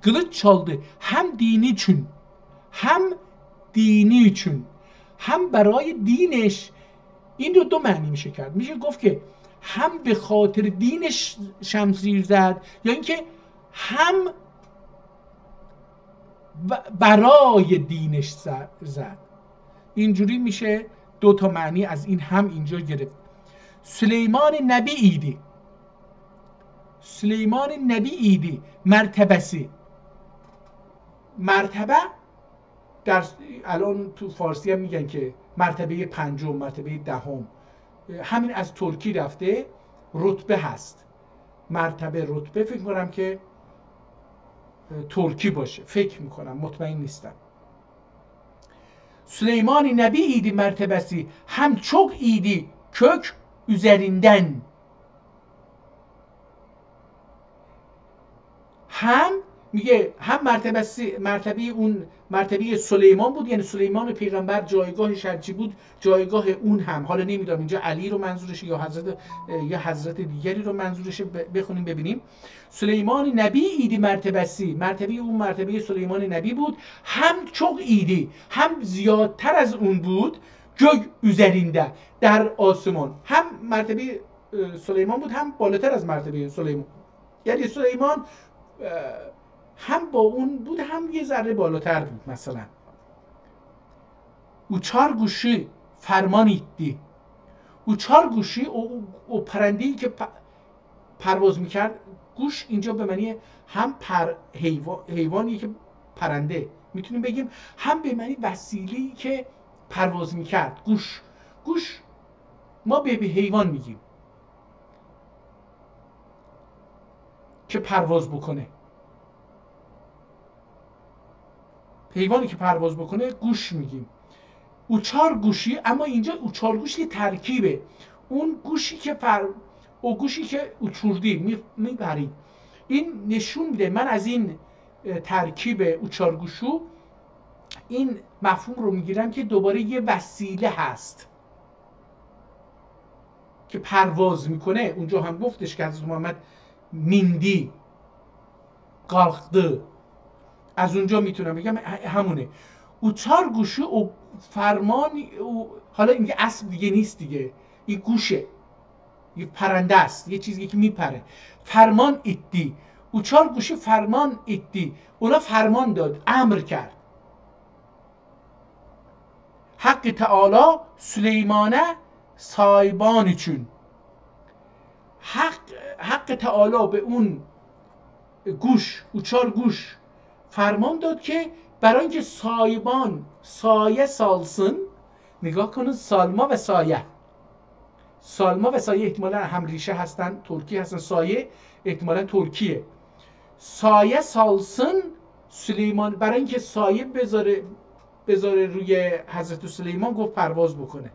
قلج çaldı هم دینی چون، هم برای دینش. این دو معنی میشه کرد. میشه گفت که هم به خاطر دینش شمشیر زد، یا اینکه هم برای دینش زد. اینجوری میشه دو تا معنی از این هم اینجا گرفت. سلیمان نبی ایدی مرتبسی. مرتبه در الان تو فارسی هم میگن که مرتبه 5، مرتبه 10، همین از ترکی رفته، رتبه هست. مرتبه رتبه فکر کنم که ترکی باشه، فکر میکنم، مطمئن نیستم. Süleyman Nebi idi mertebesi, hem çok iyiydi kök üzerinden. Hem میگه هم مرتبه سلیمان بود، یعنی سلیمان پیغمبر جایگاهش هرچی بود جایگاه اون هم. حالا نمیدونم اینجا علی رو منظورشه یا حضرت دیگری رو منظورشه، بخونیم ببینیم. سلیمان نبی ایدی مرتبه اون مرتبه سلیمان نبی بود. هم çok ایدی، هم زیادتر از اون بود. gök üzerinde در آسمان، هم مرتبه سلیمان بود هم بالاتر از مرتبه سلیمان، یعنی سلیمان هم با اون بود هم یه ذره بالاتر بود. مثلا uçar گوشی فرمان ایدی. uçar گوشی او پرنده‌ای که پرواز میکرد. گوش اینجا به معنی هم حیوانی که پرنده میتونیم بگیم، هم به معنی وسیله‌ای که پرواز میکرد. گوش ما به حیوان میگیم که پرواز بکنه، حیوانی که پرواز بکنه گوش میگیم. اوچار گوشی، اما اینجا اوچار گوشی ترکیبه. اون گوشی که او گوشی که اوچوردی میبرید. این نشون میده من از این ترکیب اوچار گوشو این مفهوم رو میگیرم که دوباره یه وسیله هست که پرواز میکنه. اونجا هم گفتش که حضرت محمد میندی قاخده، از اونجا میتونم بگم همونه. اوچار گوشی او فرمان او، حالا این اسب دیگه نیست دیگه، این گوشه، یه پرنده است، یه چیزی که میپره. فرمان ایدی، اوچار گوشی فرمان ایدی، اونا فرمان داد، امر کرد. حق تعالی سلیمانه سایبان چون، حق تعالی به اون گوش، اوچار گوش فرمان داد که برای اینکه سایبان سایه سالسın. نگاه کنید، سالما و سایه، سالما و سایه احتمالا هم ریشه هستن، ترکی هستن. سایه احتمالا ترکیه. سایه سالسın سلیمان، برای اینکه سایه بذاره روی حضرت سلیمان، گفت پرواز بکنه.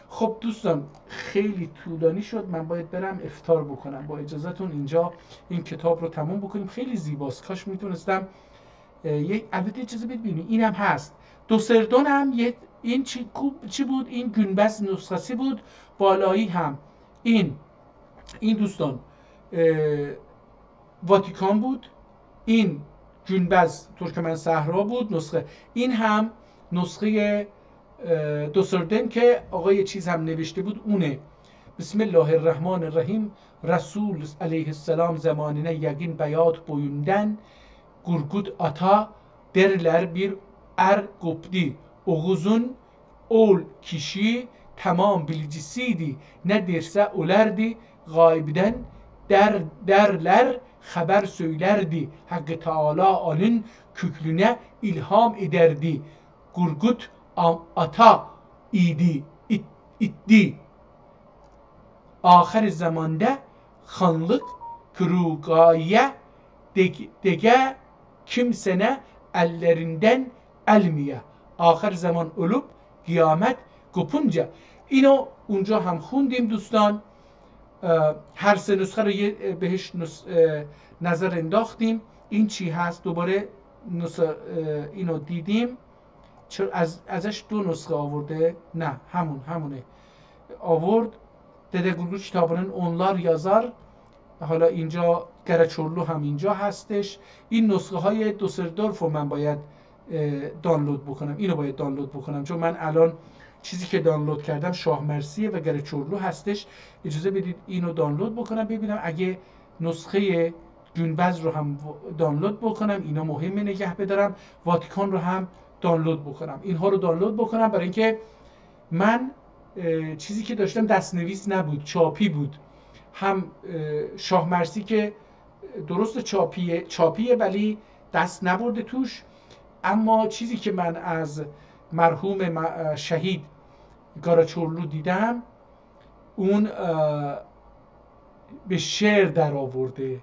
خب دوستان خیلی طولانی شد، من باید برم افطار بکنم. با اجازهتون اینجا این کتاب رو تموم بکنیم. خیلی زیباست، کاش میتونستم البته چیزی ببینید اینم هست. دوسردون هم این چی بود؟ این گنبز نسخه‌ای بود. بالایی هم این دوستان واتیکان بود. این گنبز ترکمن صحرا بود نسخه. این هم نسخه دوسردن که آقای چیز هم نوشته بود اونه. بسم الله الرحمن الرحیم. رسول علیه السلام zamanına yegin bayat boyundan Gurgut ata derler bir gopdi. Oğuz'un ol kişi tamam bilicisiydi. Ne derse ölerdi. Gaybden derler haber söylerdi. Hakkı Teala alın küklüne ilham ederdi. Gurgut ata idi itti. Ahir zamanda xanlık kürugaya dege kimsene ellerinden elmiye. آخر زمان ölüp قیامت kopunca. اینو اونجا هم خوندیم دوستان. هر سه نسخه رو بهش نظر انداختیم. این چی هست؟ دوباره اینو دیدیم. ازش دو نسخه آورده. نه همونه آورد. Dede Gurgut kitabının onlar yazar. حالا اینجا گرچورلو هم اینجا هستش. این نسخه های دوسردورف رو من باید دانلود بکنم. اینو باید دانلود بکنم چون من الان چیزی که دانلود کردم شاه مرسیه و گرچورلو هستش. اجازه بدید اینو دانلود بکنم ببینم اگه نسخه گنبز رو هم دانلود بکنم. اینا مهمه نگه بدارم. واتیکان رو هم دانلود بکنم. اینها رو دانلود بکنم برای اینکه من چیزی که داشتم دستنویس نبود، چاپی بود. هم شاه مرسی که درست چاپیه ولی دست نبرده توش. اما چیزی که من از مرحوم شهید گاراچورلو دیدم اون به شعر در آورده.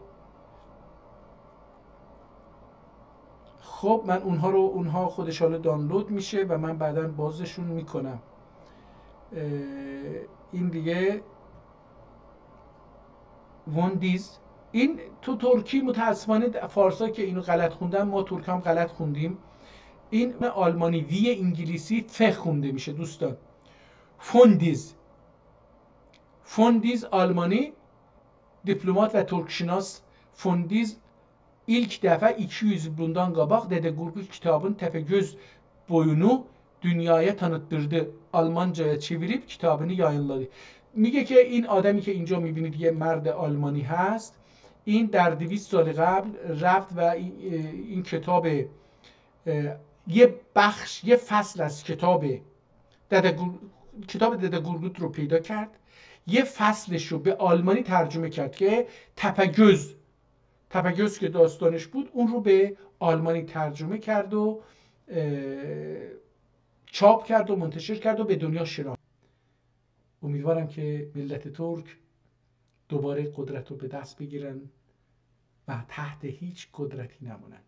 خب من اونها خودش حالا دانلود میشه و من بعداً بازشون میکنم. این دیگه وندیز این تو ترکی متاسفانه فارسا که اینو غلط خوندن، ما ترک هم غلط خوندیم. این آلمانی وی انگلیسی ف خونده میشه دوستان. فوندیز آلمانی diplomat ve Türkşünas Fondiz ilk defa 200 bundan qabaq Dede Qorqud kitabın Təpəgöz boyunu dünyaya tanıttırdı. Almancaya çevirip kitabını yayınladı. میگه که این آدمی که اینجا میبینید یه مرد آلمانی هست، این در 200 سال قبل رفت و این کتاب یه بخش، یه فصل از کتاب دده گورگوت رو پیدا کرد، یه فصلش رو به آلمانی ترجمه کرد که تپگöz که داستانش بود اون رو به آلمانی ترجمه کرد و چاپ کرد و منتشر کرد و به دنیا شناخت. امیدوارم که ملت ترک دوباره قدرت رو به دست بگیرن و تحت هیچ قدرتی نمونن.